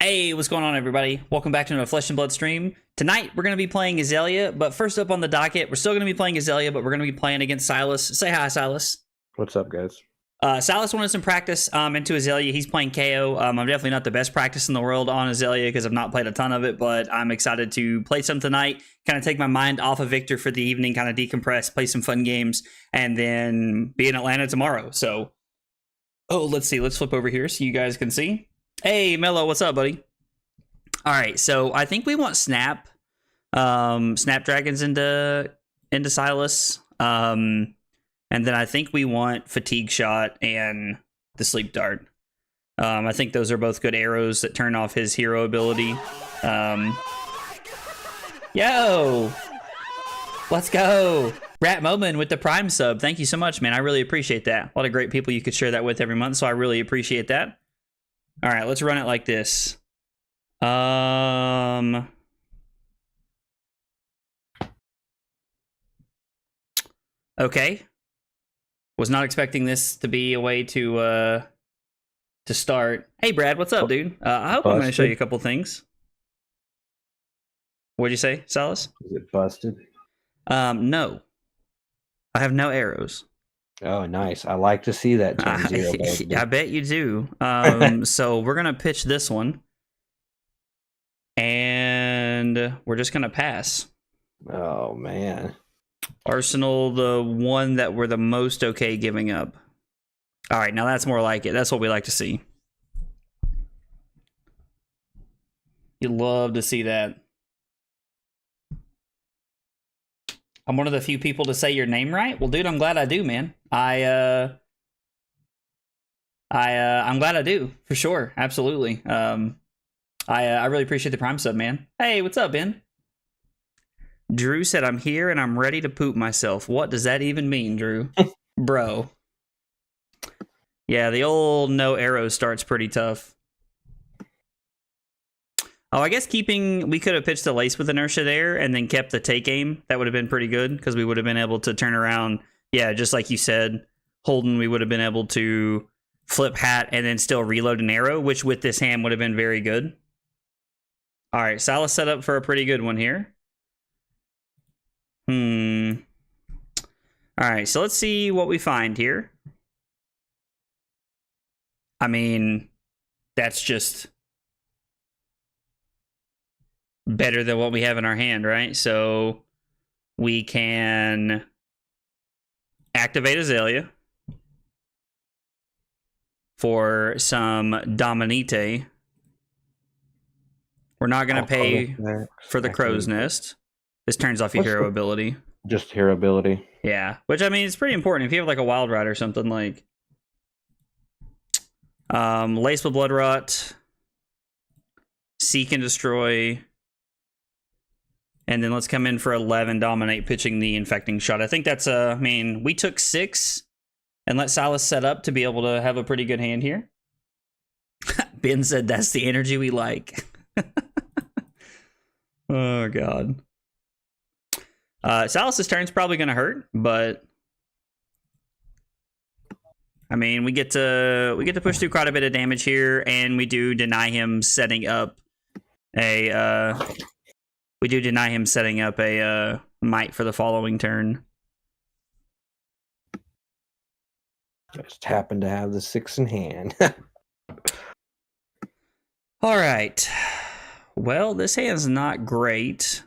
Hey, what's going on, everybody? Welcome back to another Flesh and Blood stream. Tonight, we're going to be playing Azalea, but first up on the docket, we're still going to be playing Azalea, but we're going to be playing against Silas. Say hi, Silas. What's up, guys? Silas wanted some practice into Azalea. He's playing KO. I'm definitely not the best practice in the world on Azalea because I've not played a ton of it, but I'm excited to play some tonight, kind of take my mind off of Victor for the evening, kind of decompress, play some fun games, and then be in Atlanta tomorrow. So, let's see. Let's flip over here so you guys can see. Hey, Mello, what's up, buddy? All right, so I think we want Snapdragons into Silas, and then I think we want Fatigue Shot and the Sleep Dart. I think those are both good arrows that turn off his hero ability. Yo, let's go. Rat Moman with the Prime sub. Thank you so much, man. I really appreciate that. A lot of great people you could share that with every month, so I really appreciate that. All right, let's run it like this. Okay. Was not expecting this to be a way to start. Hey, Brad, what's up, dude? I hope I'm going to show you a couple things. What'd you say, Silas? Is it busted? No. I have no arrows. Oh, nice. I like to see that. I bet you do. So we're going to pitch this one. And we're just going to pass. Oh, man. Arsenal, the one that we're the most okay giving up. All right, now that's more like it. That's what we like to see. You love to see that. I'm one of the few people to say your name right. Well, dude, I'm glad I do, man. I'm glad I do, for sure. Absolutely. I really appreciate the Prime sub, man. Hey, what's up, Ben? Drew said, I'm here and I'm ready to poop myself. What does that even mean, Drew? Bro. Yeah, the old no arrow start's pretty tough. Oh, I guess we could have pitched the Lace with Inertia there and then kept the take aim. That would have been pretty good because we would have been able to turn around. Yeah, just like you said, Holden, we would have been able to flip hat and then still reload an arrow, which with this hand would have been very good. All right, Silas set up for a pretty good one here. All right, so let's see what we find here. I mean, that's just better than what we have in our hand, right? So we can activate Azalea for some Dominite. We're not going to pay for the Crow's Nest. This turns off your hero ability. Just hero ability. Yeah, which, I mean, it's pretty important. If you have like a Wild Ride or something, like Lace with Blood Rot, Seek and Destroy, and then let's come in for 11, Dominate, pitching the Infecting Shot. I think that's I mean, we took 6 and let Silas set up to be able to have a pretty good hand here. Ben said that's the energy we like. Oh, God. Silas's turn's probably going to hurt, but I mean, we get to push through quite a bit of damage here, and we do deny him setting up a might for the following turn. Just happened to have the 6 in hand. All right. Well, this hand's not great.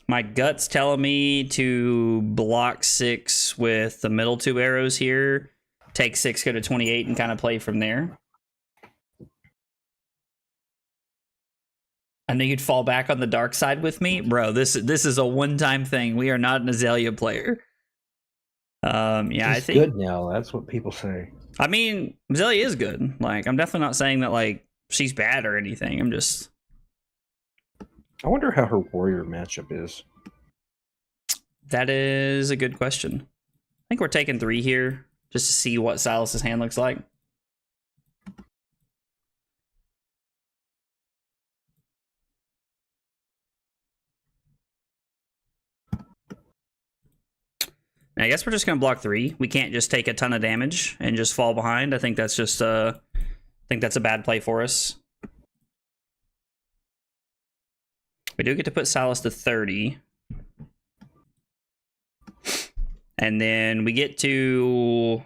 My gut's telling me to block 6 with the middle 2 arrows here, take 6, go to 28, and kind of play from there. I know you'd fall back on the dark side with me. Bro, this is a one-time thing. We are not an Azalea player. Yeah, She's I think good now. That's what people say. I mean, Azalea is good. Like, I'm definitely not saying that, like, she's bad or anything. I'm just... I wonder how her warrior matchup is. That is a good question. I think we're taking 3 here just to see what Silas's hand looks like. And I guess we're just going to block 3. We can't just take a ton of damage and just fall behind. I think that's just I think that's a bad play for us. We do get to put Silas to 30. And then we get to...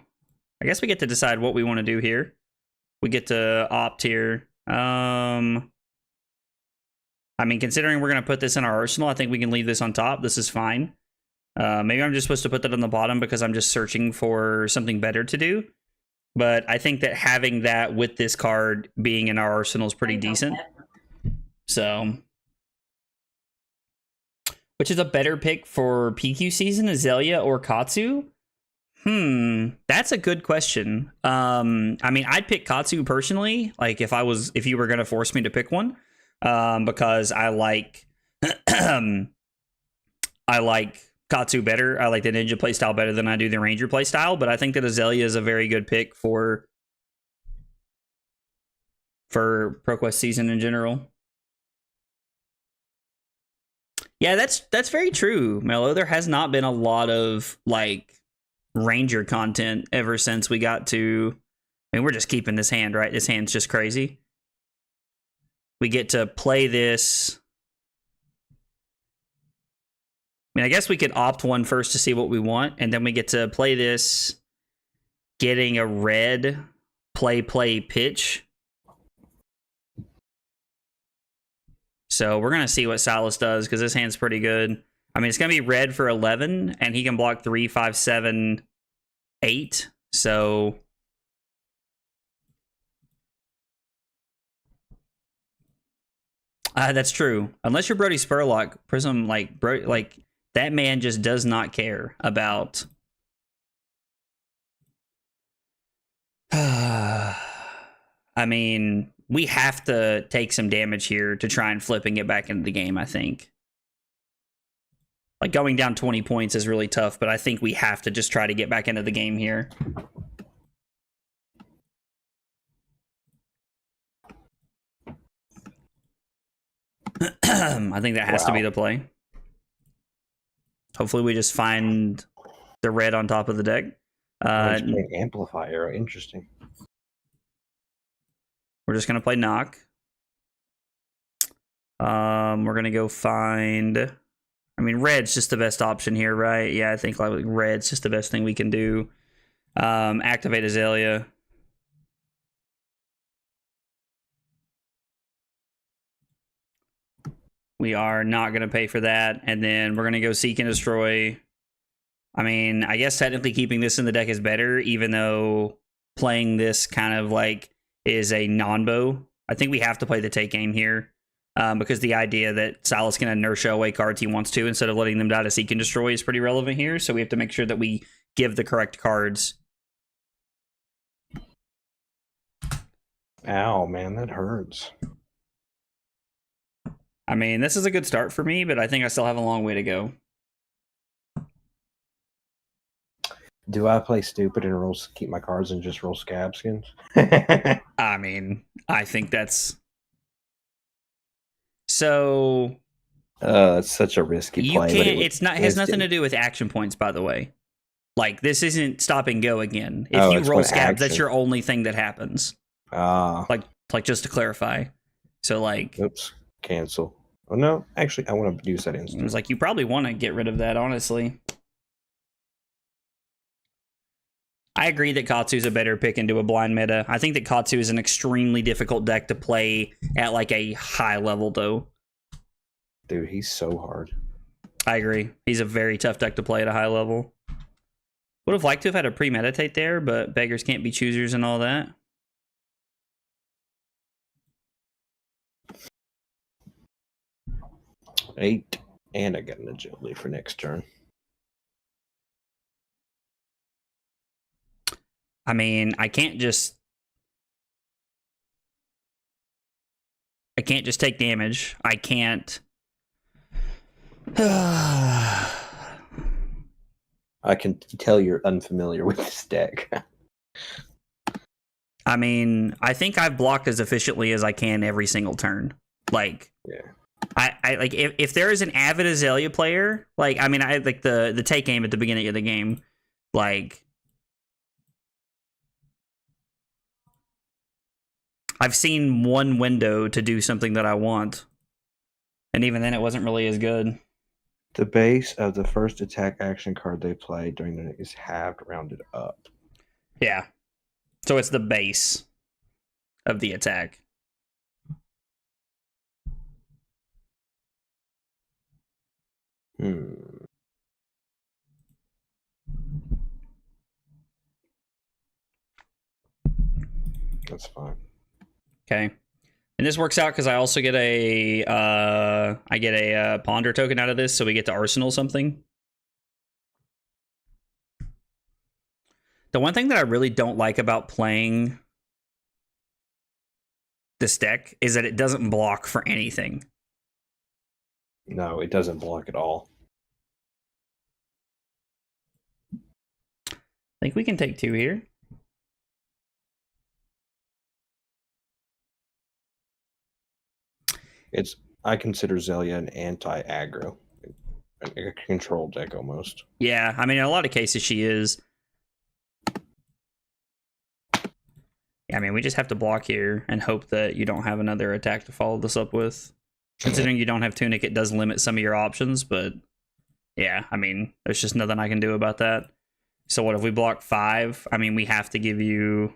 I guess we get to decide what we want to do here. We get to opt here. I mean, considering we're going to put this in our arsenal, I think we can leave this on top. This is fine. Maybe I'm just supposed to put that on the bottom because I'm just searching for something better to do. But I think that having that with this card being in our arsenal is pretty decent. So, which is a better pick for PQ season, Azalea or Katsu? That's a good question. I mean, I'd pick Katsu personally, like if you were going to force me to pick one, because I like Katsu better. I like the ninja playstyle better than I do the ranger playstyle, but I think that Azalea is a very good pick for ProQuest season in general. Yeah, that's very true, Mello. There has not been a lot of like ranger content ever since we got to... I mean, we're just keeping this hand, right? This hand's just crazy. We get to play this... I mean, I guess we could opt one first to see what we want, and then we get to play this getting a red play pitch. So we're going to see what Silas does, because this hand's pretty good. I mean, it's going to be red for 11, and he can block 3, 5, 7, 8. So... that's true. Unless you're Brodie Spurlock, Prism, like that man just does not care about... I mean, we have to take some damage here to try and flip and get back into the game, I think. Like, going down 20 points is really tough, but I think we have to just try to get back into the game here. I think that has to be the play. Hopefully we just find the red on top of the deck. Amplifier, interesting. We're just going to play knock. We're going to go find... I mean, red's just the best option here, right? Yeah, I think like red's just the best thing we can do. Activate Azalea. We are not going to pay for that. And then we're going to go seek and destroy. I mean, I guess technically keeping this in the deck is better, even though playing this kind of like is a non-bow. I think we have to play the take game here. Because the idea that Silas can inertia away cards he wants to instead of letting them die to seek and destroy is pretty relevant here. So we have to make sure that we give the correct cards. Ow, man, that hurts. I mean, this is a good start for me, but I think I still have a long way to go. Do I play stupid and keep my cards and just roll scab skins? I mean, I think that's... So... it's such a risky play. You can't... It has nothing to do with action points, by the way. Like, this isn't stop and go again. If you roll scabs, that's your only thing that happens. Like just to clarify. So, like... Oops. Cancel. Oh, no. Actually, I want to use that instant. It was like, you probably want to get rid of that, honestly. I agree that Katsu's a better pick into a blind meta. I think that Katsu is an extremely difficult deck to play at like a high level, though. Dude, he's so hard. I agree. He's a very tough deck to play at a high level. Would have liked to have had a premeditate there, but beggars can't be choosers and all that. Eight, and I got an agility for next turn. I mean, I can't just take damage. I can't. I can tell you're unfamiliar with this deck. I mean, I think I've blocked as efficiently as I can every single turn. Like, yeah. I like if there is an avid Azalea player, like I mean I like the take aim at the beginning of the game, like I've seen one window to do something that I want, and even then it wasn't really as good. The base of the first attack action card they play during the is halved rounded up. Yeah, so it's the base of the attack. That's fine. Okay. And this works out because I also get a ponder token out of this, so we get to arsenal something. The one thing that I really don't like about playing this deck is that it doesn't block for anything. No, it doesn't block at all. I think we can take 2 here. I consider Azalea an anti-aggro, a control deck almost. Yeah, I mean, in a lot of cases she is. Yeah, I mean, we just have to block here and hope that you don't have another attack to follow this up with. Considering you don't have Tunic, it does limit some of your options, but yeah, I mean, there's just nothing I can do about that. So what if we block 5? I mean, we have to give you...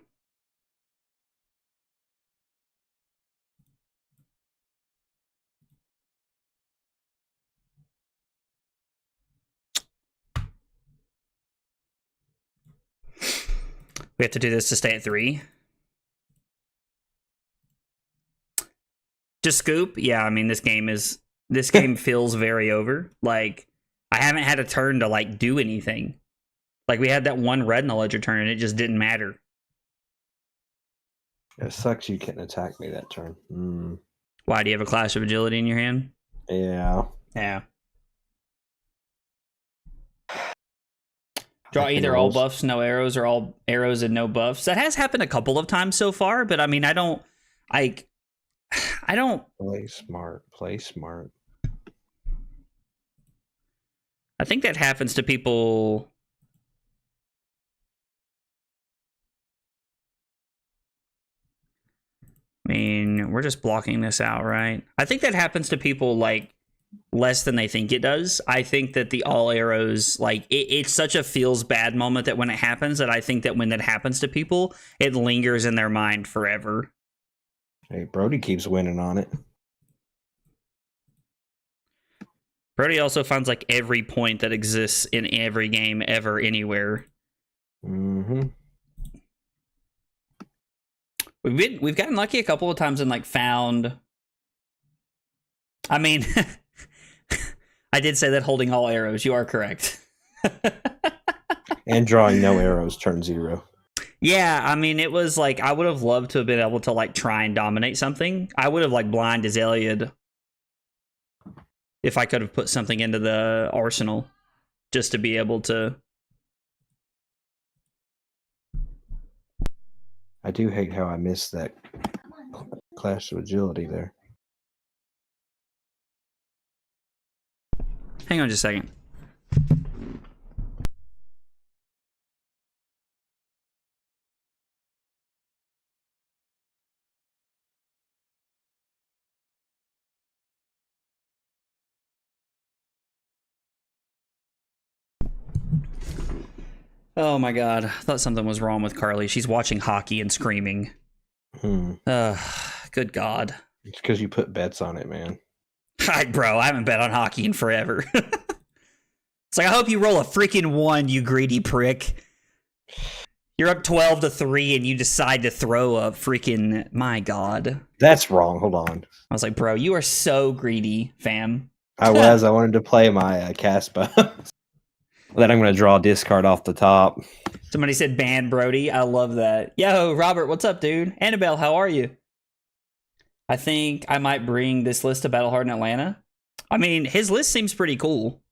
We have to do this to stay at 3. Just scoop? Yeah, I mean, this game feels very over. Like, I haven't had a turn to, like, do anything. Like, we had that one red in the ledger turn, and it just didn't matter. It sucks you couldn't attack me that turn. Why, do you have a Clash of Agility in your hand? Yeah. Yeah. Draw either all buffs, no arrows, or all arrows and no buffs. That has happened a couple of times so far, but I mean, I don't... Play smart. Play smart. I think that happens to people... I mean, we're just blocking this out, right? I think that happens to people, like, less than they think it does. I think that the all arrows, like, it's such a feels bad moment that when it happens, that I think that when that happens to people, it lingers in their mind forever. Hey, Brodie keeps winning on it. Brodie also finds, like, every point that exists in every game ever, anywhere. Mm-hmm. We've gotten lucky a couple of times and, like, found... I mean... I did say that holding all arrows. You are correct. And drawing no arrows, turn 0. Yeah, I mean, it was like, I would have loved to have been able to, like, try and dominate something. I would have, like, blind Azalea'd if I could have put something into the arsenal just to be able to... I do hate how I missed that Clash of Agility there. Hang on just a second. Oh my god, I thought something was wrong with Carly. She's watching hockey and screaming. Good god. It's because you put bets on it, man. Bro, I haven't bet on hockey in forever. It's like, I hope you roll a freaking 1, you greedy prick. You're up 12-3 and you decide to throw a freaking... My god. That's wrong. Hold on. I was like, bro, you are so greedy, fam. I wanted to play my Caspa. Then I'm going to draw a discard off the top. Somebody said ban Brodie. I love that. Yo, Robert, what's up, dude? Annabelle, how are you? I think I might bring this list to Battle Hard in Atlanta. I mean, his list seems pretty cool.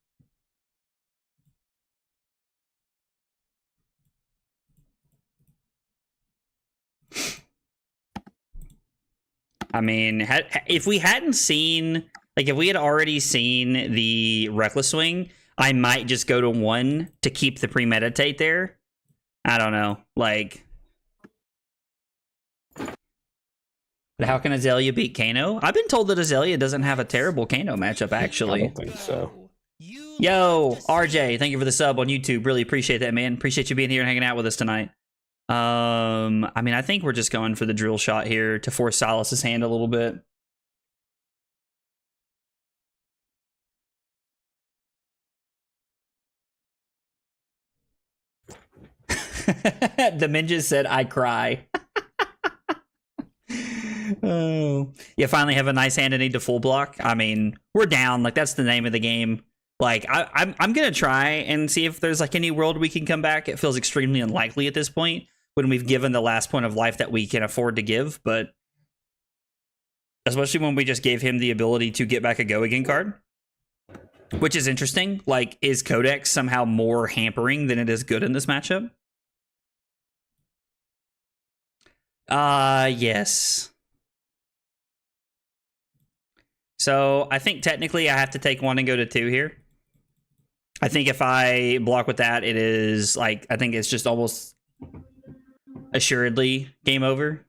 I mean, if we hadn't seen Like, if we had already seen the Reckless Swing, I might just go to 1 to keep the premeditate there. I don't know. Like, but how can Azalea beat Kano? I've been told that Azalea doesn't have a terrible Kano matchup, I actually. don't think so. Yo, RJ, thank you for the sub on YouTube. Really appreciate that, man. Appreciate you being here and hanging out with us tonight. I mean, I think we're just going for the drill shot here to force Silas's hand a little bit. The Minja said, I cry. Oh, you finally have a nice hand and need to full block. I mean, we're down. Like, that's the name of the game. Like, I'm gonna try and see if there's like any world we can come back. It feels extremely unlikely at this point when we've given the last point of life that we can afford to give, but especially when we just gave him the ability to get back a go again card, which is interesting. Like, is Codex somehow more hampering than it is good in this matchup? Yes. So I think technically I have to take 1 and go to 2 here. I think if I block with that, it is like, I think it's just almost assuredly game over.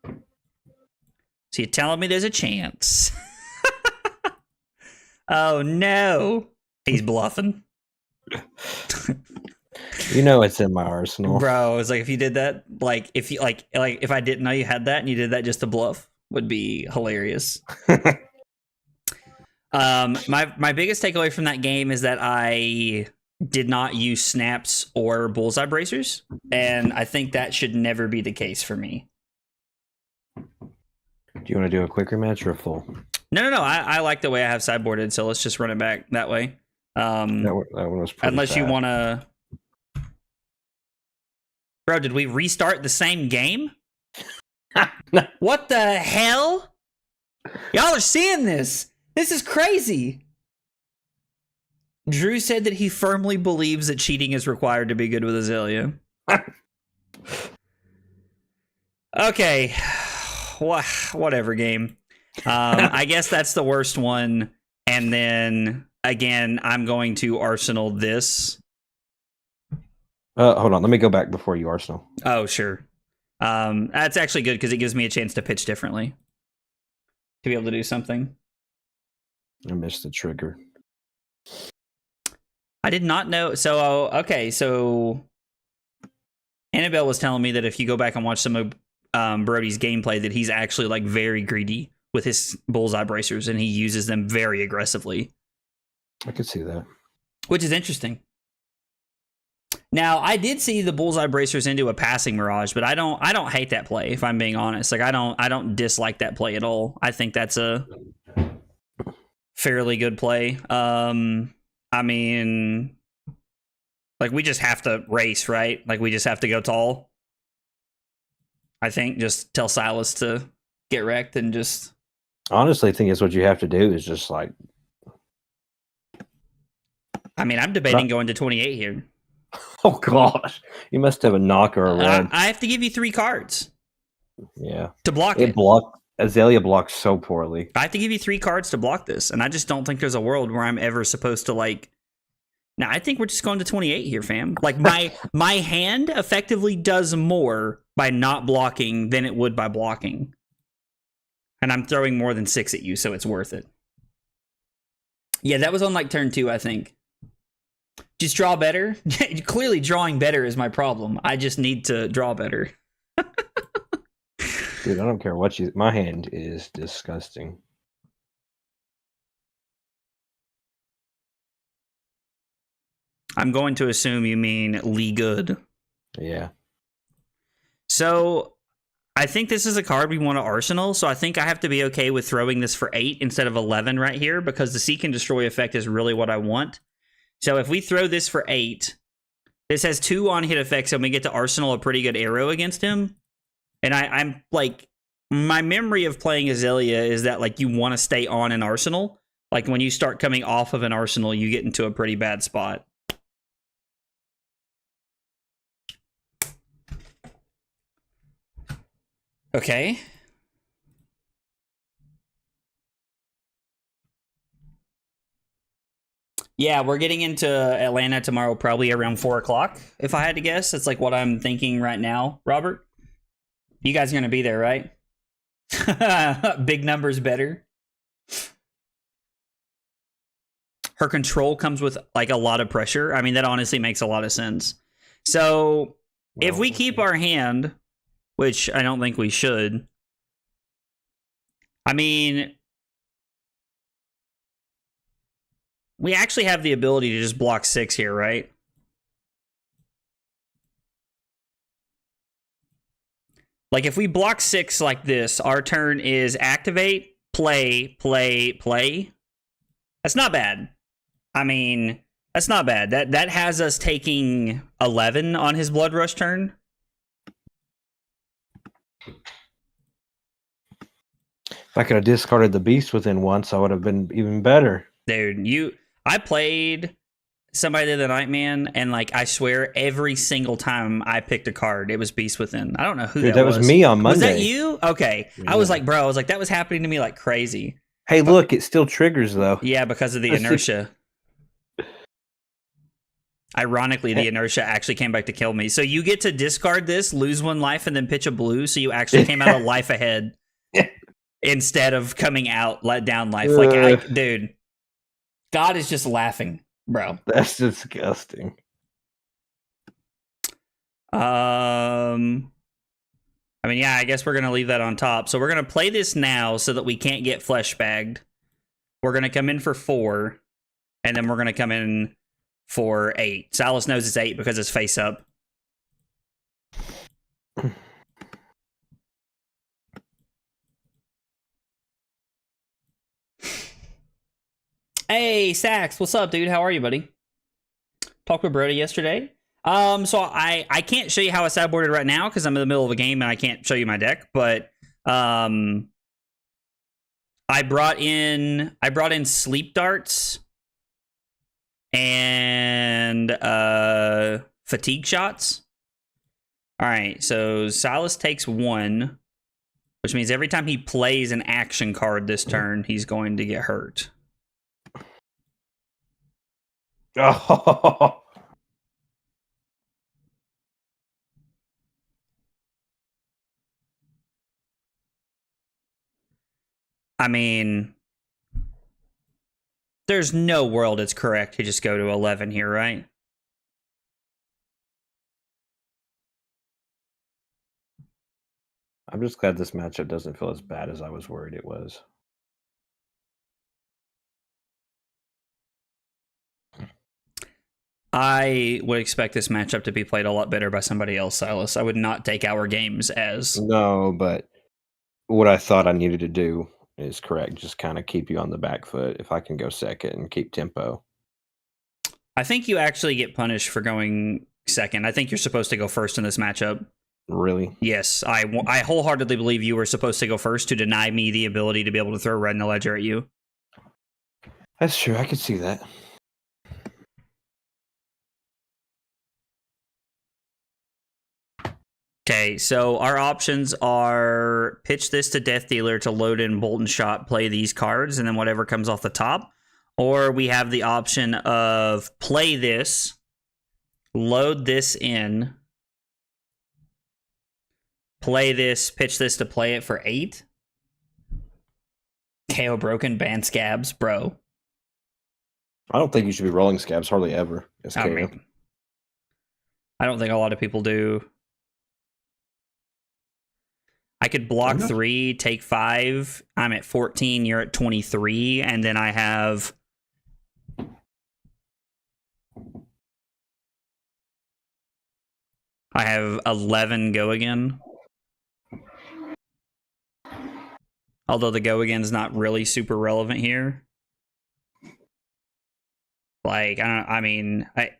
So you're telling me there's a chance? Oh no, he's bluffing. You know it's in my arsenal, bro. It's like if you did that, like if you like if I didn't know you had that and you did that just to bluff, would be hilarious. My biggest takeaway from that game is that I did not use snaps or bullseye bracers, and I think that should never be the case for me. Do you want to do a quick rematch or a full? No. I like the way I have sideboarded, so let's just run it back that way. That one was pretty unless fast. you want to. Bro, did we restart the same game? What the hell? Y'all are seeing this. This is crazy. Drew said that he firmly believes that cheating is required to be good with Azalea. Okay. Whatever, game. I guess that's the worst one. And then, again, I'm going to Arsenal this. Hold on. Let me go back before you Arsenal. Oh, sure. That's actually good because it gives me a chance to pitch differently. To be able to do something. I missed the trigger. I did not know. So, okay. So, Annabelle was telling me that if you go back and watch some of Brodie's gameplay, that he's actually like very greedy with his bullseye bracers and he uses them very aggressively. I could see that. Which is interesting. Now, I did see the bullseye bracers into a passing mirage, but I don't hate that play, if I'm being honest. Like I don't dislike that play at all. I think that's a fairly good play. I mean, like we just have to race, right? Like we just have to go tall. I think just tell Silas to get wrecked and just honestly I think it's what you have to do is just like I mean, I'm debating going to 28 here. Oh gosh, you must have a knocker around. I have to give you 3 cards. Yeah, to block it. Azalea blocks so poorly. I have to give you 3 cards to block this, and I just don't think there's a world where I'm ever supposed to like. Now I think we're just going to 28 here, fam. Like my hand effectively does more by not blocking than it would by blocking, and I'm throwing more than 6 at you, so it's worth it. Yeah, that was on like turn 2, I think. Just draw better. Clearly, drawing better is my problem. I just need to draw better. Dude, I don't care what you. My hand is disgusting. I'm going to assume you mean Lee Good. Yeah. So I think this is a card we want to Arsenal. So I think I have to be okay with throwing this for 8 instead of 11 right here because the Seek and Destroy effect is really what I want. So if we throw this for 8, this has 2 on-hit effects, and we get to Arsenal a pretty good arrow against him. And I'm like, my memory of playing Azalea is that like you want to stay on an Arsenal. Like when you start coming off of an Arsenal, you get into a pretty bad spot. Okay. Yeah, we're getting into Atlanta tomorrow, probably around 4 o'clock, if I had to guess. That's like what I'm thinking right now, Robert. You guys are going to be there, right? Big numbers better. Her control comes with like a lot of pressure. I mean, that honestly makes a lot of sense. So if we keep our hand, which I don't think we should, I mean, we actually have the ability to just block 6 here, right? Like if we block 6 like this, our turn is activate, play, play, play. That's not bad. I mean, that's not bad. That has us taking 11 on his Blood Rush turn. If I could have discarded the beast within once, I would have been even better. Dude, I played somebody the other night, man, and like I swear every single time I picked a card, it was Beast Within. I don't know who Dude, that was me on Monday. Was that you? Okay. Yeah. I was like, that was happening to me like crazy. Hey, look, it still triggers though. Yeah, because of the inertia. Ironically, the inertia actually came back to kill me. So you get to discard this, lose 1 life, and then pitch a blue. So you actually came out a life ahead instead of coming out let down life. Dude, God is just laughing, bro. That's disgusting. I mean, yeah, I guess we're gonna leave that on top. So we're gonna play this now so that we can't get flesh bagged. We're gonna come in for 4, and then we're gonna come in for 8. Silas knows it's 8 because it's face up. Hey, Sax, what's up, dude? How are you, buddy? Talked with Brodie yesterday. So I can't show you how I sideboarded right now because I'm in the middle of a game and I can't show you my deck, but I brought in sleep darts and fatigue shots. All right, so Silas takes 1, which means every time he plays an action card this turn, he's going to get hurt. Oh. I mean, there's no world it's correct to just go to 11 here, right? I'm just glad this matchup doesn't feel as bad as I was worried it was. I would expect this matchup to be played a lot better by somebody else, Silas. I would not take our games as... No, but what I thought I needed to do is correct. Just kind of keep you on the back foot if I can go second and keep tempo. I think you actually get punished for going second. I think you're supposed to go first in this matchup. Really? Yes, I wholeheartedly believe you were supposed to go first to deny me the ability to be able to throw red in the ledger at you. That's true. I could see that. Okay, so our options are pitch this to Death Dealer to load in Bolt and Shot, play these cards, and then whatever comes off the top. Or we have the option of play this, load this in, play this, pitch this to play it for 8. KO broken, ban scabs, bro. I don't think you should be rolling scabs hardly ever. I mean, I don't think a lot of people do. I could block 3, take 5. I'm at 14, you're at 23, and then I have... I have 11 go again. Although the go again is not really super relevant here. Like,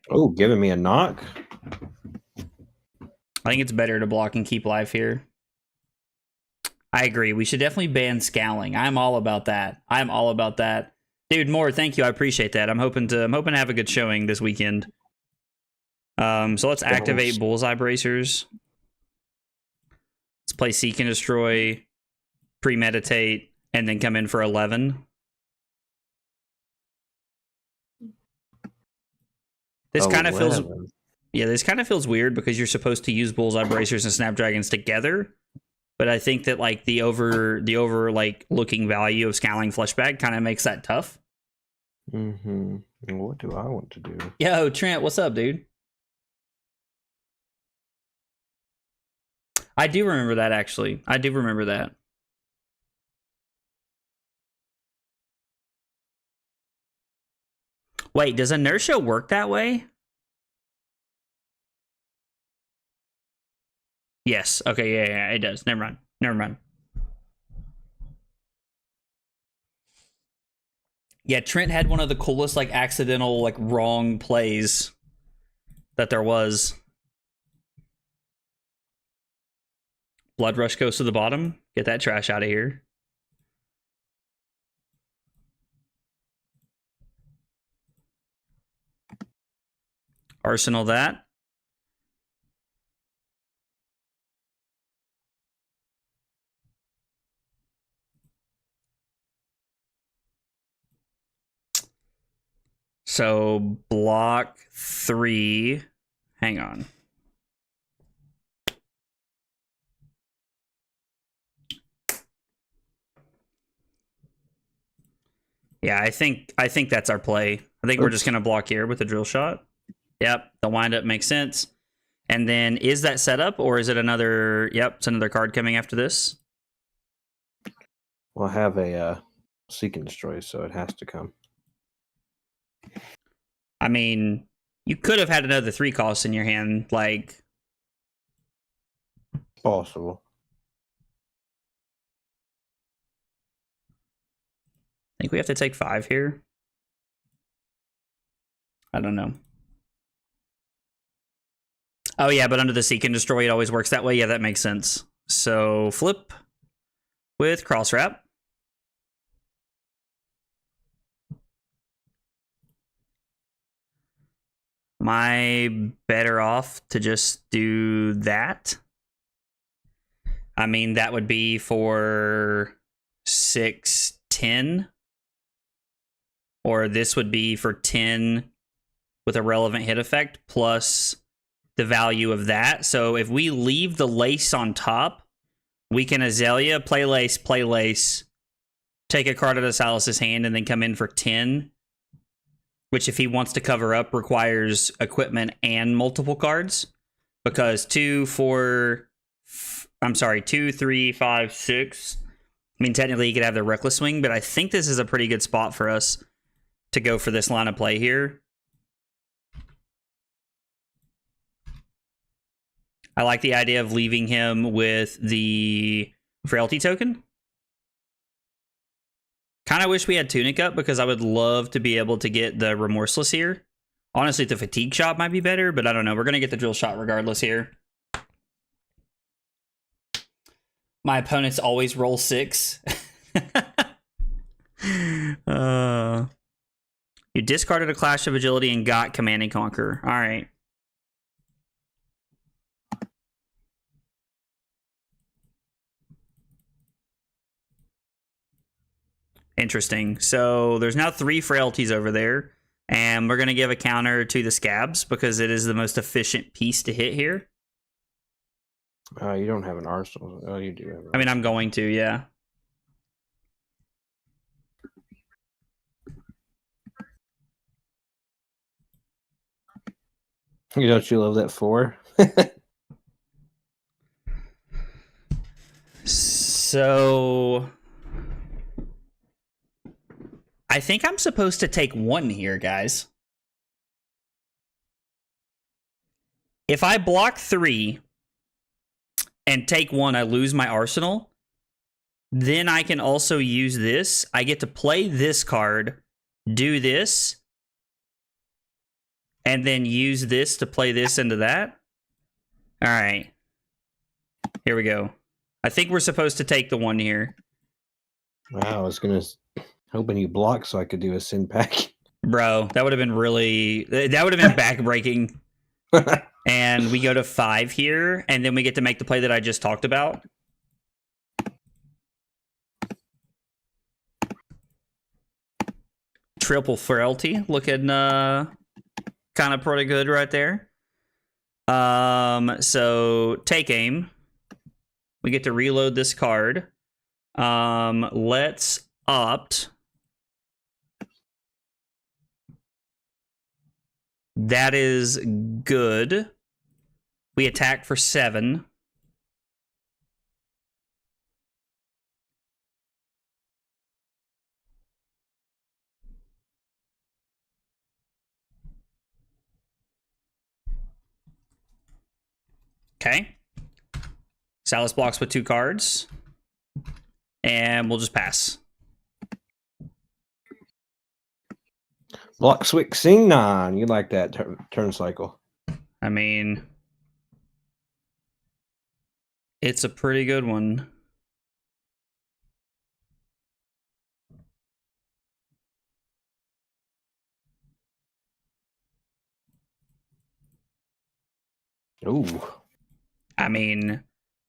Oh, giving me a knock? I think it's better to block and keep life here. I agree. We should definitely ban scowling. I'm all about that. I'm all about that. Dude, Moore, thank you. I appreciate that. I'm hoping to have a good showing this weekend. So let's activate Bullseye Bracers. Let's play Seek and Destroy, premeditate, and then come in for 11. This kind of feels, yeah, this kind of feels weird because you're supposed to use Bullseye Bracers and Snapdragons together. But I think that like the over like looking value of Scowling Fleshbag kind of makes that tough. Mm-hmm. What do I want to do? Yo, Trent, what's up, dude? I do remember that, actually. I do remember that. Wait, does inertia work that way? Yes. Okay, yeah, it does. Never mind. Yeah, Trent had one of the coolest, like, accidental, like, wrong plays that there was. Blood Rush goes to the bottom. Get that trash out of here. Arsenal that. So block 3. Hang on. Yeah, I think that's our play. I think we're just gonna block here with a drill shot. Yep, the windup makes sense. And then is that setup or is it another? Yep, it's another card coming after this. Well, I have a Seek and Destroy, so it has to come. I mean, you could have had another 3 costs in your hand, like Possible. I think we have to take 5 here. I don't know. Oh yeah, but under the Seek and Destroy, it always works that way. Yeah, that makes sense. So flip with Cross Wrap. Am I better off to just do that? I mean, that would be for 6, 10. Or this would be for 10 with a relevant hit effect plus the value of that. So if we leave the lace on top, we can Azalea, play lace, take a card out of Salus's hand, and then come in for 10. Which, if he wants to cover up, requires equipment and multiple cards. Because 2, 3, 5, 6. I mean, technically, he could have the Reckless Swing, but I think this is a pretty good spot for us to go for this line of play here. I like the idea of leaving him with the Frailty token. Kind of wish we had Tunic up because I would love to be able to get the Remorseless here. Honestly, the Fatigue Shot might be better, but I don't know. We're going to get the Drill Shot regardless here. My opponents always roll 6. You discarded a Clash of Agility and got Command and Conquer. All right. Interesting. So there's now 3 Frailties over there. And we're going to give a counter to the Scabs because it is the most efficient piece to hit here. You don't have an arsenal. Oh, you do have an I mean, I'm going to, yeah. Don't you love that 4? So I think I'm supposed to take 1 here, guys. If I block 3 and take 1, I lose my arsenal. Then I can also use this. I get to play this card, do this, and then use this to play this into that. All right. Here we go. I think we're supposed to take the 1 here. Wow, I was hoping you block so I could do a Sin Pack. Bro, that would have been really... That would have been backbreaking. And we go to 5 here, and then we get to make the play that I just talked about. Triple Frailty looking kind of pretty good right there. So take aim. We get to reload this card. Let's opt. That is good. We attack for 7. Okay. Salus blocks with 2 cards. And we'll just pass. Block Swick Singnon. You like that turn cycle. I mean, it's a pretty good one. Ooh. I mean,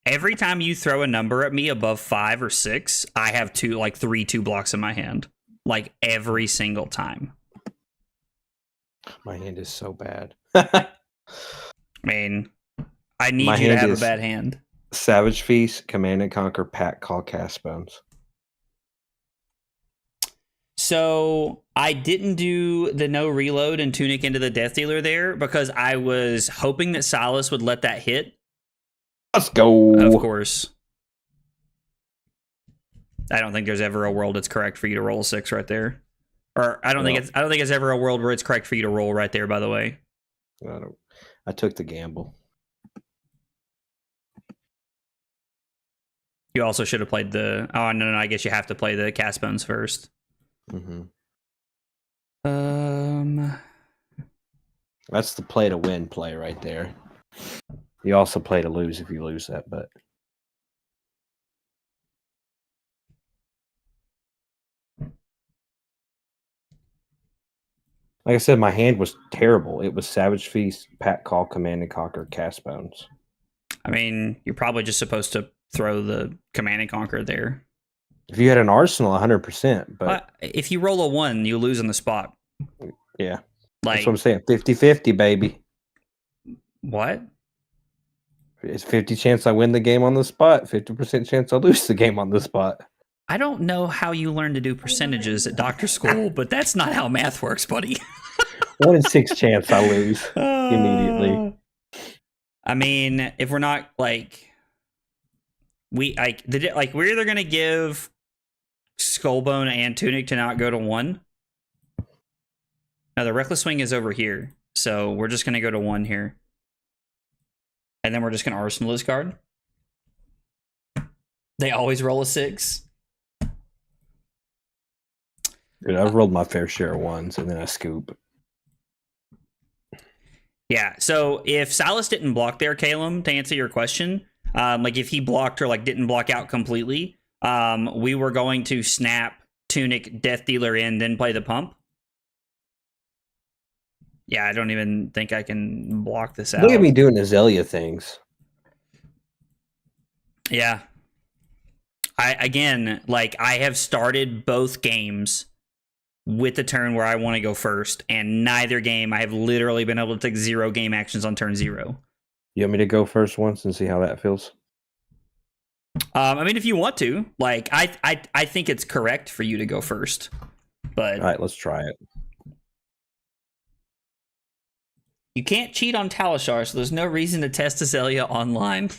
every time you throw a number at me above 5 or 6, I have 3 2 blocks in my hand. Like every single time. My hand is so bad. I mean, I need you to have a bad hand. Savage Feast, Command and Conquer, Pack, Call, Cast Bones. So I didn't do the no reload and Tunic into the Death Dealer there because I was hoping that Salus would let that hit. Let's go. Of course. I don't think there's ever a world it's correct for you to roll a 6 right there. Or I don't think it's ever a world where it's correct for you to roll right there, by the way. I took the gamble. You also should have played the... Oh, no, I guess you have to play the Cast Bones first. Mm-hmm. That's the play to win play right there. You also play to lose if you lose that, but... Like I said, my hand was terrible. It was Savage Feast, Pack, Call, Command and Conquer, Cast Bones. I mean, you're probably just supposed to throw the Command and Conquer there. If you had an arsenal, 100%. But if you roll a 1, you lose on the spot. Yeah. Like, that's what I'm saying. 50-50, baby. What? It's 50 chance I win the game on the spot. 50% chance I lose the game on the spot. I don't know how you learn to do percentages at doctor school, but that's not how math works, buddy. 1 in 6 chance I lose immediately. I mean, if we're not we're either gonna give Skullbone and Tunic to not go to 1. Now the Reckless Swing is over here, so we're just gonna go to 1 here, and then we're just gonna arsenal this card. They always roll a 6. Dude, I've rolled my fair share of 1s, and then I scoop. Yeah, so if Salus didn't block there, Calum, to answer your question, if he blocked or didn't block out completely, we were going to snap Tunic, Death Dealer in, then play the pump. Yeah, I don't even think I can block this out. Look at me doing Azalea things. Yeah. I have started both games with the turn where I want to go first, and neither game I have literally been able to take 0 game actions on turn 0. You want me to go first once and see how that feels? I mean, if you want to, I think it's correct for you to go first, but all right, let's try it. You can't cheat on Talishar, so there's no reason to test Azalea online.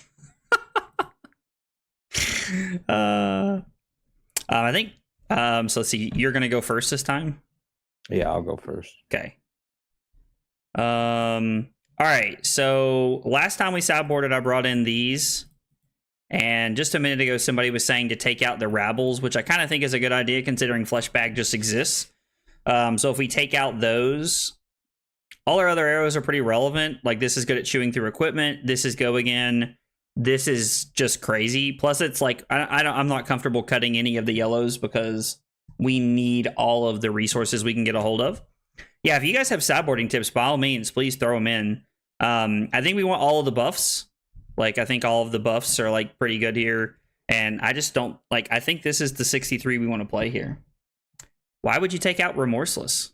I think. So let's see. You're gonna go first this time. Yeah, I'll go first. Okay. All right. So last time we sideboarded, I brought in these, and just a minute ago, somebody was saying to take out the Rabbles, which I kind of think is a good idea considering Fleshbag just exists. So if we take out those, all our other arrows are pretty relevant. Like this is good at chewing through equipment. This is go again. This is just crazy. Plus, it's I'm not comfortable cutting any of the yellows because we need all of the resources we can get a hold of. Yeah, if you guys have sideboarding tips, by all means, please throw them in. I think we want all of the buffs. I think all of the buffs are pretty good here. And I just don't I think this is the 63 we want to play here. Why would you take out Remorseless?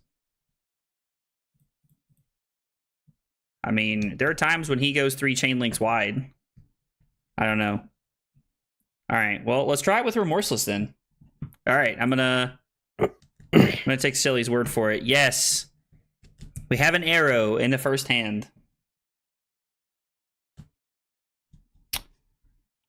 I mean, there are times when he goes 3 chain links wide. I don't know. All right, well, let's try it with Remorseless then. All right, I'm gonna take Silly's word for it. Yes, we have an arrow in the first hand.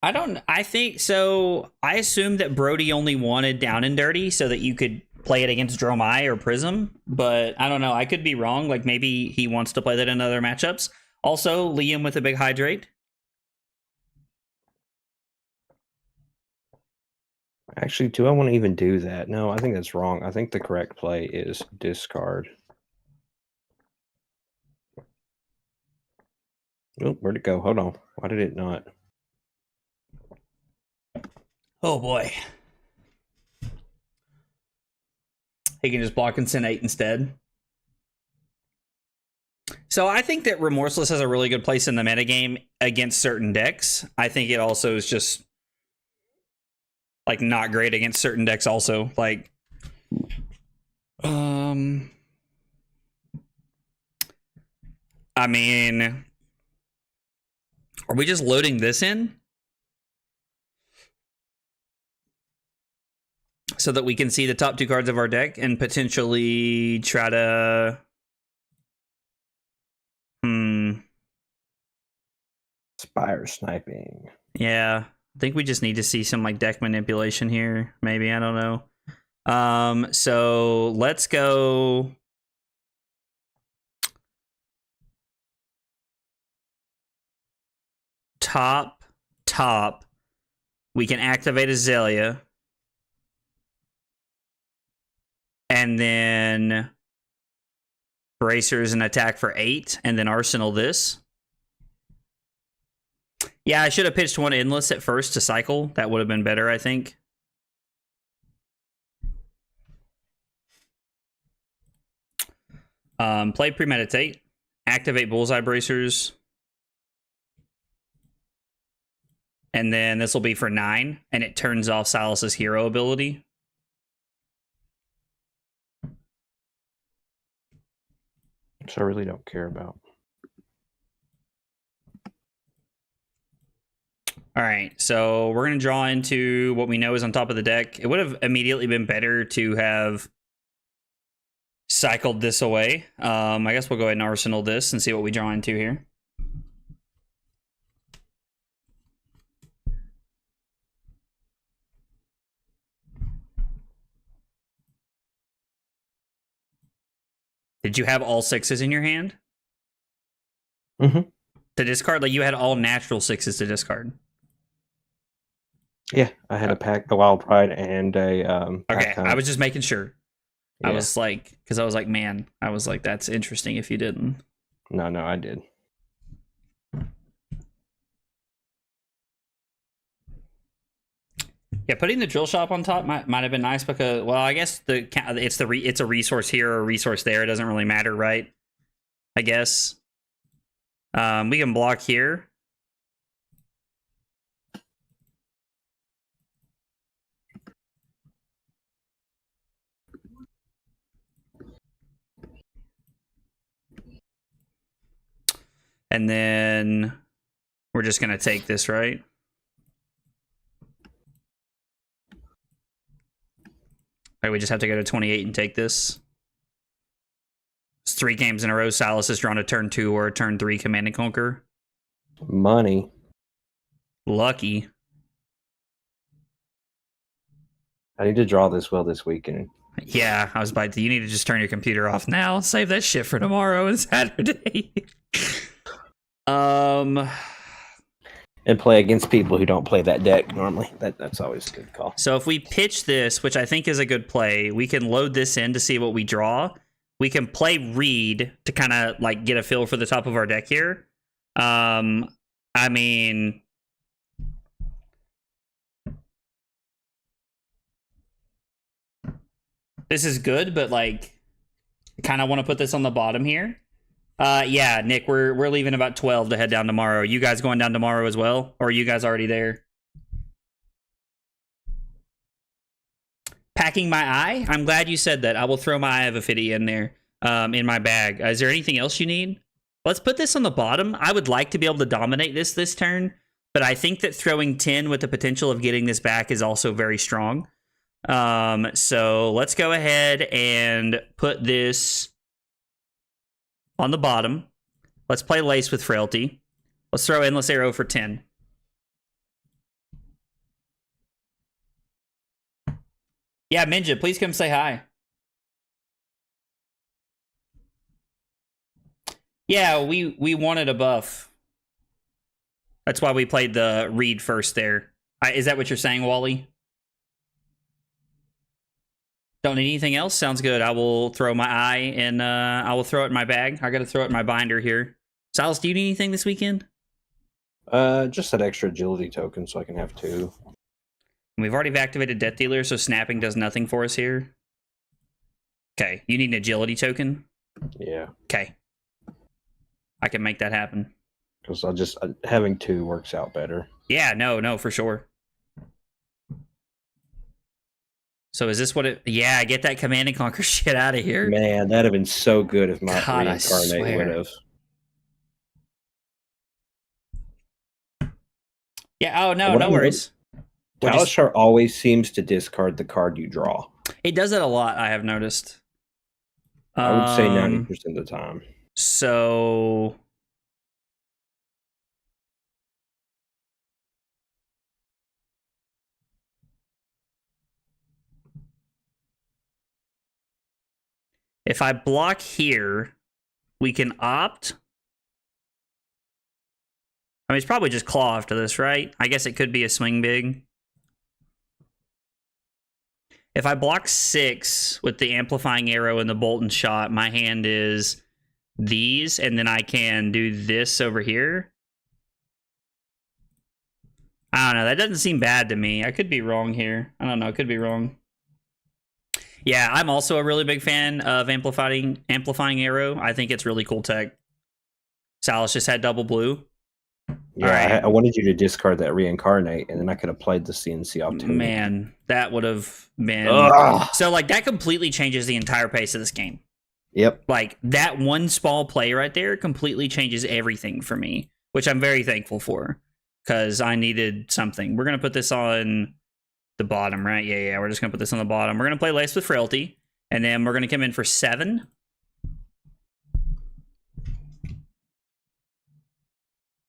I think so. I assumed that Brodie only wanted Down and Dirty so that you could play it against Dromai or Prism, but I don't know. I could be wrong. Like maybe he wants to play that in other matchups. Also, Liam with a big hydrate. Actually, do I want to even do that? No, I think that's wrong. I think the correct play is discard. Oh, where'd it go? Hold on. Why did it not? Oh boy. He can just block and send 8 instead. So I think that Remorseless has a really good place in the metagame against certain decks. I think it also is just like not great against certain decks also. Like I mean, are we just loading this in so that we can see the top 2 cards of our deck and potentially try to Spire sniping. Yeah, I think we just need to see some like deck manipulation here. Maybe, I don't know. So let's go. Top. We can activate Azalea. And then Bracers and attack for 8, and then Arsenal this. Yeah, I should have pitched one Endless at first to cycle. That would have been better, I think. Play Premeditate. Activate Bullseye Bracers. And then this will be for 9, and it turns off Silas's hero ability. Which I really don't care about. All right, so we're going to draw into what we know is on top of the deck. It would have immediately been better to have cycled this away. I guess we'll go ahead and Arsenal this and see what we draw into here. Did you have all 6s in your hand? Mm-hmm. To discard? Like you had all natural 6s to discard? Yeah, I had a Wild Pride and a okay, I was just making sure. Yeah. I was like, because I was like, man, I was like, that's interesting if you didn't. No, I did. Yeah, putting the drill shop on top might have been nice because, well, I guess it's a resource here or a resource there. It doesn't really matter, right? I guess. We can block here. And then we're just going to take this, right? Like we just have to go to 28 and take this. It's 3 games in a row. Silas has drawn a turn 2 or a turn 3 Command and Conquer. Money. Lucky. I need to draw this well this weekend. Yeah, I was about to. You need to just turn your computer off now. Save that shit for tomorrow and Saturday. And play against people who don't play that deck normally. That's always a good call. So if we pitch this, which I think is a good play, we can load this in to see what we draw. We can play Reed to kind of like get a feel for the top of our deck here. I mean, this is good, but like, kind of want to put this on the bottom here. Yeah, Nick, we're leaving about 12 to head down tomorrow. You guys going down tomorrow as well, or are you guys already there? Packing my eye? I'm glad you said that. I will throw my Eye of Ophidia in there, in my bag. Is there anything else you need? Let's put this on the bottom. I would like to be able to dominate this turn, but I think that throwing 10 with the potential of getting this back is also very strong. So let's go ahead and put this on the bottom. Let's play Lace with Frailty. Let's throw Endless Arrow for 10. Yeah, Minja, please come say hi. Yeah, we wanted a buff. That's why we played the read first there. Is that what you're saying, Wally? Don't need anything else? Sounds good. I will throw my eye and I will throw it in my bag. I got to throw it in my binder here. Silas, do you need anything this weekend? Just that extra agility token so I can have 2. We've already activated Death Dealer, so snapping does nothing for us here. Okay, you need an agility token? Yeah. Okay. I can make that happen. Because having 2 works out better. Yeah, no, for sure. So is this what it... Yeah, get that Command and Conquer shit out of here. Man, that'd have been so good if my God, Reincarnate would have. Yeah, oh, no worries. Talishar always seems to discard the card you draw. It does that a lot, I have noticed. I would say 90% of the time. So... If I block here, we can opt. I mean, it's probably just claw after this, right? I guess it could be a swing big. If I block 6 with the amplifying arrow and the bolt and shot, my hand is these, and then I can do this over here. I don't know. That doesn't seem bad to me. I could be wrong here. I don't know. I could be wrong. Yeah, I'm also a really big fan of amplifying arrow. I think it's really cool tech. Salas just had double blue. Yeah, right. I wanted you to discard that Reincarnate, and then I could have played the CNC off too. Man, that would have been... So, like, that completely changes the entire pace of this game. Yep. Like, that one small play right there completely changes everything for me, which I'm very thankful for, because I needed something. We're going to put this on... the bottom, right? Yeah, we're just gonna put this on the bottom. We're gonna play Lace with Frailty, and then we're gonna come in for 7.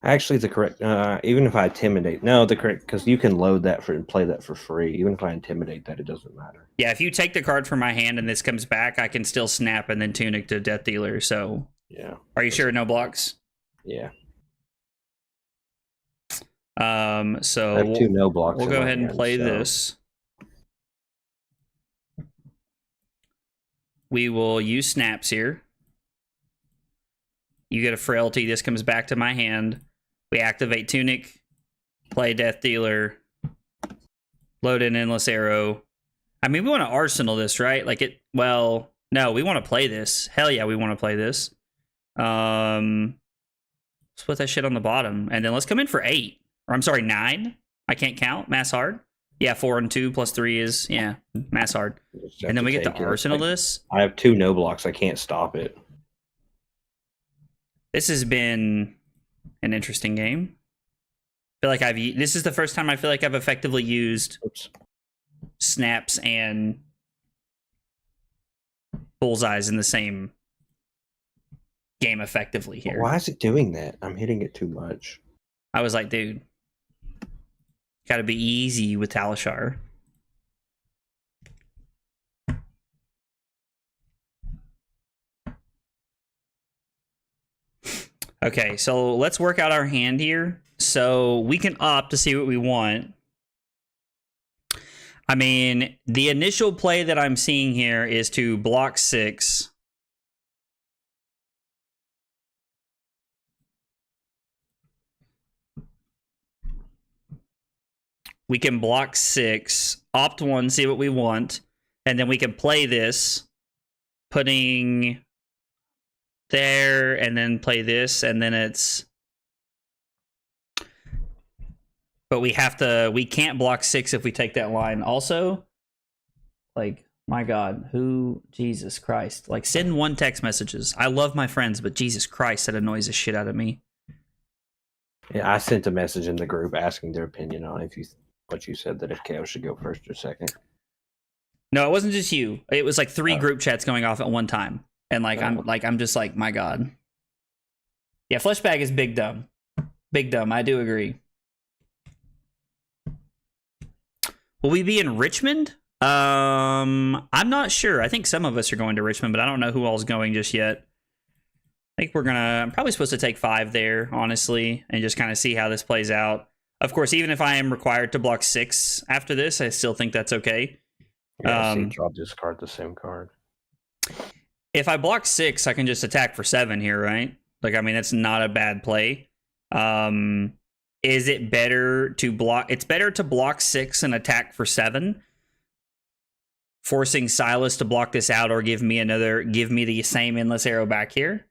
Actually, the correct, even if I intimidate, no, the correct, because you can load that and play that for free. Even if I intimidate that, it doesn't matter. Yeah, if you take the card from my hand and this comes back, I can still snap and then tunic to Death Dealer. So, yeah. Are you sure no blocks? Yeah. So I have 2 no blocks. We'll go ahead and play this. We will use snaps here. You get a Frailty. This comes back to my hand. We activate Tunic, play Death Dealer, load in Endless Arrow. I mean, we want to Arsenal this, right? Like it. Well, no, we want to play this. Hell yeah, we want to play this. Let's put that shit on the bottom, and then let's come in for 8. Or I'm sorry, 9. I can't count. Mass hard. Yeah, 4 and 2 plus 3 is mass hard. And then we get to Arsenal this. I have 2 no blocks. I can't stop it. This has been an interesting game. I feel like this is the first time I feel like I've effectively used snaps and bullseyes in the same game effectively here. Why is it doing that? I'm hitting it too much. I was like, dude, gotta be easy with Talishar. Okay, so let's work out our hand here. So we can opt to see what we want. I mean, the initial play that I'm seeing here is to block 6. We can block 6, opt 1, see what we want, and then we can play this, putting there, and then play this, and then it's... But we can't block 6 if we take that line. Also, Like, my God, who? Jesus Christ. Like, send one text messages. I love my friends, but Jesus Christ, that annoys the shit out of me. Yeah, I sent a message in the group asking their opinion on what you said, that if KO should go first or second. No, it wasn't just you. It was like 3 group chats going off at one time. And I'm just like, my God. Yeah, Fleshbag is big dumb. Big dumb. I do agree. Will we be in Richmond? I'm not sure. I think some of us are going to Richmond, but I don't know who all's going just yet. I think I'm probably supposed to take 5 there, honestly, and just kind of see how this plays out. Of course, even if I am required to block 6 after this, I still think that's okay. Yeah, see, draw, discard the same card. If I block 6, I can just attack for 7 here, right? Like, I mean, that's not a bad play. Is it better to block? It's better to block 6 and attack for 7, forcing Silas to block this out, or give me the same endless arrow back here.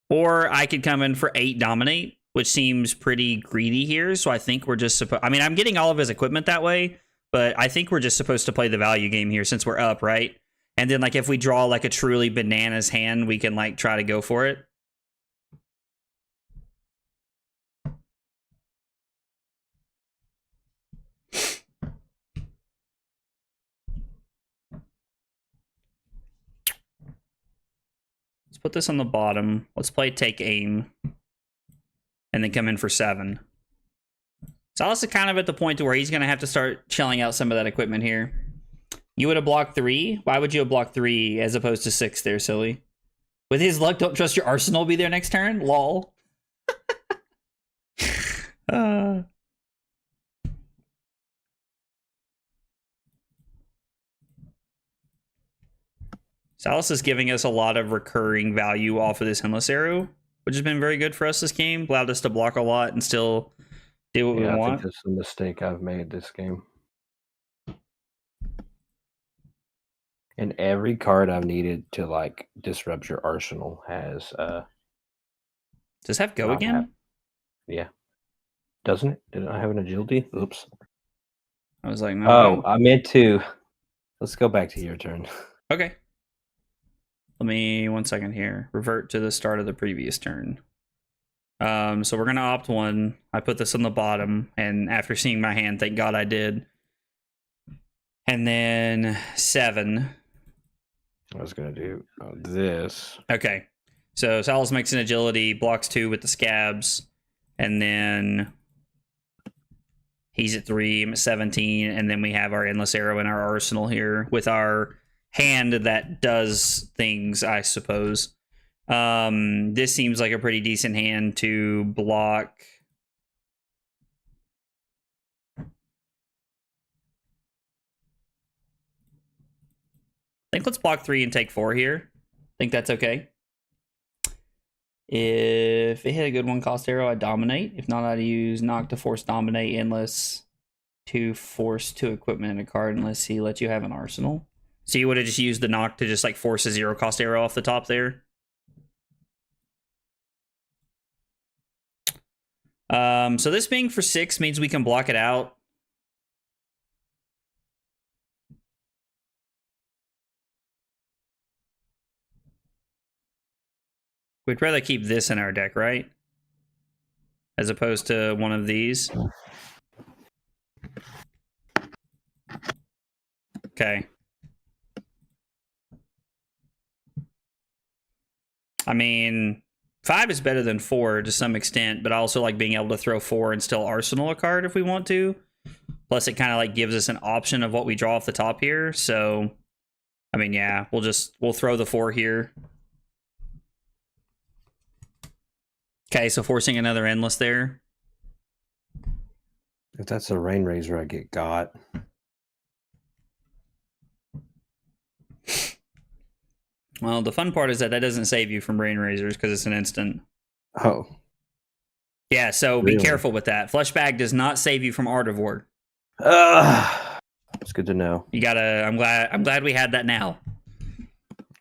Or I could come in for 8 dominate, which seems pretty greedy here. So I think we're just supposed... I mean, I'm getting all of his equipment that way, but I think we're just supposed to play the value game here since we're up, right? And then, like, if we draw, like, a truly bananas hand, we can, like, try to go for it. Let's put this on the bottom. Let's play take aim. And then come in for 7. Silas is kind of at the point to where he's going to have to start chilling out some of that equipment here. You would have blocked 3? Why would you have blocked 3 as opposed to 6 there, silly? With his luck, don't trust your arsenal be there next turn? Lol. Silas is giving us a lot of recurring value off of this endless arrow, which has been very good for us this game. Allowed us to block a lot and still do what we want. I think that's a mistake I've made this game. And every card I've needed to, like, disrupt your arsenal has... Does this have go again? Yeah. Doesn't it? Did I have an agility? Oops. I was like, no. Oh, I meant to... Let's go back to your turn. Okay. Let me, 1 second here. Revert to the start of the previous turn. So we're going to opt 1. I put this on the bottom, and after seeing my hand, thank God I did. And then 7. I was going to do this. Okay. So Silas makes an agility, blocks 2 with the scabs, and then he's at 3, I'm at 17, and then we have our endless arrow in our arsenal here with our hand that does things, I suppose. This seems like a pretty decent hand to block. I think let's block 3 and take 4 here. I think that's okay. If it hit a good 1-cost arrow, I dominate. If not, I'd use knock to force dominate, endless to force 2 equipment in a card unless he lets you have an arsenal. So you would have just used the knock to just, like, force a 0-cost arrow off the top there. So this being for 6 means we can block it out. We'd rather keep this in our deck, right? As opposed to one of these. Okay. I mean, 5 is better than 4 to some extent, but I also like being able to throw 4 and still arsenal a card if we want to. Plus, it kind of like gives us an option of what we draw off the top here. So, I mean, yeah, we'll throw the 4 here. Okay, so forcing another endless there. If that's a Rain Razor, I get got. Well, the fun part is that doesn't save you from Rain Razors because it's an instant. Oh. Yeah, so be careful with that. Fleshbag does not save you from Artivore. It's good to know. You gotta. I'm glad we had that now.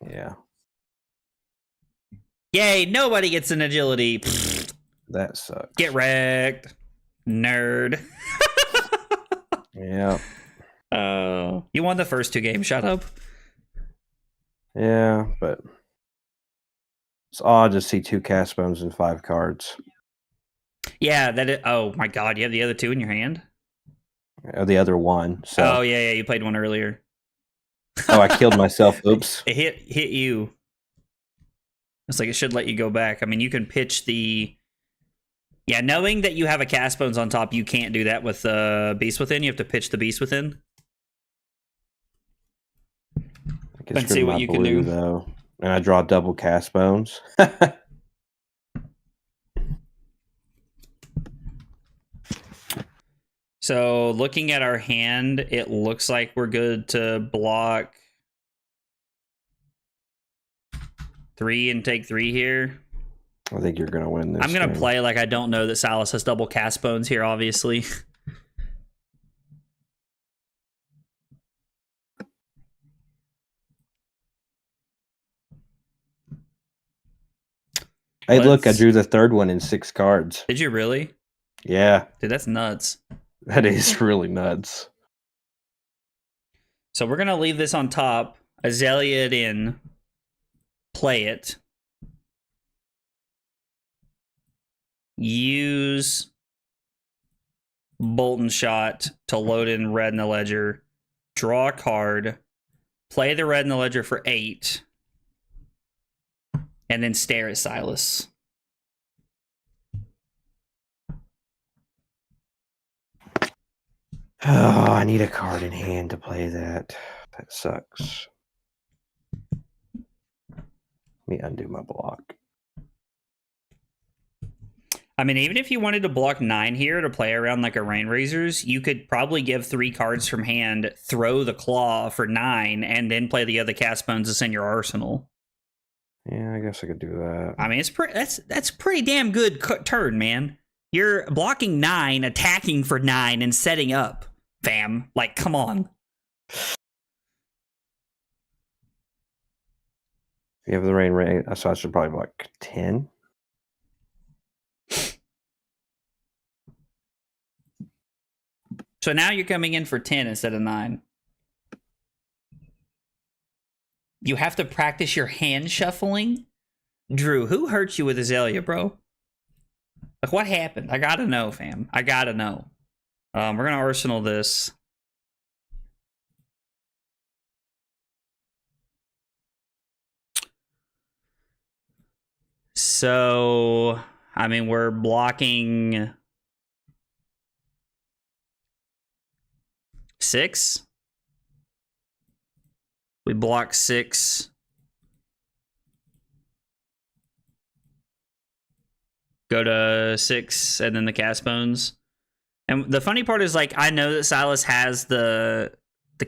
Yeah. Yay! Nobody gets an agility. That sucks. Get wrecked. Nerd. Yeah. Oh, you won the first 2 games. Shut up. Yeah, but it's odd to see 2 cast bones and 5 cards. Yeah, that is, oh my god, you have the other 2 in your hand? The other one. So. Oh yeah, you played one earlier. Oh, I killed myself. Oops. It hit you. It's like it should let you go back. I mean, you can pitch the... Yeah, knowing that you have a cast bones on top, you can't do that with Beast Within. You have to pitch the Beast Within. Let's see what you can do. Though. And I draw double cast bones. So looking at our hand, it looks like we're good to block 3 and take 3 here. I think you're going to win this. I'm going to play like I don't know that Silas has double cast bones here, obviously. Hey, look, I drew the 3rd one in 6 cards. Did you really? Yeah. Dude, that's nuts. That is really nuts. So we're going to leave this on top, Azalea it in, play it. Use Bolton Shot to load in red in the ledger. Draw a card. Play the red in the ledger for 8. And then stare at Silas. Oh, I need a card in hand to play that. That sucks. Let me undo my block. I mean, even if you wanted to block 9 here to play around like a Rain Razors, you could probably give 3 cards from hand, throw the Claw for 9, and then play the other cast bones that's in your arsenal. Yeah, I guess I could do that. I mean, that's pretty damn good turn, man. You're blocking 9, attacking for 9, and setting up, fam. Like, come on. If you have the rain, so I should probably block 10. So now you're coming in for 10 instead of 9. You have to practice your hand shuffling? Drew, who hurt you with Azalea, bro? Like, what happened? I gotta know, fam. I gotta know. We're gonna arsenal this. So, I mean, we're blocking 6. We block 6. Go to 6, and then the cast bones. And the funny part is, like, I know that Silas has the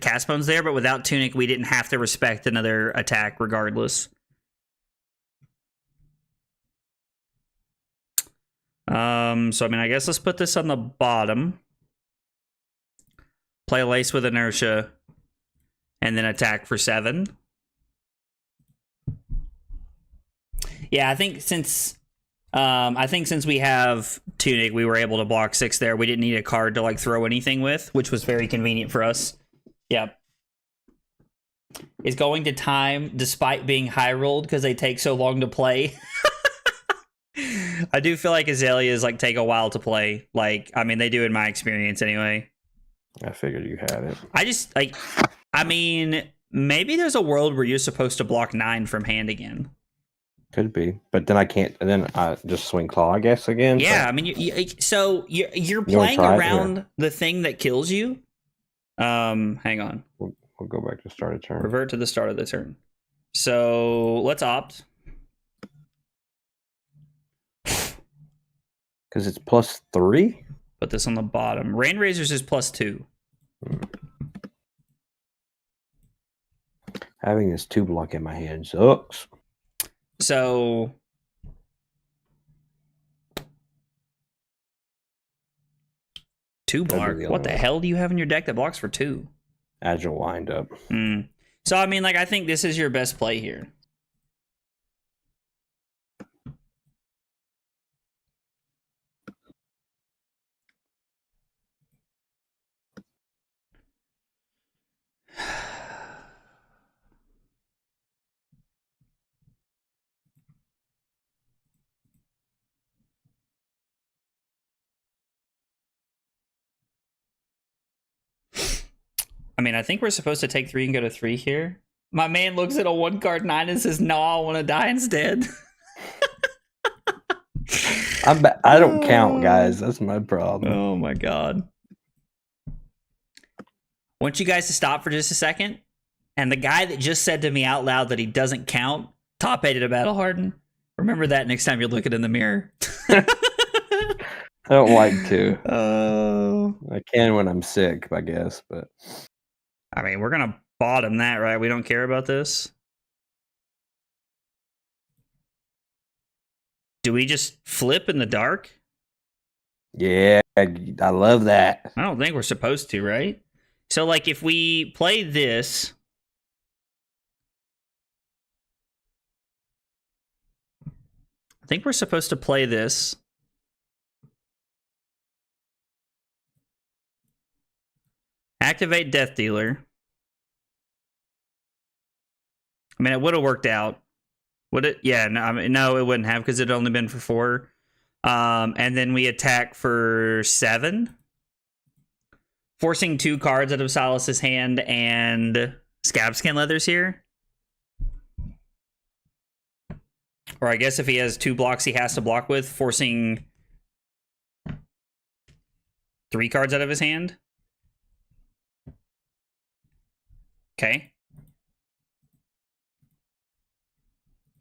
cast bones there, but without Tunic, we didn't have to respect another attack regardless. So, I mean, I guess let's put this on the bottom. Play Lace with Inertia, and then attack for 7. Yeah, I think since we have Tunic, we were able to block 6 there. We didn't need a card to like throw anything with, which was very convenient for us. Yep. Is going to time despite being high rolled because they take so long to play. I do feel like Azaleas like take a while to play. Like, I mean, they do in my experience anyway. I figured you had it. I just like, I mean, maybe there's a world where you're supposed to block 9 from hand again. Could be, but then I can't. And then I just swing claw, I guess, again. Yeah, I mean, you're playing around the thing that kills you. Hang on. We'll go back to start a turn. Revert to the start of the turn. So let's opt. Because it's +3. Put this on the bottom. Rain Razors is +2. Having this 2 block in my hand sucks. So 2 block. What the hell do you have in your deck that blocks for 2? Agile windup. So I mean, like, I think this is your best play here. I mean, I think we're supposed to take 3 and go to 3 here. My man looks at a 1-card 9 and says, no, I want to die instead. I don't count, guys. That's my problem. Oh my god. I want you guys to stop for just a second. And the guy that just said to me out loud that he doesn't count, top 8 at a battle harden. Remember that next time you're looking in the mirror. I don't like to. Oh. I can when I'm sick, I guess, but I mean, we're gonna bottom that, right? We don't care about this. Do we just flip in the dark? yeah, I love that. I don't think we're supposed to, right? So, like, if we play this, I think we're supposed to play this. Activate Death Dealer. I mean, it would have worked out. Would it? Yeah, no, I mean, no, it wouldn't have because it had only been for 4. And then we attack for 7. Forcing 2 cards out of Silas's hand and Scabskin Leathers here. Or I guess if he has 2 blocks he has to block with, forcing 3 cards out of his hand. Okay.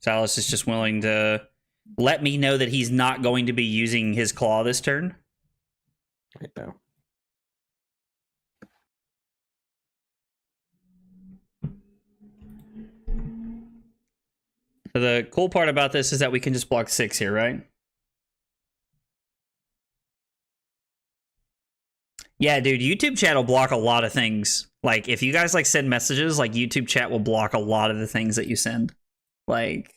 Silas is just willing to let me know that he's not going to be using his claw this turn. I know. So the cool part about this is that we can just block 6 here, right? Yeah, dude, YouTube chat will block a lot of things. Like, if you guys, like, send messages, like, YouTube chat will block a lot of the things that you send. Like,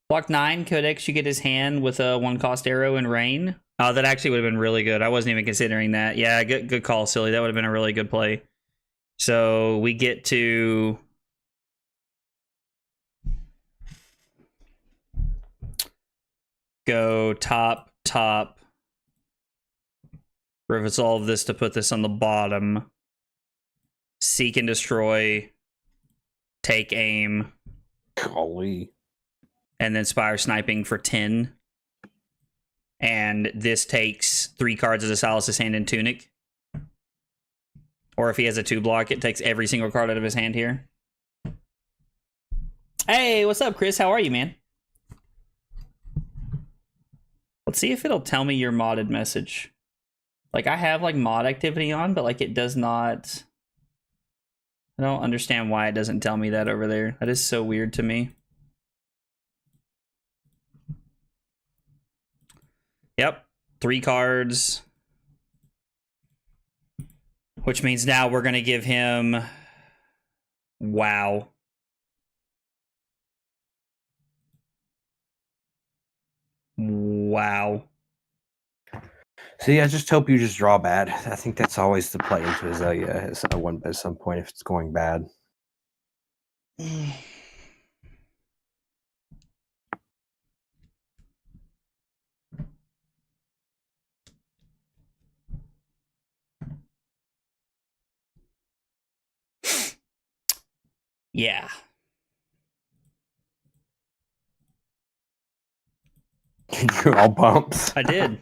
block 9, Codex, you get his hand with a 1-cost arrow and rain. Oh, that actually would have been really good. I wasn't even considering that. Yeah, good call, Silly. That would have been a really good play. So we get to go top, resolve this to put this on the bottom. Seek and destroy. Take aim. Golly. And then Spire Sniping for 10. And this takes 3 cards of the Silas's hand in Tunic. Or if he has a 2-block, it takes every single card out of his hand here. Hey, what's up, Chris? How are you, man? Let's see if it'll tell me your modded message. Like, I have, like, mod activity on, but, like, it does not... I don't understand why it doesn't tell me that over there. That is so weird to me. Yep. 3 cards. Which means now we're going to give him... Wow. Wow. See, I just hope you just draw bad. I think that's always the play into Azalea at some point if it's going bad. Yeah. You drew all bumps. I did.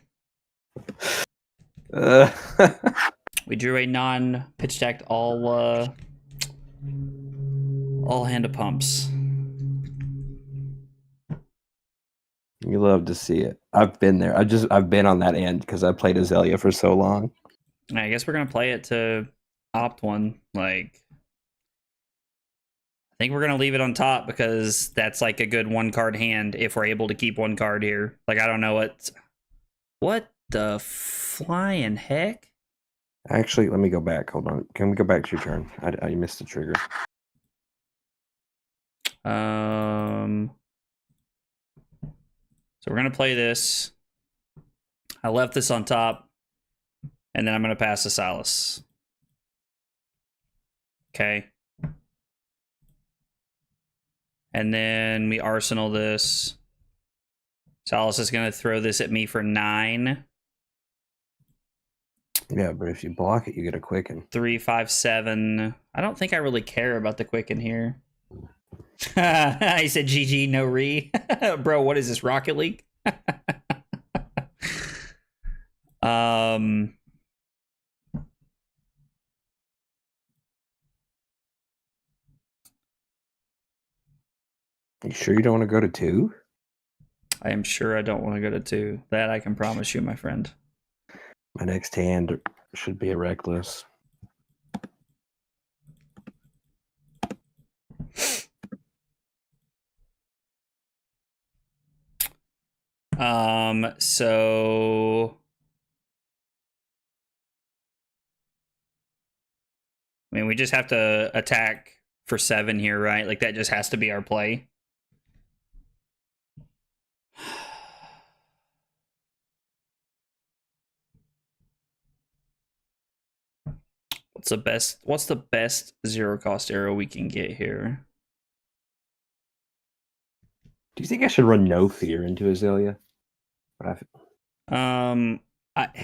We drew a non-pitch stacked all hand of pumps. You love to see it. I've been there. I've been on that end because I played Azalea for so long. I guess we're gonna play it to opt one. Like, I think we're gonna leave it on top because that's like a good 1-card hand if we're able to keep 1 card here. Like, I don't know what the flying heck. Actually, let me go back. Hold on. Can we go back to your turn? I missed the trigger. So we're gonna play this. I left this on top, and then I'm gonna pass to Silas. Okay. And then we arsenal this. Silas is gonna throw this at me for 9. Yeah, but if you block it, you get a quicken. 3, 5, 7. I don't think I really care about the quicken here. I said GG, no re. Bro, what is this, Rocket League? You sure you don't want to go to 2? I am sure I don't want to go to 2. That I can promise you, my friend. My next hand should be a reckless. So I mean, we just have to attack for 7 here, right? Like, that just has to be our play. What's the best 0-cost arrow we can get here? Do you think I should run No Fear into Azalea? I feel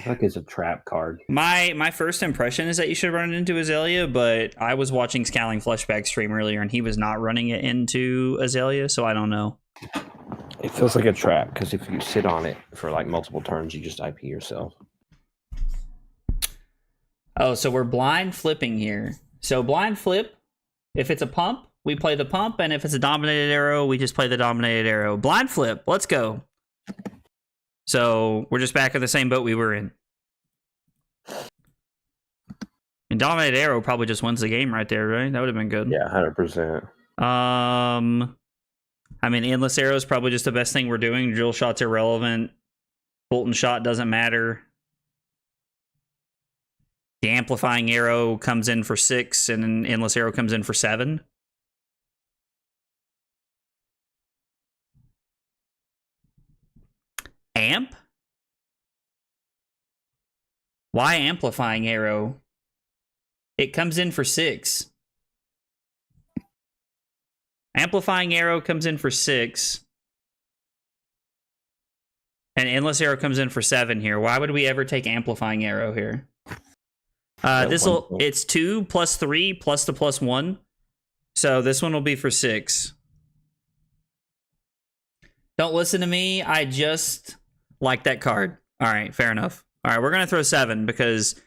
like it's a trap card. My first impression is that you should run it into Azalea, but I was watching Scowling Fleshbag stream earlier, and he was not running it into Azalea, so I don't know. It feels like a trap, because if you sit on it for like multiple turns, you just IP yourself. Oh, so we're blind flipping here. So blind flip, if it's a pump, we play the pump, and if it's a dominated arrow, we just play the dominated arrow. Blind flip, let's go. So we're just back in the same boat we were in. And dominated arrow probably just wins the game right there, right? That would have been good. Yeah, 100%. I mean, endless arrow is probably just the best thing we're doing. Drill shot's irrelevant. Bolt and shot doesn't matter. The amplifying arrow comes in for 6, and an endless arrow comes in for 7. Amp? Why amplifying arrow? It comes in for 6. Amplifying arrow comes in for 6. And endless arrow comes in for 7 here. Why would we ever take amplifying arrow here? It's 2 plus 3 plus the +1. So this one will be for 6. Don't listen to me. I just like that card. All right, fair enough. All right, we're going to throw 7 because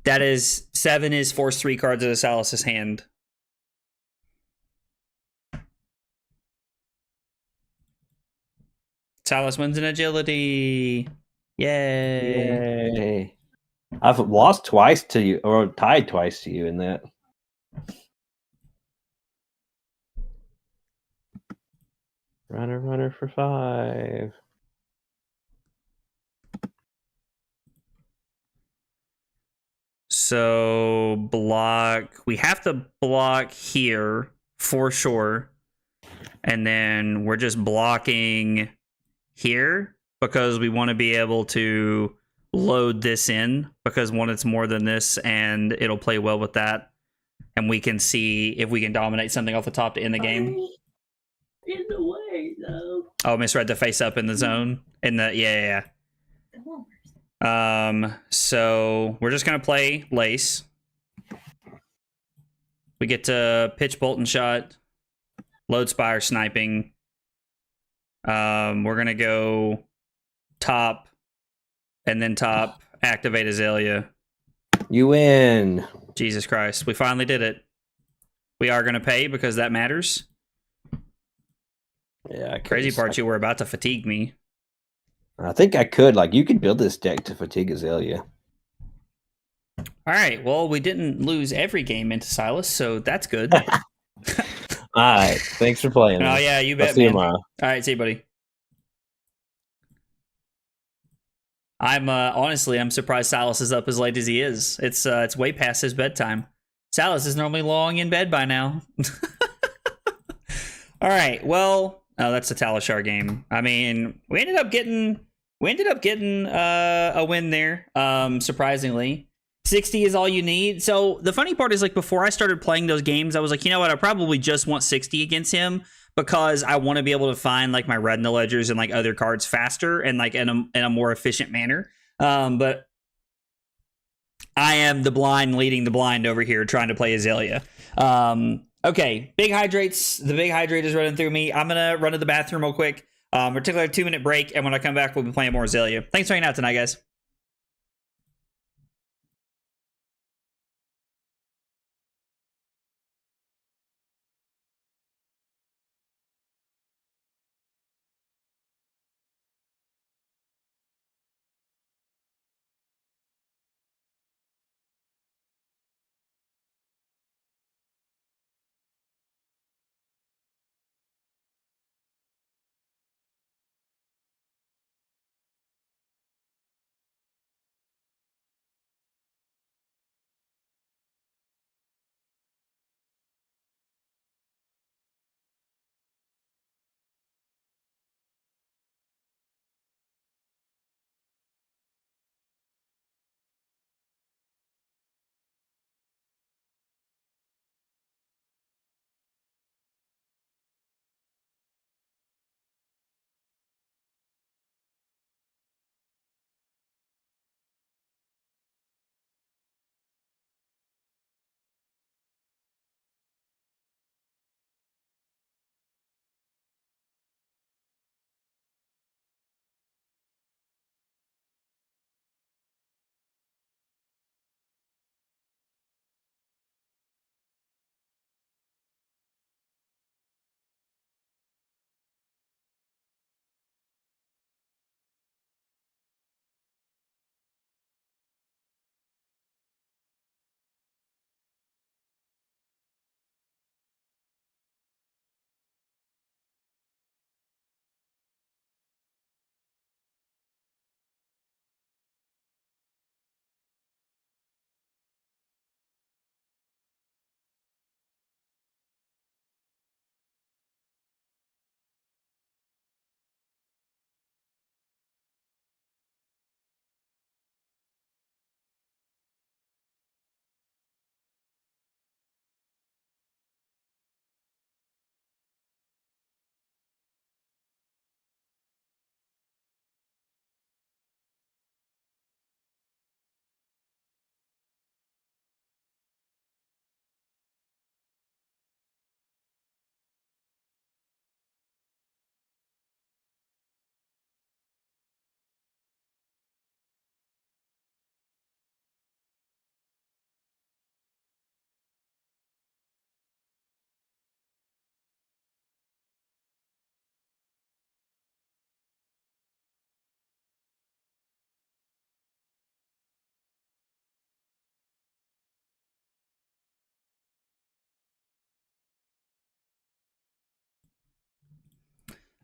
7 is force 3 cards out of Salas's hand. Salas wins in agility. Yay. Yay. I've lost twice to you, or tied twice to you in that. Runner for 5. So block. We have to block here for sure. And then we're just blocking here because we want to be able to load this in because one, it's more than this and it'll play well with that. And we can see if we can dominate something off the top to end the game. In the way, though. Oh, misread the face up in the zone. In the yeah. So we're just gonna play Lace. We get to pitch bolt and shot, load spire sniping. We're gonna go top and then top, activate Azalea. You win. Jesus Christ, we finally did it. We are gonna pay because that matters. Yeah, Crazy part, you were about to fatigue me. I think I could. Like, you could build this deck to fatigue Azalea. All right, well, we didn't lose every game into Silas, so that's good. All right, thanks for playing. Oh, yeah, you bet, I'll see you man. tomorrow. All right, see you, buddy. Honestly, I'm surprised Silas is up as late as he is. It's way past his bedtime. Silas is normally long in bed by now. All right, well, that's a Talishar game. I mean, we ended up getting a win there. Surprisingly, 60 is all you need. So the funny part is, like, before I started playing those games, I was like, you know what? I probably just want 60 against him because I want to be able to find like my red in the ledgers and like other cards faster and like in a more efficient manner. But I am the blind leading the blind over here trying to play Azalea. Okay, big hydrates. The big hydrate is running through me. I'm going to run to the bathroom real quick. We're taking a 2-minute break, and when I come back, we'll be playing more Azalea. Thanks for hanging out tonight, guys.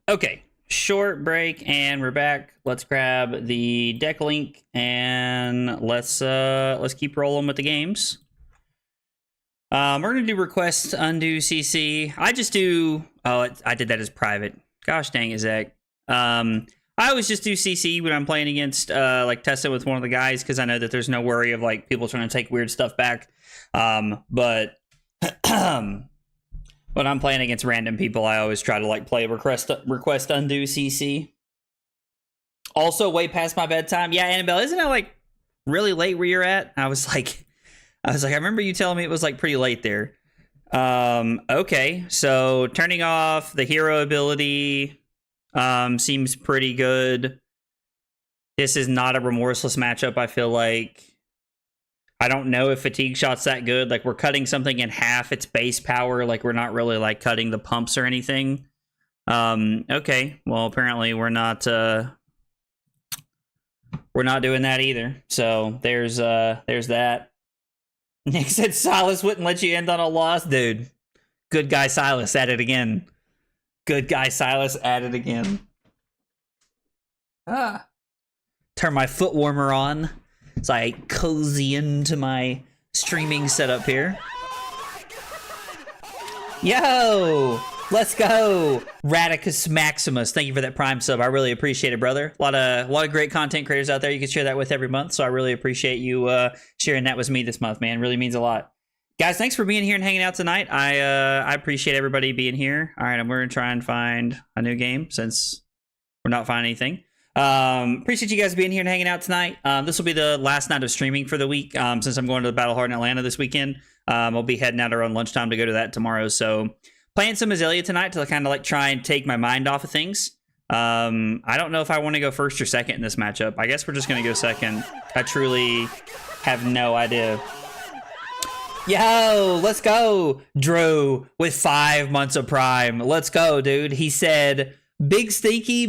Okay, short break, and we're back. Let's grab the deck link, and let's keep rolling with the games. We're gonna do request undo CC. I just do. Oh, I did that as private. Gosh dang it, Zach. I always just do CC when I'm playing against like testing with one of the guys, because I know that there's no worry of like people trying to take weird stuff back. But when I'm playing against random people, I always try to like play request undo CC. Also, way past my bedtime. Yeah, Annabelle, isn't it like really late where you're at? I was like, I remember you telling me it was like pretty late there. Okay, so turning off the hero ability seems pretty good. This is not a remorseless matchup, I feel like. I don't know if fatigue shot's that good. Like, we're cutting something in half its base power. Like, we're not really like cutting the pumps or anything. Okay, well, apparently we're not doing that either. So there's that. Nick said Silas wouldn't let you end on a loss, dude. Good guy Silas at it again. Good guy Silas at it again. Turn my foot warmer on as I cozy into my streaming setup here. Yo! Let's go! Radicus Maximus. Thank you for that Prime sub. I really appreciate it, brother. A lot of great content creators out there you can share that with every month, so I really appreciate you sharing that with me this month, man. It really means a lot. Guys, thanks for being here and hanging out tonight. I appreciate everybody being here. All right, I'm going to try and find a new game since we're not finding anything. Appreciate you guys being here and hanging out tonight. This will be the last night of streaming for the week. Since I'm going to the Battle Hard in Atlanta this weekend, I'll be heading out around lunchtime to go to that tomorrow. So playing some Azalea tonight to kind of like try and take my mind off of things. I don't know if I want to go first or second in this matchup. I guess we're just going to go second. I truly have no idea. Yo, let's go. Drew with 5 months of Prime. Let's go, dude. He said, big stinky.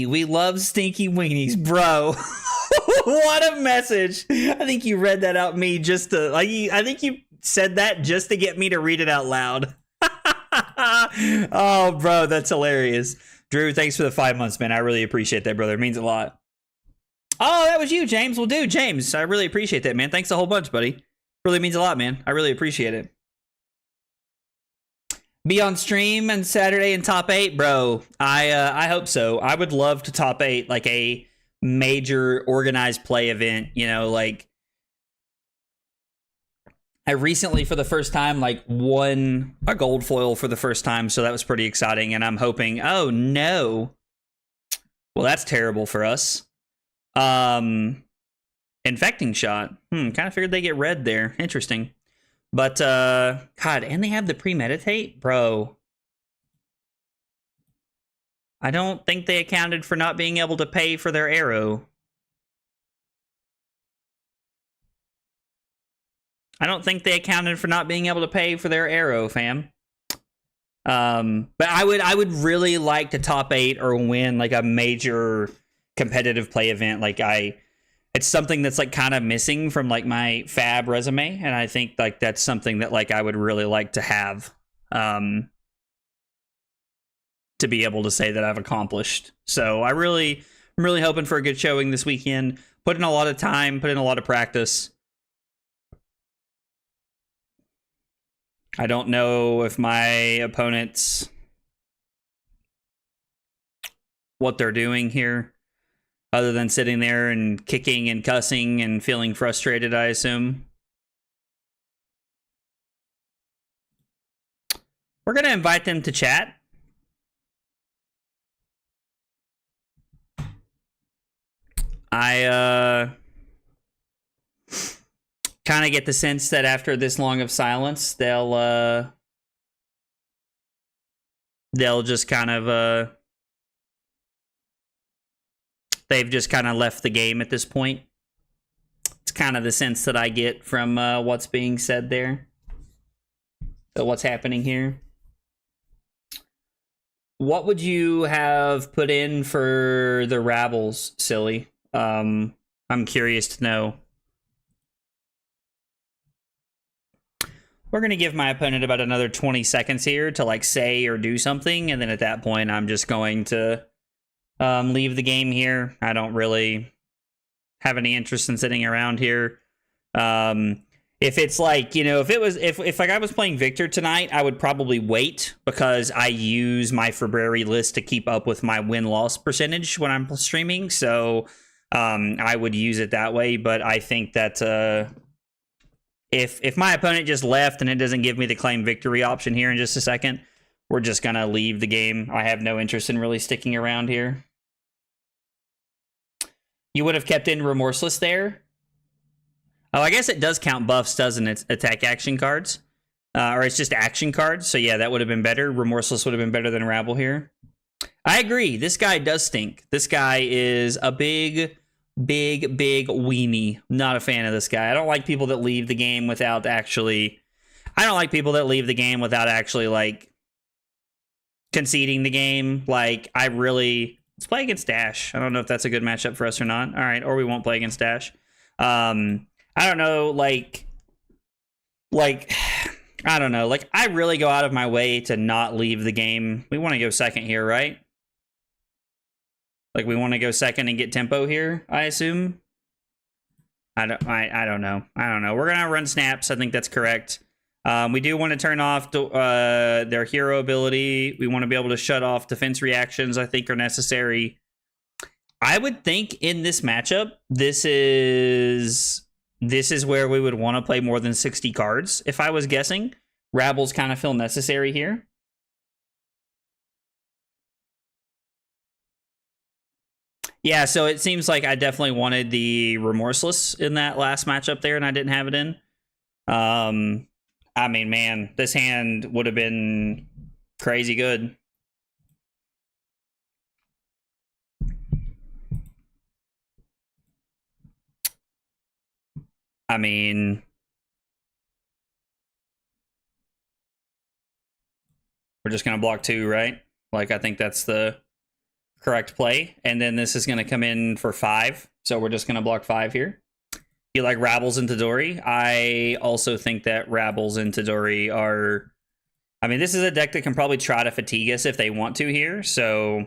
We love stinky weenies, bro. What a message. I think you read that out me just to, like, I think you said that just to get me to read it out loud. Oh, bro, that's hilarious. Drew, thanks for the 5 months, man. I really appreciate that, brother. It means a lot. Oh, that was you, James. Well, dude, James, I really appreciate that, man. Thanks a whole bunch, buddy. Really means a lot, man. I really appreciate it. Be on stream on Saturday in top 8, bro. I hope so. I would love to top 8 like a major organized play event, you know, like I recently for the first time like won a gold foil for the first time, so that was pretty exciting, and I'm hoping, oh no. Well, that's terrible for us. Infecting shot. Kind of figured they get red there. Interesting. But, God, and they have the premeditate? Bro. I don't think they accounted for not being able to pay for their arrow. I don't think they accounted for not being able to pay for their arrow, fam. But I would really like to top 8 or win, like, a major competitive play event. Like, it's something that's like kind of missing from like my fab resume, and I think like that's something that like I would really like to have to be able to say that I've accomplished. So I'm really hoping for a good showing this weekend. Put in a lot of time, put in a lot of practice. I don't know if my opponents what they're doing here, other than sitting there and kicking and cussing and feeling frustrated, I assume. We're going to invite them to chat. I kind of get the sense that after this long of silence, they'll just kind of they've just kind of left the game at this point. It's kind of the sense that I get from what's being said there. So what's happening here? What would you have put in for the Rabbles, Silly? I'm curious to know. We're going to give my opponent about another 20 seconds here to like say or do something, and then at that point I'm just going to leave the game here. I don't really have any interest in sitting around here. If it's like, you know, if like I was playing Victor tonight, I would probably wait because I use my February list to keep up with my win-loss percentage when I'm streaming. So I would use it that way. But I think that if my opponent just left and it doesn't give me the claim victory option here in just a second, we're just going to leave the game. I have no interest in really sticking around here. You would have kept in Remorseless there. Oh, I guess it does count buffs, doesn't it? Attack action cards. Or it's just action cards. So yeah, that would have been better. Remorseless would have been better than Rabble here. I agree. This guy does stink. This guy is a big weenie. Not a fan of this guy. I don't like people that leave the game without actually... I don't like people that leave the game without actually, like, conceding the game. Like, I really... Let's play against Dash. I don't know if that's a good matchup for us or not. All right, or we won't play against Dash. I don't know, like, I don't know. Like, I really go out of my way to not leave the game. We want to go second here, right? Like, we want to go second and get tempo here, I assume. I don't know. We're going to run snaps. I think that's correct. We do want to turn off their hero ability. We want to be able to shut off defense reactions, I think, are necessary. I would think in this matchup, this is where we would want to play more than 60 cards, if I was guessing. Rabbles kind of feel necessary here. Yeah, so it seems like I definitely wanted the Remorseless in that last matchup there, and I didn't have it in. I mean, man, this hand would have been crazy good. I mean, we're just going to block 2, right? Like, I think that's the correct play. And then this is going to come in for 5. So we're just going to block 5 here. You like Rabbles and Tadori? I also think that Rabbles and Tadori are... I mean, this is a deck that can probably try to fatigue us if they want to here. So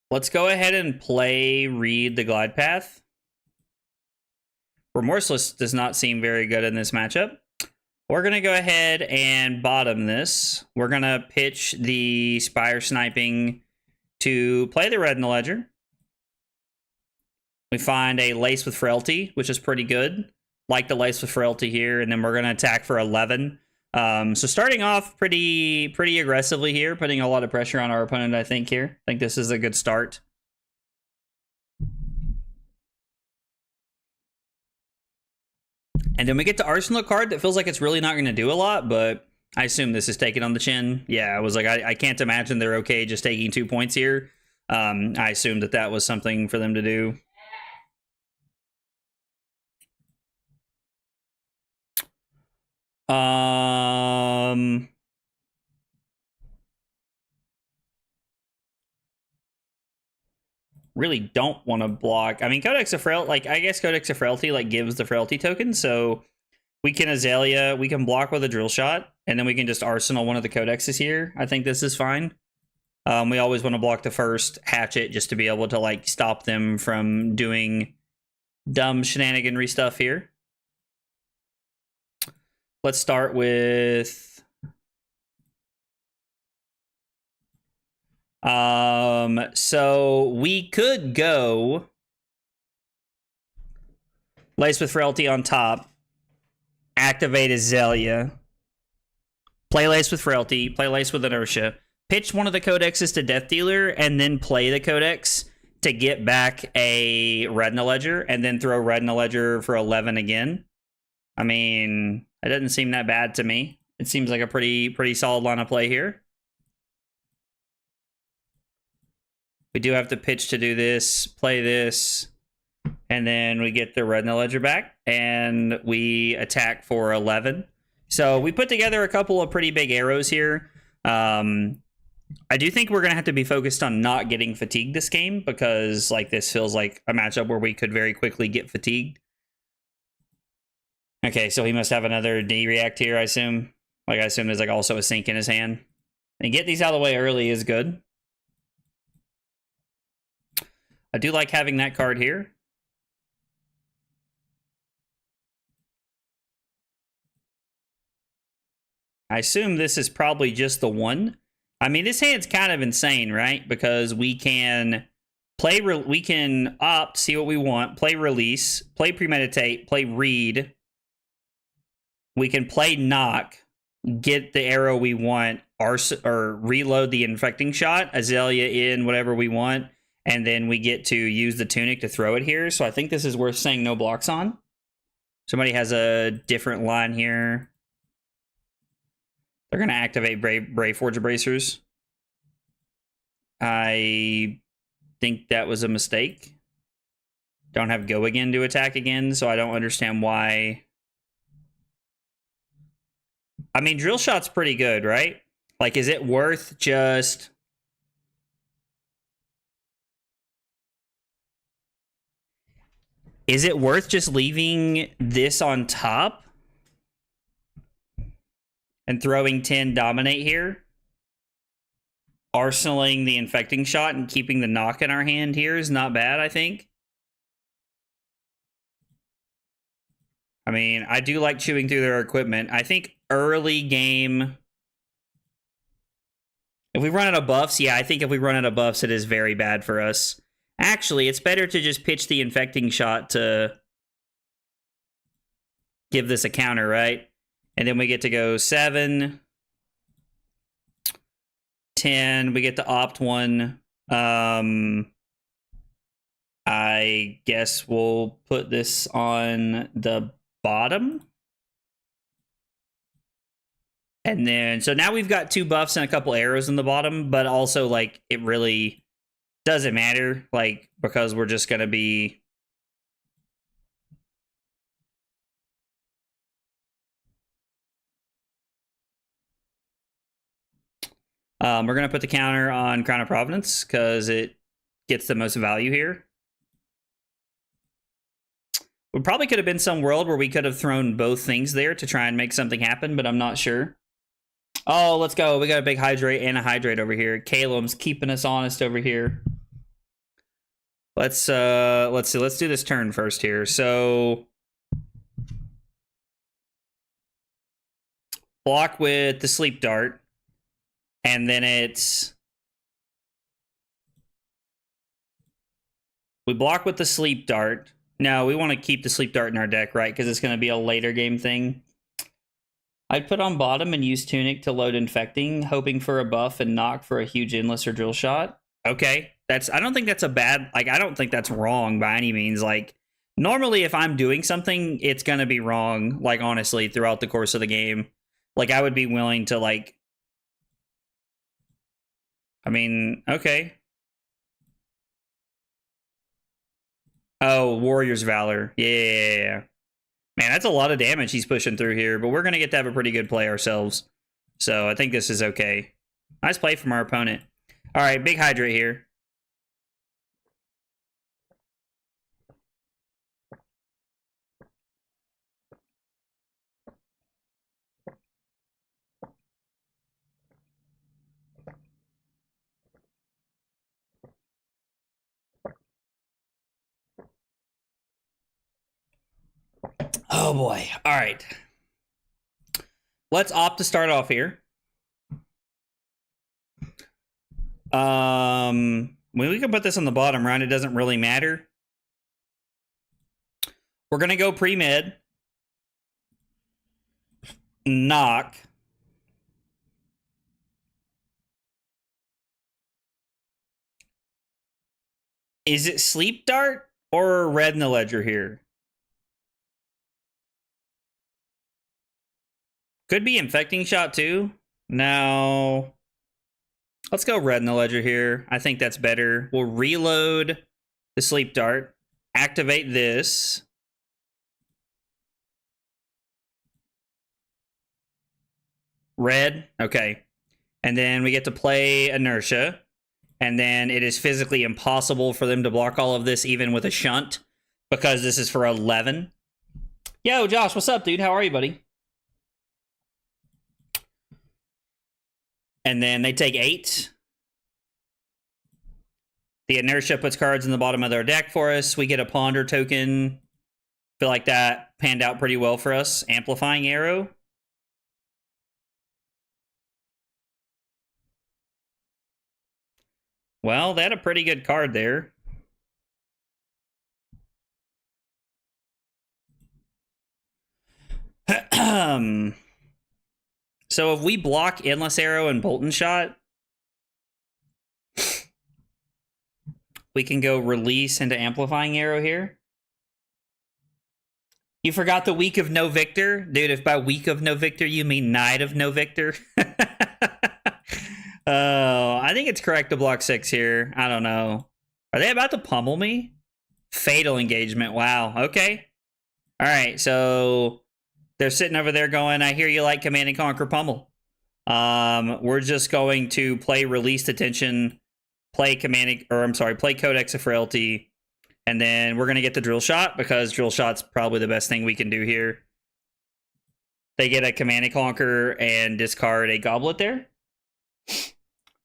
let's go ahead and play Read the Glide Path. Remorseless does not seem very good in this matchup. We're going to go ahead and bottom this. We're going to pitch the Spire Sniping to play the Red in the Ledger. We find a Lace with Frailty, which is pretty good. Like the Lace with Frailty here, and then we're going to attack for 11. So starting off pretty aggressively here, putting a lot of pressure on our opponent, I think, here. I think this is a good start. And then we get to Arsenal card that feels like it's really not going to do a lot, but I assume this is taken on the chin. Yeah, I was like, I can't imagine they're okay just taking 2 points here. I assumed that was something for them to do. Really don't want to block. I mean, Codex of Frailty, like, I guess Codex of Frailty, like, gives the Frailty token, so we can Azalea, we can block with a Drill Shot, and then we can just Arsenal one of the Codexes here. I think this is fine. We always want to block the first Hatchet just to be able to, like, stop them from doing dumb shenaniganry stuff here. Let's start with... so we could go Lace with Frailty on top, activate Azalea, play Lace with Frailty, play Lace with Inertia, pitch one of the Codexes to Death Dealer, and then play the Codex to get back a Red in the Ledger, and then throw Red in the Ledger for 11 again. I mean, it doesn't seem that bad to me. It seems like a pretty solid line of play here. We do have to pitch to do this, play this, and then we get the Red in the Ledger back, and we attack for 11. So we put together a couple of pretty big arrows here. I do think we're going to have to be focused on not getting fatigued this game, because like this feels like a matchup where we could very quickly get fatigued. Okay, so he must have another D-React here, I assume. Like, I assume there's like also a Sink in his hand. And get these out of the way early is good. I do like having that card here. I assume this is probably just the one. I mean, this hand's kind of insane, right? Because we can play, we can opt, see what we want, play Release, play Premeditate, play Read. We can play Knock, get the arrow we want, or reload the Infecting Shot, Azalea in whatever we want. And then we get to use the Tunic to throw it here. So I think this is worth saying no blocks on. Somebody has a different line here. They're going to activate Brave Forge Bracers. I think that was a mistake. Don't have Go again to attack again, so I don't understand why. I mean, Drill Shot's pretty good, right? Like, is it worth just... Is it worth just leaving this on top and throwing 10 Dominate here? Arsenaling the Infecting Shot and keeping the Knock in our hand here is not bad, I think. I mean, I do like chewing through their equipment. I think early game... If we run out of buffs, yeah, I think if we run out of buffs, it is very bad for us. Actually, it's better to just pitch the Infecting Shot to give this a counter, right? And then we get to go 7, 10. We get to opt one. I guess we'll put this on the bottom. And then, so now we've got 2 buffs and a couple arrows in the bottom, but also, like, it really doesn't matter, like, because we're just going to be... we're going to put the counter on Crown of Providence because it gets the most value here. We probably could have been some world where we could have thrown both things there to try and make something happen, but I'm not sure. Oh, let's go. We got a big hydrate and a hydrate over here. Caleb's keeping us honest over here. Let's see. Let's do this turn first here. So block with the sleep dart. And then it's... we block with the sleep dart. No, we want to keep the sleep dart in our deck, right? Because it's going to be a later game thing. I'd put on bottom and use Tunic to load Infecting, hoping for a buff and knock for a huge Endless or Drill Shot. Okay, I don't think that's a bad... like, I don't think that's wrong by any means. Like, normally if I'm doing something, it's going to be wrong, like, honestly, throughout the course of the game. Like, I would be willing to, like... I mean, okay. Oh, Warrior's Valor. Yeah. Man, that's a lot of damage he's pushing through here, but we're going to get to have a pretty good play ourselves. So I think this is okay. Nice play from our opponent. All right, big hydrate here. Oh boy. All right. Let's opt to start off here. When we can put this on the bottom round, it doesn't really matter. We're going to go pre-med. Knock. Is it Sleep Dart or Red in the Ledger here? Could be Infecting Shot too. Now, let's go Red in the Ledger here. I think that's better. We'll reload the Sleep Dart. Activate this. Red. Okay. And then we get to play Inertia. And then it is physically impossible for them to block all of this, even with a shunt, because this is for 11. Yo, Josh, what's up, dude? How are you, buddy? And then they take 8. The Inertia puts cards in the bottom of their deck for us. We get a Ponder token. Feel like that panned out pretty well for us. Amplifying Arrow. Well, they had a pretty good card there. So if we block Endless Arrow and Bolton Shot, we can go release into Amplifying Arrow here. You forgot the week of no victor? Dude, if by week of no victor you mean night of no victor. Oh, I think it's correct to block 6 here. I don't know. Are they about to pummel me? Fatal Engagement. Wow. Okay. All right. So they're sitting over there going, I hear you like Command and Conquer Pummel. We're just going to play Released Attention, play play Codex of Frailty, and then we're going to get the Drill Shot because Drill Shot's probably the best thing we can do here. They get a Command and Conquer and discard a Goblet there.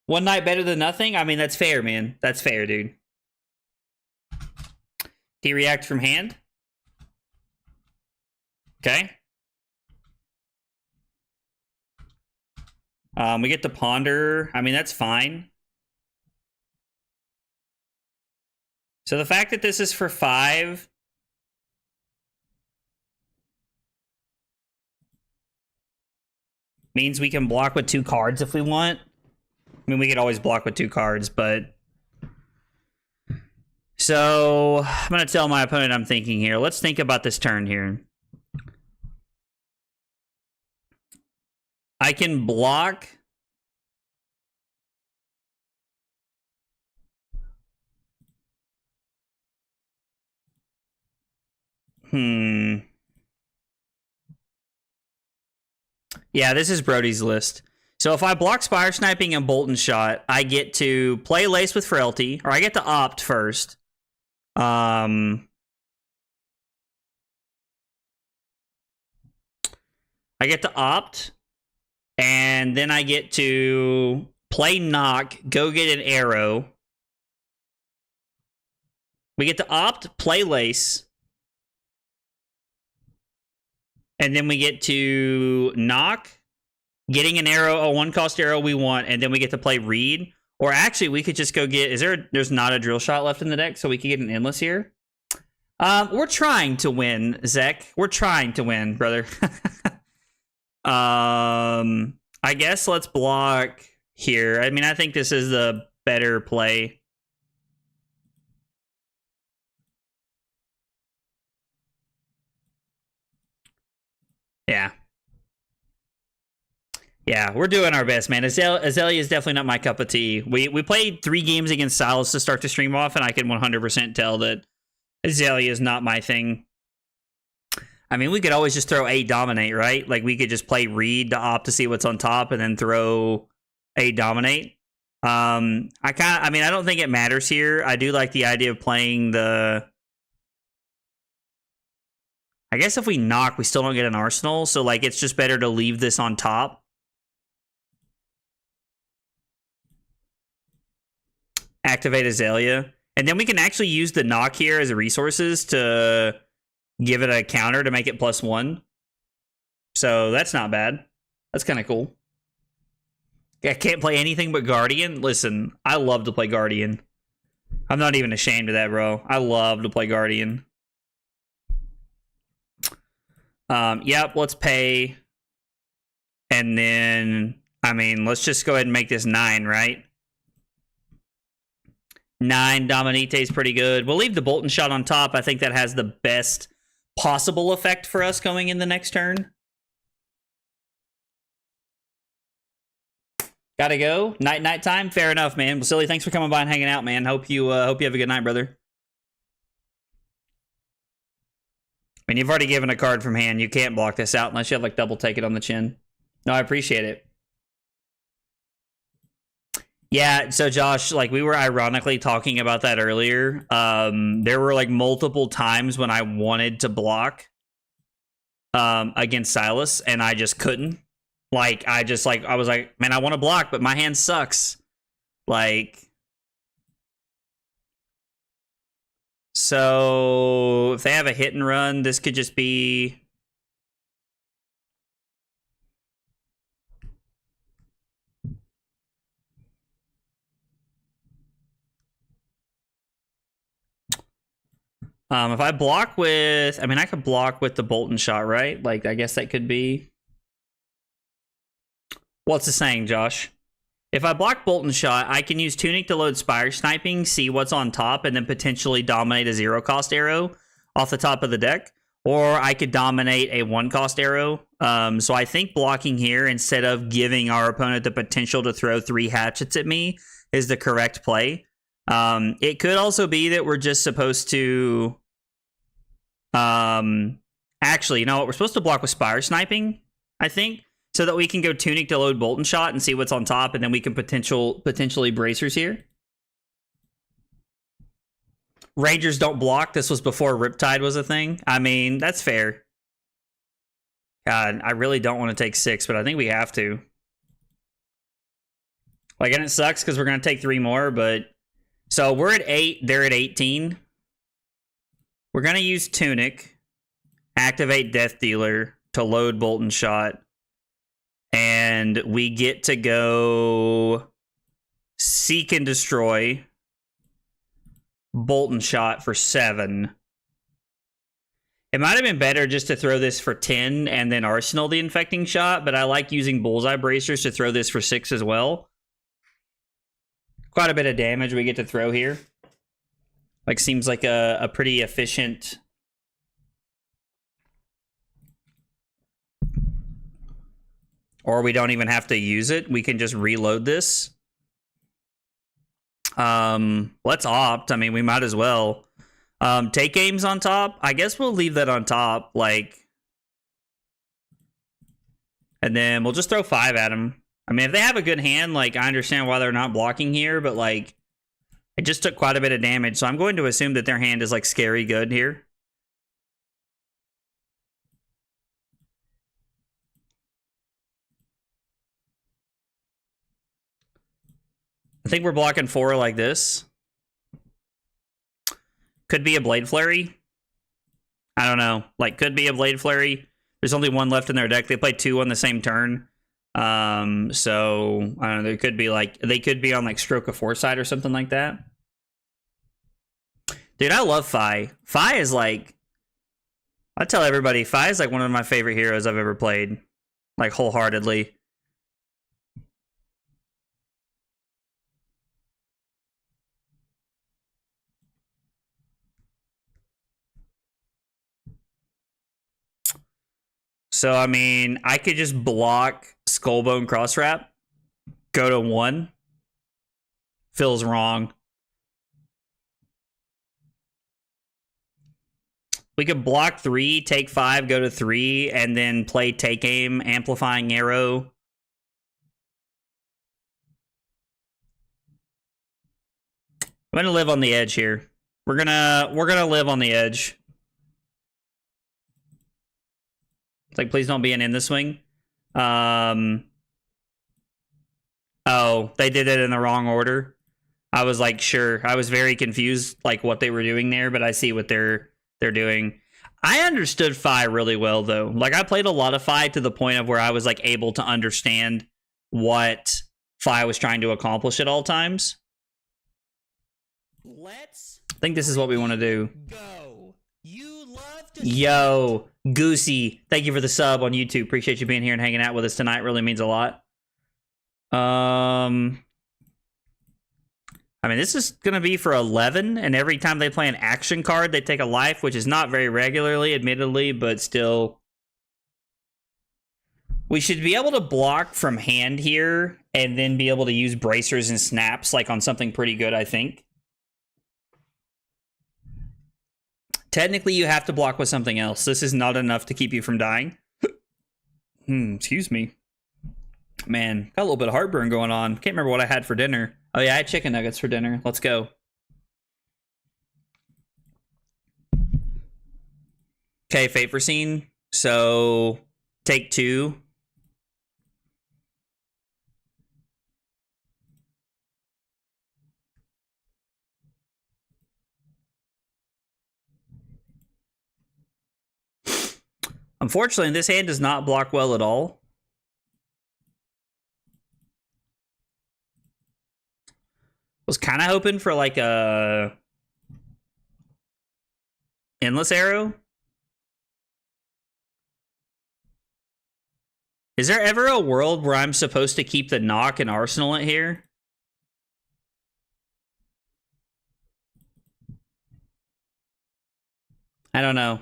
One night better than nothing? I mean, that's fair, man. That's fair, dude. Do you react from hand? Okay. We get to Ponder. I mean, that's fine. So the fact that this is for 5... means we can block with 2 cards if we want. I mean, we could always block with 2 cards, but So I'm going to tell my opponent I'm thinking here. Let's think about this turn here. I can block. Yeah, this is Brodie's list. So if I block Spire Sniping and Bolt and Shot, I get to play Lace with Frailty, or I get to opt first. I get to opt, and then I get to play Knock, go get an arrow. We get to opt, play Lace, and then we get to Knock, getting an arrow, a 1-cost arrow we want, and then we get to play Reed. Or actually, we could just go get... There's not a Drill Shot left in the deck, so we could get an Endless here. We're trying to win, Zek. We're trying to win, brother. I guess let's block here. I mean, I think this is the better play. Yeah. Yeah, we're doing our best, man. Azalea is definitely not my cup of tea. We played 3 games against Silas to start the stream off, and I can 100% tell that Azalea is not my thing. I mean, we could always just throw A Dominate, right? Like, we could just play Reed to opt to see what's on top and then throw A Dominate. I don't think it matters here. I do like the idea of playing the... I guess if we knock, we still don't get an Arsenal, so, like, it's just better to leave this on top. Activate Azalea. And then we can actually use the knock here as a resources to give it a counter to make it +1. So that's not bad. That's kind of cool. I can't play anything but Guardian. Listen, I love to play Guardian. I'm not even ashamed of that, bro. I love to play Guardian. Yep, let's pay. And then, I mean, let's just go ahead and make this 9, right? 9 Dominite is pretty good. We'll leave the Bolt and Shot on top. I think that has the best possible effect for us going in the next turn. Gotta go. Night time. Fair enough, man. Silly, thanks for coming by and hanging out, man. Hope you have a good night, brother. I mean, you've already given a card from hand. You can't block this out unless you have like double take it on the chin. No, I appreciate it. Yeah, so Josh, like we were ironically talking about that earlier. There were like multiple times when I wanted to block against Silas and I just couldn't. Like I was like, man, I want to block, but my hand sucks. Like, so if they have a hit and run, this could just be... if I block with... I mean, I could block with the Bolt and Shot, right? Like, I guess that could be... What's the saying, Josh? If I block Bolt and Shot, I can use Tunic to load Spire Sniping, see what's on top, and then potentially dominate a 0-cost arrow off the top of the deck. Or I could dominate a 1-cost arrow. So I think blocking here, instead of giving our opponent the potential to throw 3 hatchets at me, is the correct play. It could also be that we're just supposed to... actually, you know what? We're supposed to block with Spire Sniping, I think. So that we can go Tunic to load Bolt and Shot and see what's on top, and then we can potentially Bracers here. Rangers don't block. This was before Riptide was a thing. I mean, that's fair. God, I really don't want to take 6, but I think we have to. Like, and it sucks because we're going to take 3 more, but... So we're at 8. They're at 18. We're going to use Tunic. Activate Death Dealer to load Bolt and Shot. And we get to go Seek and Destroy, Bolt and Shot for 7. It might have been better just to throw this for 10 and then Arsenal the Infecting Shot, but I like using Bullseye Bracers to throw this for 6 as well. Quite a bit of damage we get to throw here. Like, seems like a pretty efficient... Or we don't even have to use it. We can just reload this. Let's opt. I mean, we might as well. Take games on top. I guess we'll leave that on top. Like, and then we'll just throw 5 at them. I mean, if they have a good hand, like, I understand why they're not blocking here, but like, it just took quite a bit of damage. So I'm going to assume that their hand is like scary good here. I think we're blocking 4 like this. Could be a Blade Flurry. I don't know. Like, could be a Blade Flurry. There's only 1 left in their deck. They play 2 on the same turn. So, I don't know. There could be, like, they could be on, like, Stroke of Foresight or something like that. Dude, I love Fi. Fi is, like... I tell everybody, Fi is, like, one of my favorite heroes I've ever played. Like, wholeheartedly. So, I mean, I could just block Skullbone Crosswrap, go to 1. Feels wrong. We could block 3, take 5, go to 3, and then play Take Aim, Amplifying Arrow. I'm gonna live on the edge here. We're gonna live on the edge. Like, please don't be an in the swing. Oh, they did it in the wrong order. I was like, sure. I was very confused, like, what they were doing there, but I see what they're doing. I understood Fi really well, though. Like, I played a lot of Fi to the point of where I was, like, able to understand what Fi was trying to accomplish at all times. Let's I think this is what we want to do. go. You love to Yo, Goosey, thank you for the sub on YouTube. Appreciate you being here and hanging out with us tonight. Really means a lot. I mean, this is going to be for 11, and every time they play an action card, they take a life, which is not very regularly, admittedly, but still. We should be able to block from hand here, and then be able to use bracers and snaps, like, on something pretty good, I think. Technically, you have to block with something else. This is not enough to keep you from dying. Excuse me. Man, got a little bit of heartburn going on. Can't remember what I had for dinner. Oh yeah, I had chicken nuggets for dinner. Let's go. Okay, Fate Foreseen. So, take 2. Unfortunately, this hand does not block well at all. Was kind of hoping for like a Endless Arrow. Is there ever a world where I'm supposed to keep the knock and arsenal it here? I don't know.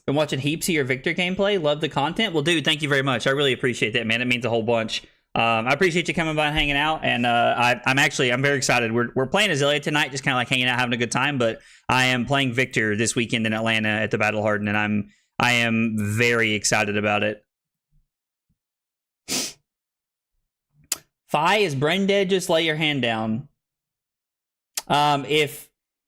Been watching heaps of your Victor gameplay. Love the content. Well, dude, thank you very much. I really appreciate that, man. It means a whole bunch. I appreciate you coming by and hanging out, and I'm very excited. We're playing Azalea tonight, just kind of like hanging out, having a good time. But I am playing Victor this weekend in Atlanta at the Battle Hardened, and I am very excited about it. Fi is brain dead. Just lay your hand down.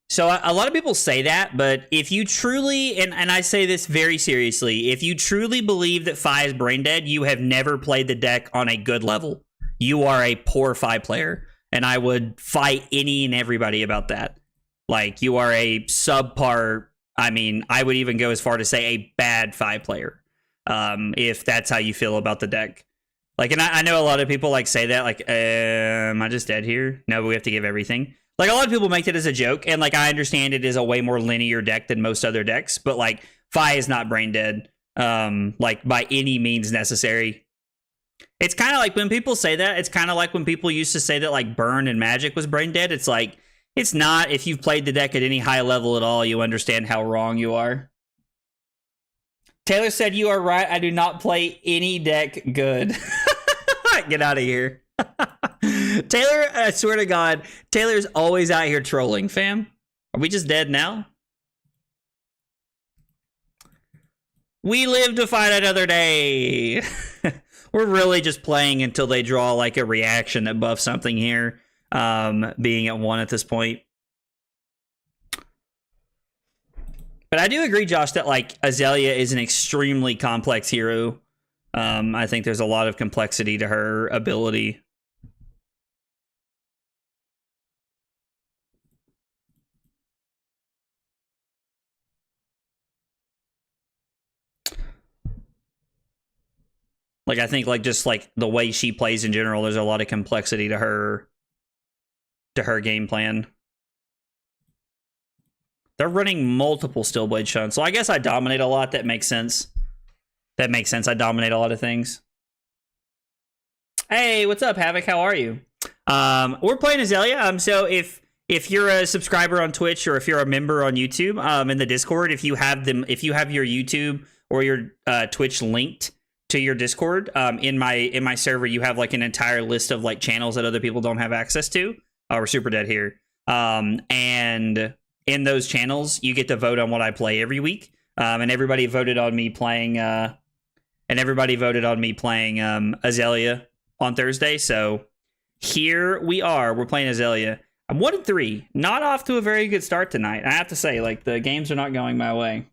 So a lot of people say that, but if you truly, and I say this very seriously, if you truly believe that Fi is brain dead, you have never played the deck on a good level. You are a poor Fi player, and I would fight any and everybody about that. Like, you are a subpar, I mean, I would even go as far to say a bad Fi player, if that's how you feel about the deck. Like, and I know a lot of people like say that, like, am I just dead here? No, but we have to give everything. Like, a lot of people make it as a joke, and, like, I understand it is a way more linear deck than most other decks, but, like, Fi is not brain dead, like, by any means necessary. It's kind of like when people say that, it's kind of like when people used to say that, like, Burn and Magic was brain dead. It's like, It's not. If you've played the deck at any high level at all, you understand how wrong you are. Taylor said, you are right. I do not play any deck good. Get out of here. Taylor, I swear to God, Taylor's always out here trolling, fam. Are we just dead now? We live to fight another day. We're really just playing until they draw like a reaction that buffs something here. Being at 1 at this point. But I do agree, Josh, that like Azalea is an extremely complex hero. I think there's a lot of complexity to her ability. Like, I think like just like the way she plays in general, there's a lot of complexity to her game plan. They're running multiple Steelblade Shuns. So I guess I dominate a lot. That makes sense. That makes sense. I dominate a lot of things. Hey, what's up, Havoc? How are you? We're playing Azalea. So if you're a subscriber on Twitch or if you're a member on YouTube, in the Discord, if you have your YouTube or your Twitch linked to your Discord, in my server, you have like an entire list of like channels that other people don't have access to. Oh, we're super dead here. And in those channels, you get to vote on what I play every week. And everybody voted on me playing Azalea on Thursday. So here we are. We're playing Azalea. I'm 1-3. Not off to a very good start tonight. I have to say, like, the games are not going my way.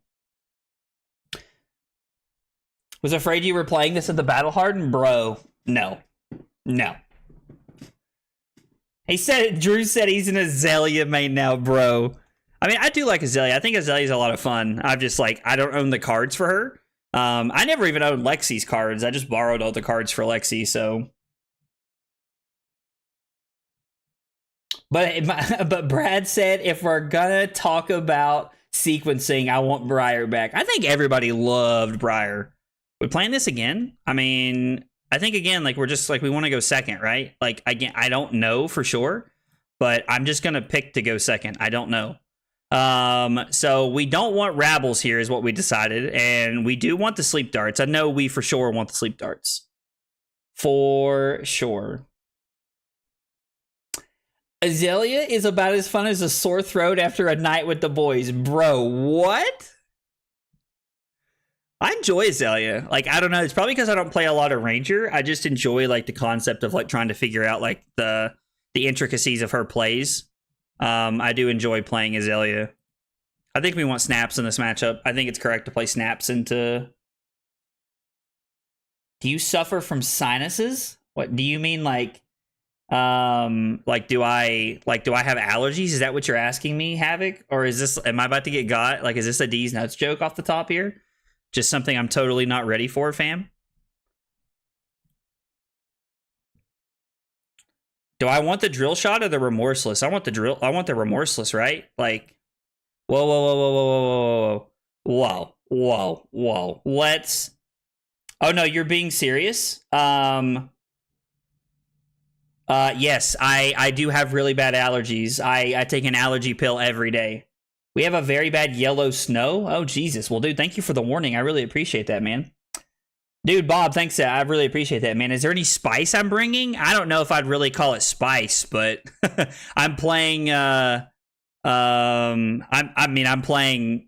Was afraid you were playing this at the Battle Hardened? Bro, no. No. Drew said he's an Azalea main now, bro. I mean, I do like Azalea. I think Azalea's a lot of fun. I'm just like, I don't own the cards for her. I never even owned Lexi's cards. I just borrowed all the cards for Lexi, so. But Brad said, if we're gonna talk about sequencing, I want Briar back. I think everybody loved Briar. We playing this again? I mean, I think again, like we're just like we want to go second, right? Like again, I don't know for sure, but I'm just gonna pick to go second. I don't know. So we don't want Rabbles here is what we decided, and we do want the sleep darts. I know we for sure want the sleep darts. For sure. Azalea is about as fun as a sore throat after a night with the boys. Bro, what? I enjoy Azalea. Like, I don't know. It's probably because I don't play a lot of Ranger. I just enjoy, like, the concept of, like, trying to figure out, like, the intricacies of her plays. I do enjoy playing Azalea. I think we want snaps in this matchup. I think it's correct to play snaps into... Do you suffer from sinuses? What do you mean, like do I have allergies? Is that what you're asking me, Havoc? Or is this, am I about to get got? Like, is this a D's Nuts joke off the top here? Just something I'm totally not ready for, fam? Do I want the drill shot or the remorseless? I want the remorseless, right? Like, whoa, whoa, whoa, whoa, whoa, whoa, whoa, whoa, whoa. Let's, oh no, you're being serious? Yes, I do have really bad allergies. I take an allergy pill every day. We have a very bad yellow snow. Oh, Jesus. Well, dude, thank you for the warning. I really appreciate that, man. Dude, Bob, thanks. I really appreciate that, man. Is there any spice I'm bringing? I don't know if I'd really call it spice, but I'm playing, I'm playing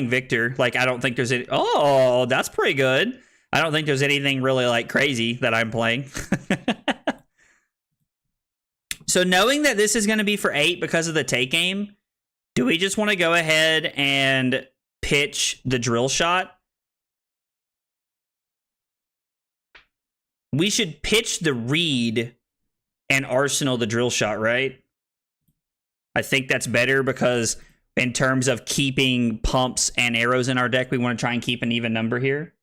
Victor. Like, I don't think there's any, oh, that's pretty good. I don't think there's anything really, like, crazy that I'm playing. So knowing that this is going to be for 8 because of the take game, do we just want to go ahead and pitch the drill shot? We should pitch the read and arsenal the drill shot, right? I think that's better because in terms of keeping pumps and arrows in our deck, we want to try and keep an even number here.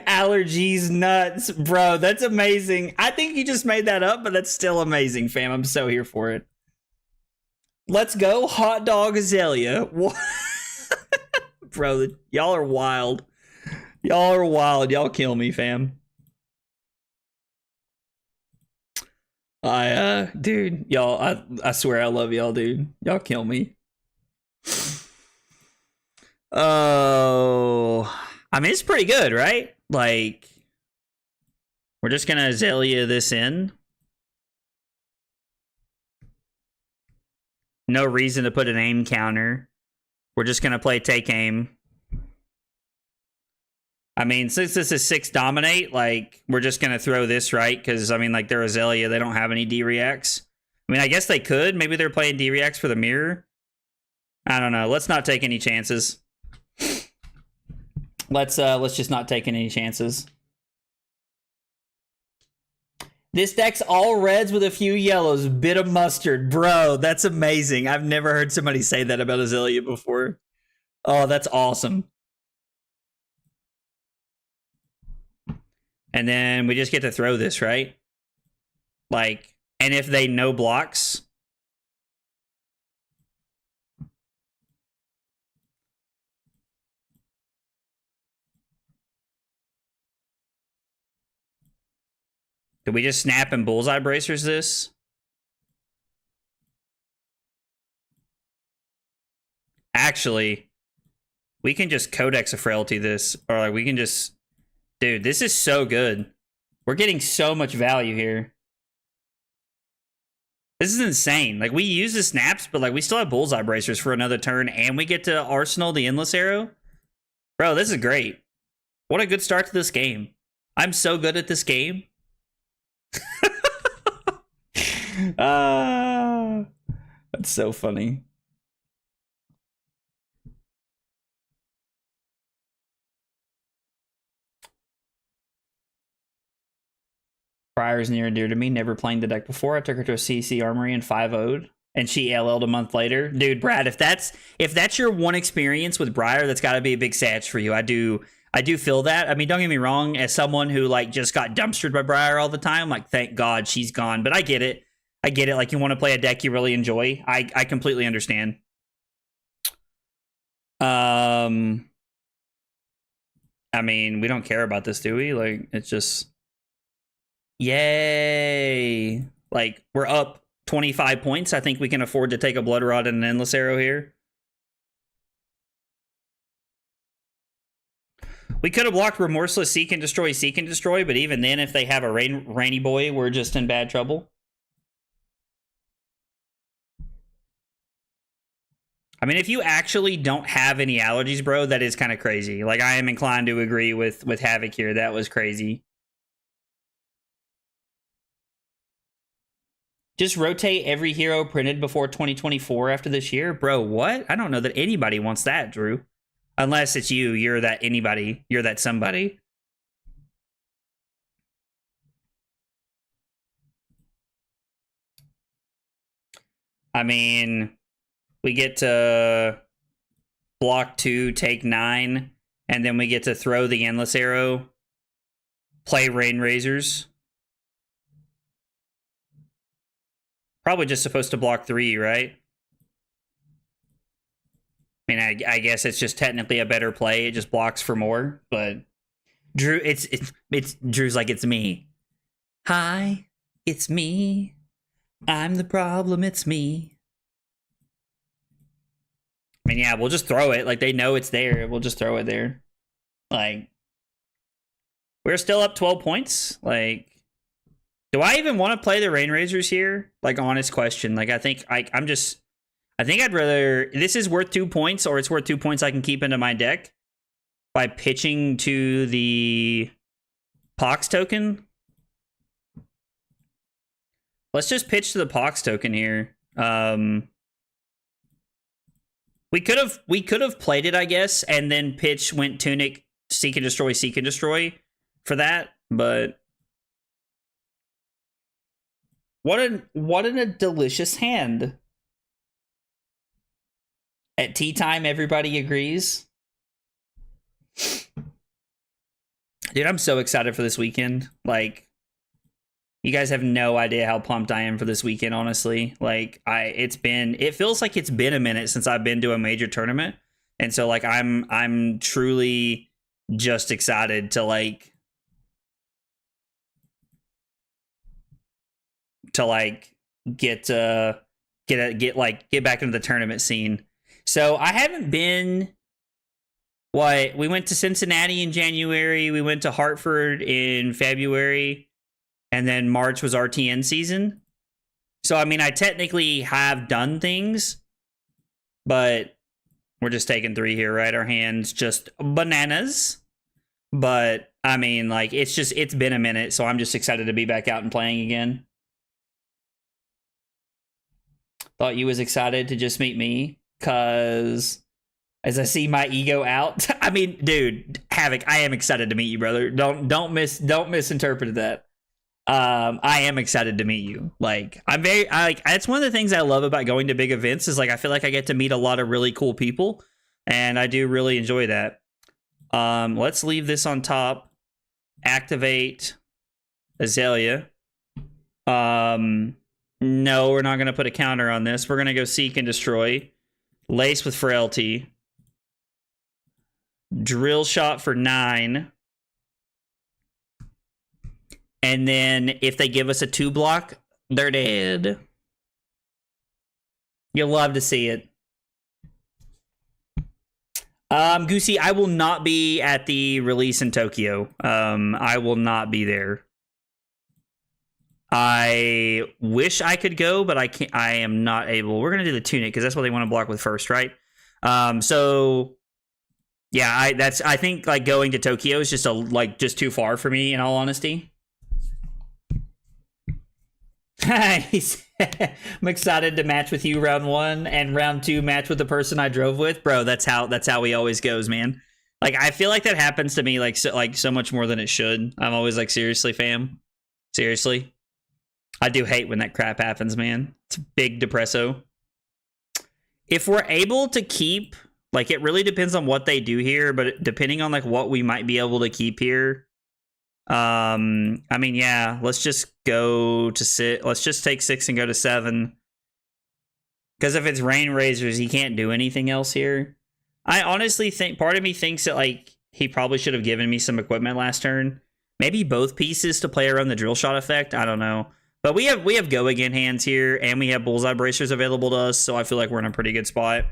Allergies nuts, bro. That's amazing. I think you just made that up, but that's still amazing, fam. I'm so here for it. Let's go, hot dog Azalea. Bro, y'all are wild. Y'all are wild. Y'all kill me, fam. Dude, y'all, I swear I love y'all, dude. Y'all kill me. Oh, I mean, it's pretty good, right? Like, we're just gonna Azalea this in. No reason to put an aim counter. We're just gonna play take aim. I mean, since this is 6 dominate, like, we're just gonna throw this, right? Because, I mean, like, they're Azalea, they don't have any D-reacts. I mean, I guess they could. Maybe they're playing D-reacts for the mirror. I don't know. Let's not take any chances. Let's just not take any chances. This deck's all reds with a few yellows. Bit of mustard. Bro, that's amazing. I've never heard somebody say that about Azalea before. Oh, that's awesome. And then we just get to throw this, right? Like, and if they no blocks... Did we just snap and bullseye bracers this? Actually, we can just Codex of Frailty this. Or like we can just... Dude, this is so good. We're getting so much value here. This is insane. Like, we use the snaps, but like we still have bullseye bracers for another turn, and we get to Arsenal the Endless Arrow. Bro, this is great. What a good start to this game. I'm so good at this game. That's so funny. Briar's near and dear to me. Never playing the deck before. I took her to a CC Armory and 5-0'd, and she LL'd a month later. Dude, Brad, if that's your one experience with Briar, that's got to be a big satch for you. I do feel that. I mean, don't get me wrong. As someone who like just got dumpstered by Briar all the time, like thank God she's gone. But I get it. Like, you want to play a deck you really enjoy. I completely understand. I mean, we don't care about this, do we? Like, it's just... Yay! Like, we're up 25 points. I think we can afford to take a Blood Rod and an Endless Arrow here. We could have blocked Remorseless Seek and Destroy, but even then, if they have a Rainy Boy, we're just in bad trouble. I mean, if you actually don't have any allergies, bro, that is kind of crazy. Like, I am inclined to agree with Havoc here. That was crazy. Just rotate every hero printed before 2024 after this year? Bro, what? I don't know that anybody wants that, Drew. Unless it's you. You're that anybody. You're that somebody. I mean, we get to block 2, take 9, and then we get to throw the Endless Arrow, play Rain Razors. Probably just supposed to block 3, right? I mean, I guess it's just technically a better play. It just blocks for more, but Drew, it's Drew's like, it's me. Hi, it's me. I'm the problem, it's me. I mean, yeah, we'll just throw it. Like, they know it's there. We'll just throw it there. Like, we're still up 12 points. Like, do I even want to play the Rain Razors here? Like, honest question. Like, I think I'd rather... This is worth 2 points, or it's worth 2 points I can keep into my deck by pitching to the Pox token. Let's just pitch to the Pox token here. We could have played it, I guess, and then went Tunic, Seek and Destroy for that, but what a delicious hand. At tea time, everybody agrees. Dude, I'm so excited for this weekend. Like, you guys have no idea how pumped I am for this weekend, honestly. Like, it feels like it's been a minute since I've been to a major tournament. And so, like, I'm truly just excited to, like, to like get back into the tournament scene. So I haven't been. We went to Cincinnati in January. We went to Hartford in February, and then March was RTN season. So I mean, I technically have done things, but we're just taking 3 here, right? Our hands just bananas. But I mean, like it's been a minute, so I'm just excited to be back out and playing again. Thought you was excited to just meet me, cause as I see my ego out. I mean, dude, Havoc, I am excited to meet you, brother. Don't misinterpret that. I am excited to meet you. Like, it's one of the things I love about going to big events is like I feel like I get to meet a lot of really cool people, and I do really enjoy that. Let's leave this on top. Activate Azalea. No, we're not gonna put a counter on this. We're gonna go Seek and Destroy. Lace with Frailty. Drill Shot for 9. And then if they give us a 2 block, they're dead. You'll love to see it. Goosey, I will not be at the release in Tokyo. I will not be there. I wish I could go, but I can't. I am not able. We're gonna do the Tunic because that's what they want to block with first, right? So yeah, I think like going to Tokyo is just just too far for me, in all honesty. I'm excited to match with you round 1 and round 2 match with the person I drove with, bro. That's how we always goes, man. Like I feel like that happens to me like so much more than it should. I'm always like, seriously, fam, seriously. I do hate when that crap happens, man. It's a big depresso. If we're able to keep, like, it really depends on what they do here, but depending on like what we might be able to keep here. I mean, yeah, let's just go to 6. Let's just take 6 and go to 7. Because if it's Rain Razors, he can't do anything else here. I honestly think, part of me thinks that like he probably should have given me some equipment last turn. Maybe both pieces to play around the drill shot effect. I don't know. But we have go again hands here, and we have bullseye bracers available to us, so I feel like we're in a pretty good spot.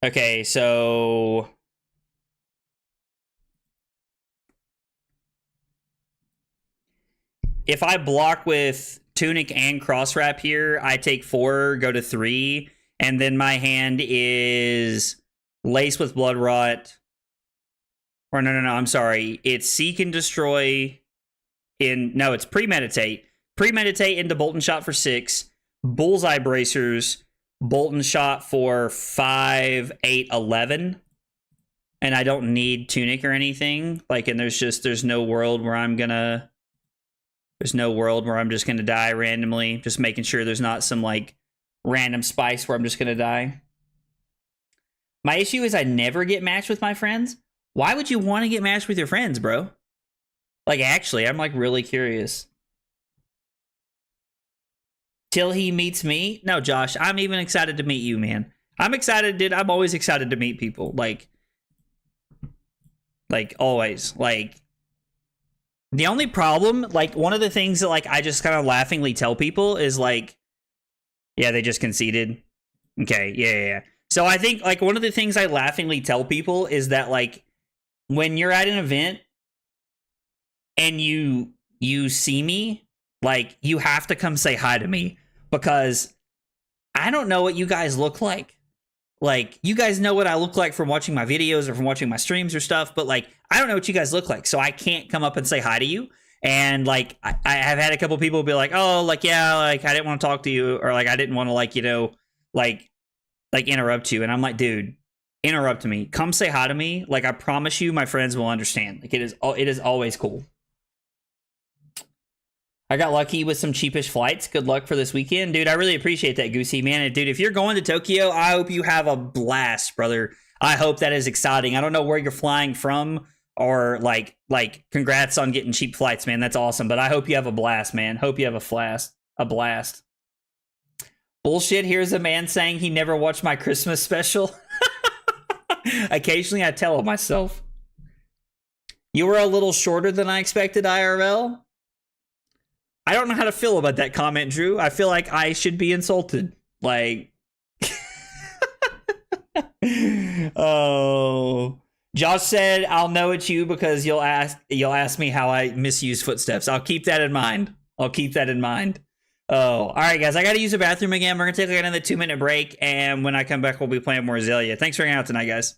Okay, so if I block with Tunic and Cross Wrap here, I take 4, go to 3, and then my hand is Lace with Blood Rot. Or no, I'm sorry. It's Seek and Destroy. It's Premeditate. Premeditate into Bolton Shot for 6. Bullseye Bracers. Bolton Shot for 5, 8, 11. And I don't need Tunic or anything. Like, and there's no world where I'm gonna... There's no world where I'm just gonna die randomly. Just making sure there's not some, like, random spice where I'm just gonna die. My issue is I never get matched with my friends. Why would you want to get matched with your friends, bro? Like, actually, I'm, like, really curious. Till he meets me? No, Josh, I'm even excited to meet you, man. I'm excited, dude. I'm always excited to meet people. Like, always. Like, the only problem, like, one of the things that, like, I just kind of laughingly tell people is, like, yeah, they just conceded. Okay, yeah. So I think, like, one of the things I laughingly tell people is that, like, when you're at an event, and you see me, like, you have to come say hi to me, because I don't know what you guys look like. Like, you guys know what I look like from watching my videos or from watching my streams or stuff, but, like, I don't know what you guys look like, so I can't come up and say hi to you. And, like, I have had a couple people be like, oh, like, yeah, like, I didn't want to talk to you, or, like, I didn't want to, like, you know, like interrupt you. And I'm like, dude, interrupt me. Come say hi to me. Like, I promise you my friends will understand. Like, it is always cool. I got lucky with some cheapish flights. Good luck for this weekend. Dude, I really appreciate that, Goosey, man. And dude, if you're going to Tokyo, I hope you have a blast, brother. I hope that is exciting. I don't know where you're flying from, or like congrats on getting cheap flights, man. That's awesome. But I hope you have a blast, man. Hope you have a blast. Bullshit, here's a man saying he never watched my Christmas special. Occasionally I tell it myself. You were a little shorter than I expected, IRL. I don't know how to feel about that comment, Drew. I feel like I should be insulted. Like, oh, Josh said, "I'll know it's you because you'll ask me how I misuse footsteps." I'll keep that in mind. Oh, all right, guys. I got to use the bathroom again. We're gonna take another 2-minute break, and when I come back, we'll be playing more Azalea. Thanks for hanging out tonight, guys.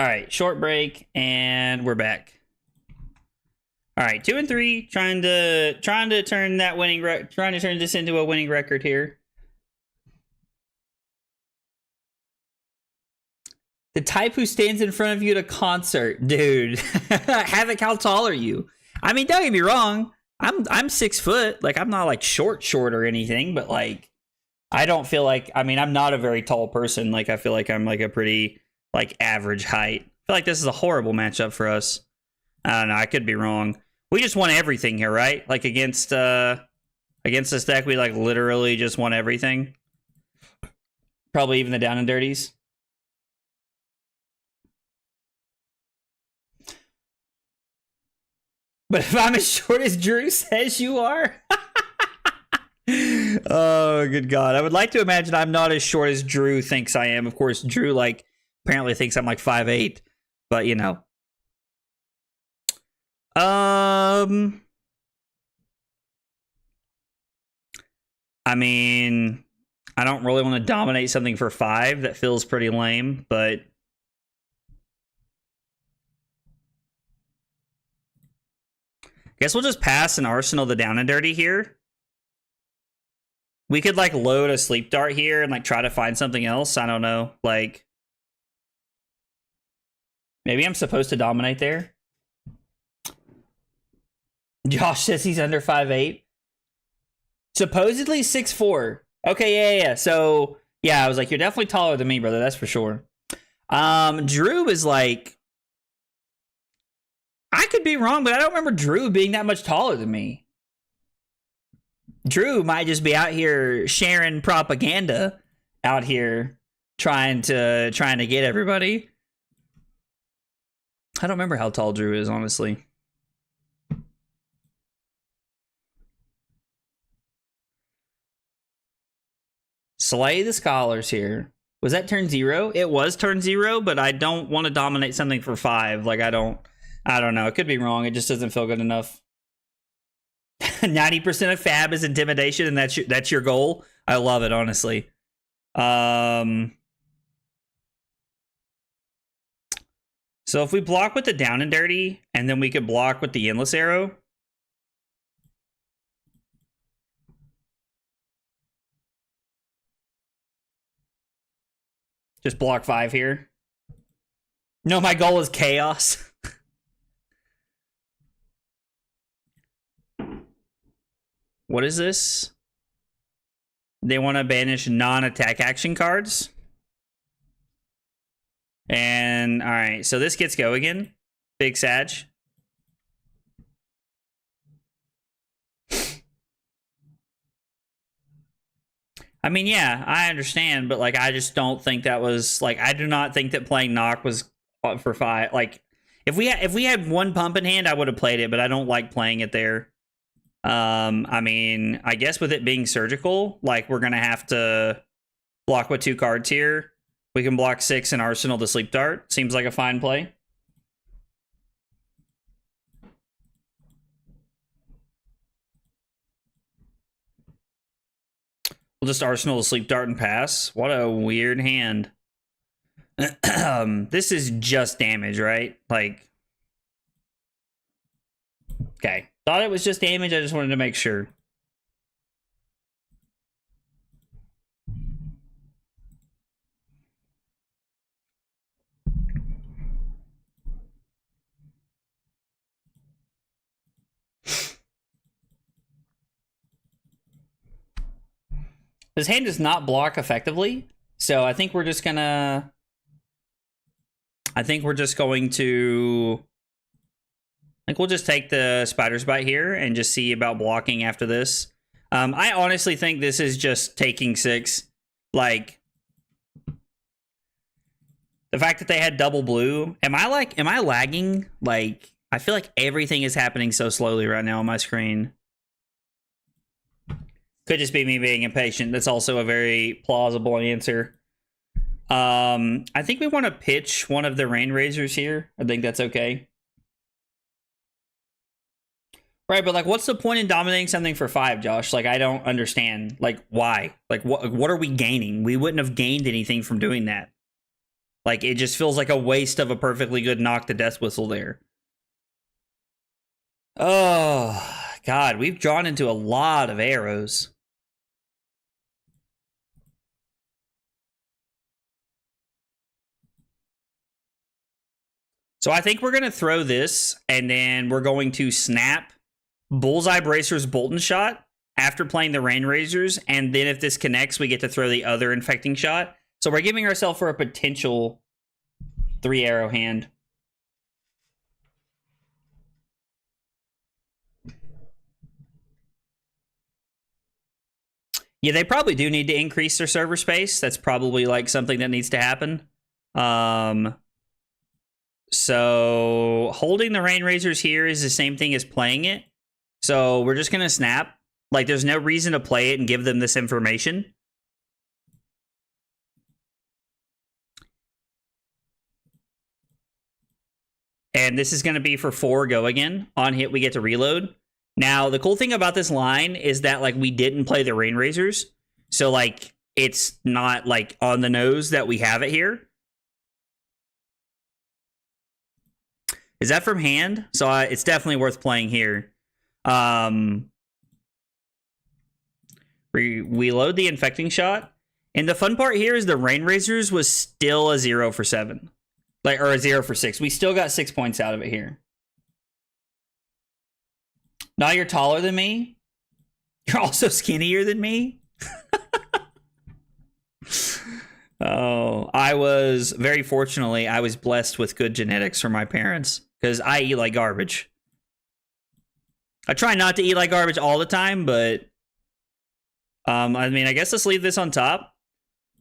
All right, short break, and we're back. All right, 2 and 3, trying to turn this into a winning record here. The type who stands in front of you at a concert, dude. Havoc, how tall are you? I mean, don't get me wrong. I'm 6 foot. Like, I'm not like short or anything, but like, I don't feel like. I mean, I'm not a very tall person. Like, I feel like I'm like a pretty like average height. I feel like this is a horrible matchup for us. I don't know. I could be wrong. We just won everything here, right? Like against this deck, we like literally just won everything. Probably even the down and dirties. But if I'm as short as Drew says you are. Oh, good God. I would like to imagine I'm not as short as Drew thinks I am. Of course, Drew like apparently thinks I'm like 5'8", but you know. I mean, I don't really want to dominate something for 5. That feels pretty lame, but guess we'll just pass and Arsenal the down and dirty here. We could like load a sleep dart here and like try to find something else. I don't know. Like maybe I'm supposed to dominate there. Josh says he's under 5'8". Supposedly 6'4". Okay, yeah. So yeah, I was like, you're definitely taller than me, brother. That's for sure. Drew is like, I could be wrong, but I don't remember Drew being that much taller than me. Drew might just be out here sharing propaganda out here trying to get everybody. I don't remember how tall Drew is, honestly. Slay the scholars here. Was that turn 0? It was turn 0, but I don't want to dominate something for 5. Like I don't know. It could be wrong. It just doesn't feel good enough. 90% of fab is intimidation, and that's your goal. I love it, honestly. So if we block with the down and dirty, and then we could block with the endless arrow. Just block 5 here. No, my goal is chaos. What is this? They want to banish non-attack action cards. And, alright, so this gets go again. Big Sag. I mean, yeah, I understand, but, like, I just don't think that was, like, I do not think that playing Knock was for 5. Like, if we had one pump in hand, I would have played it, but I don't like playing it there. I mean, I guess with it being surgical, like, we're gonna have to block with 2 cards here. We can block 6 and Arsenal the Sleep Dart. Seems like a fine play. We'll just Arsenal the Sleep Dart and pass. What a weird hand. This is just damage, right? Like, okay. Thought it was just damage. I just wanted to make sure. This hand does not block effectively, so I think we're just gonna... I think we're just going to... I think we'll just take the Spider's Bite here and just see about blocking after this. I honestly think this is just taking 6. Like, the fact that they had double blue. Am I lagging? Like, I feel like everything is happening so slowly right now on my screen. Could just be me being impatient. That's also a very plausible answer. I think we want to pitch one of the Rain Razors here. I think that's okay. Right, but like, what's the point in dominating something for 5, Josh? Like, I don't understand. Like, why? Like, what are we gaining? We wouldn't have gained anything from doing that. Like, it just feels like a waste of a perfectly good Knock the Death Whistle there. Oh, God, we've drawn into a lot of arrows. So I think we're going to throw this, and then we're going to snap Bullseye Bracer's Bolton Shot after playing the Rain Razors, and then if this connects, we get to throw the other Infecting Shot. So we're giving ourselves for a potential 3-arrow hand. Yeah, they probably do need to increase their server space. That's probably like something that needs to happen. So holding the Rain Razors here is the same thing as playing it. So we're just going to snap. Like, there's no reason to play it and give them this information. And this is going to be for 4 go again. On hit, we get to reload. Now, the cool thing about this line is that, like, we didn't play the Rain Razors. So, like, it's not, like, on the nose that we have it here. Is that from hand? So it's definitely worth playing here. We load the Infecting Shot. And the fun part here is the Rain Razors was still a 0 for 7. Like, or a 0 for 6. We still got 6 points out of it here. Now you're taller than me. You're also skinnier than me. Oh, I was blessed with good genetics from my parents because I eat like garbage. I try not to eat like garbage all the time, but I mean, I guess let's leave this on top.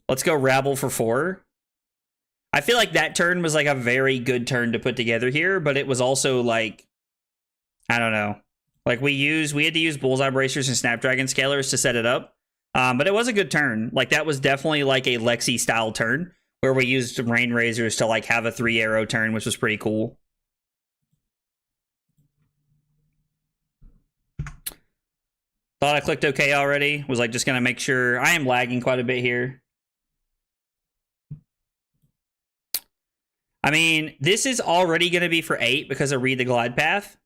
Let's go Rabble for 4. I feel like that turn was like a very good turn to put together here, but it was also like, I don't know. Like we had to use Bullseye Bracers and Snapdragon Scalers to set it up. But it was a good turn. Like, that was definitely like a Lexi style turn where we used Rain Razors to like have a 3-arrow turn, which was pretty cool. Thought I clicked OK already. Was like just going to make sure. I am lagging quite a bit here. I mean, this is already going to be for 8 because of Read the Glide Path.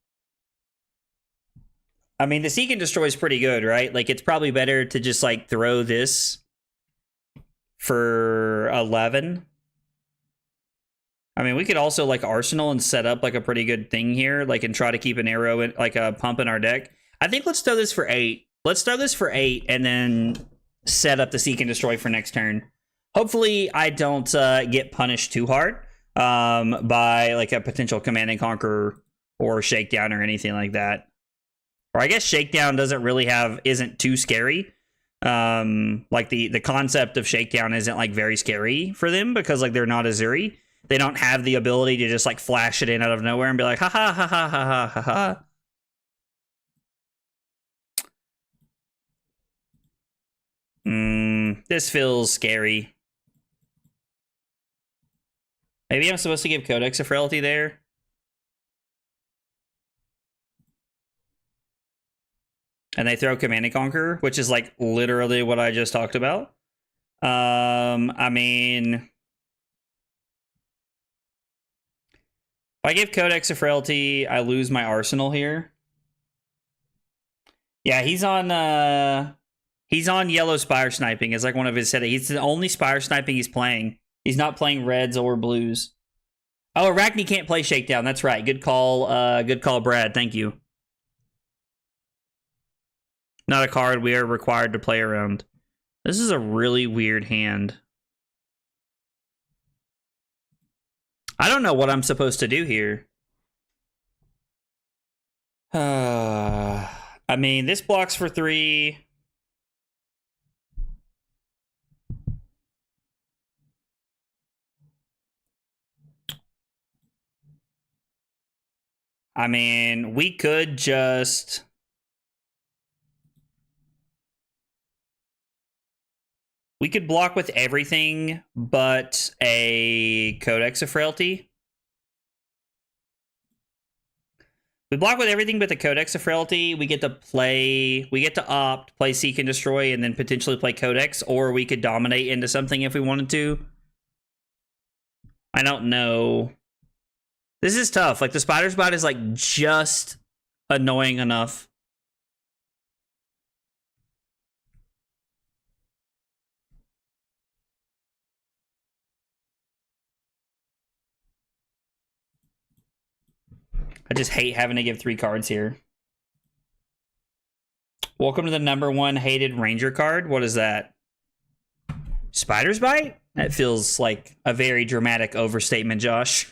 I mean, the Seek and Destroy is pretty good, right? Like, it's probably better to just, like, throw this for 11. I mean, we could also, like, Arsenal and set up, like, a pretty good thing here, like, and try to keep an arrow, in, like, a pump in our deck. I think let's throw this for 8. let's throw this for 8 and then set up the Seek and Destroy for next turn. Hopefully I don't get punished too hard by like a potential Command and Conquer or Shakedown or anything like that. Or I guess Shakedown isn't too scary. Like the concept of Shakedown isn't like very scary for them because like they're not Azuri. They don't have the ability to just like flash it in out of nowhere and be like, ha ha ha ha ha ha ha ha. This feels scary. Maybe I'm supposed to give Codex of Frailty there. And they throw Command and Conquer, which is like literally what I just talked about. I mean, if I give Codex of Frailty, I lose my arsenal here. Yeah, he's on yellow Spire Sniping. It's like one of his settings. He's the only Spire Sniping he's playing. He's not playing reds or blues. Oh, Arachne can't play Shakedown. That's right. Good call, Brad. Thank you. Not a card we are required to play around. This is a really weird hand. I don't know what I'm supposed to do here. I mean, this blocks for 3. I mean, we could just... We could block with everything but a Codex of Frailty. We block with everything but the Codex of Frailty. We get to opt, play Seek and Destroy, and then potentially play Codex, or we could dominate into something if we wanted to. I don't know. This is tough. Like, the Spider's Bite is, like, just annoying enough. I just hate having to give 3 cards here. Welcome to the #1 hated Ranger card. What is that? Spider's Bite? That feels like a very dramatic overstatement, Josh.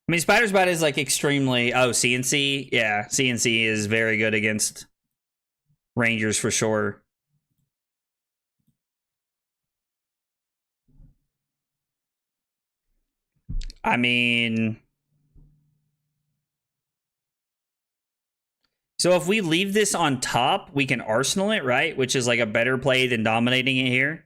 I mean, Spider's Bite is like extremely... Oh, CNC? Yeah, CNC is very good against Rangers for sure. I mean... So if we leave this on top, we can Arsenal it, right? Which is like a better play than dominating it here.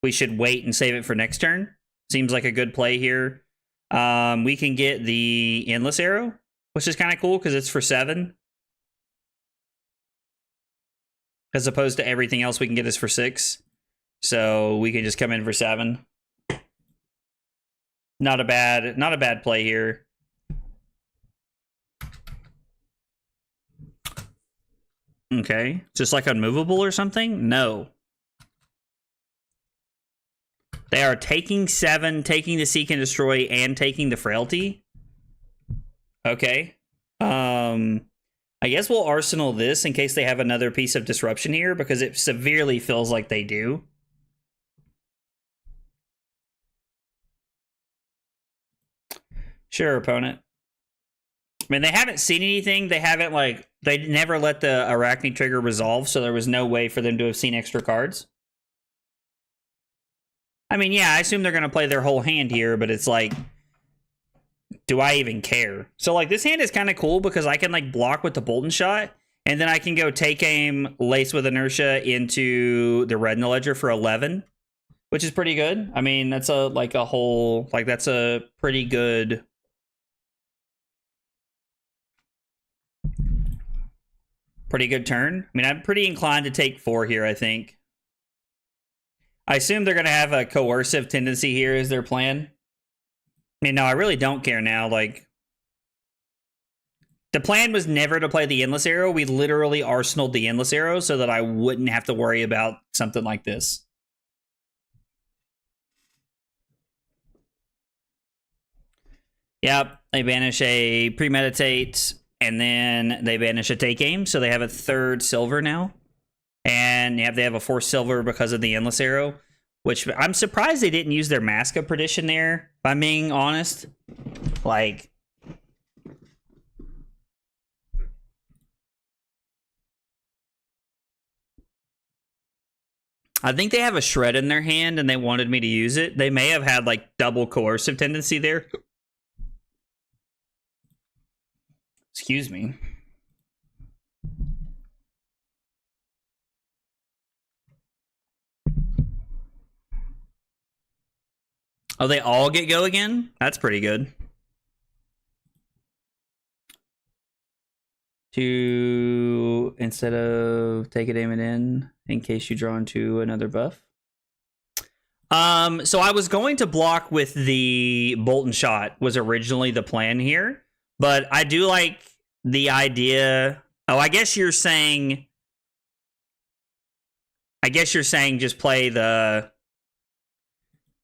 We should wait and save it for next turn. Seems like a good play here. We can get the Endless Arrow, which is kind of cool because it's for 7. As opposed to everything else we can get is for 6. So we can just come in for 7. Not a bad play here. Okay, just like unmovable or something? No. They are taking 7, taking the Seek and Destroy, and taking the Frailty. Okay. I guess we'll Arsenal this in case they have another piece of disruption here, because it severely feels like they do. Sure, opponent. I mean, they haven't seen anything. They haven't, like, they never let the Arachne trigger resolve, so there was no way for them to have seen extra cards. I mean, yeah, I assume they're going to play their whole hand here, but it's like, do I even care? So, like, this hand is kind of cool because I can, like, block with the Bolton Shot, and then I can go take aim, Lace with Inertia into the Red in the Ledger for 11, which is pretty good. I mean, that's that's a pretty good... Pretty good turn. I mean, I'm pretty inclined to take 4 here, I think. I assume they're going to have a coercive tendency here as their plan. I mean, no, I really don't care now. Like, the plan was never to play the Endless Arrow. We literally arsenaled the Endless Arrow so that I wouldn't have to worry about something like this. Yep. they banish a premeditate, and then they banish a take aim, so they have a 3rd silver now. And they have a 4th silver because of the endless arrow, which I'm surprised they didn't use their Mask of Perdition there, if I'm being honest. Like, I think they have a shred in their hand and they wanted me to use it. They may have had like double coercive tendency there. Excuse me. Oh, they all get go again? That's pretty good. To, instead of take it, aim it in case you draw into another buff. So I was going to block with the bolt and shot was originally the plan here, but I do like the idea. Oh, I guess you're saying just play the,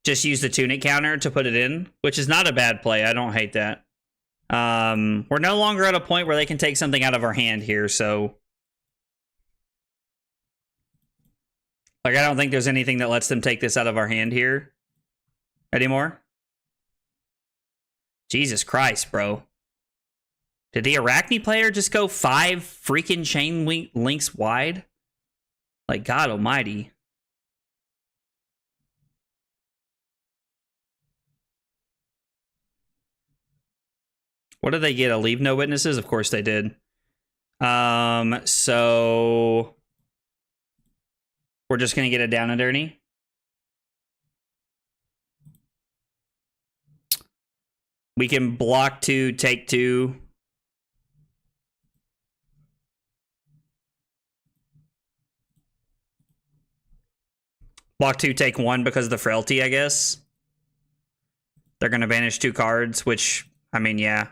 just use the tunic counter to put it in, which is not a bad play. I don't hate that. We're no longer at a point where they can take something out of our hand here, so like I don't think there's anything that lets them take this out of our hand here anymore. Jesus Christ, bro. Did the Arachne player just go 5 freaking chain links wide? Like, God almighty. What did they get? A leave no witnesses? Of course they did. So we're just gonna get a down and dirty. We can block 2, take 2. Block 2, take 1 because of the frailty, I guess. They're gonna banish 2 cards, which, I mean, yeah.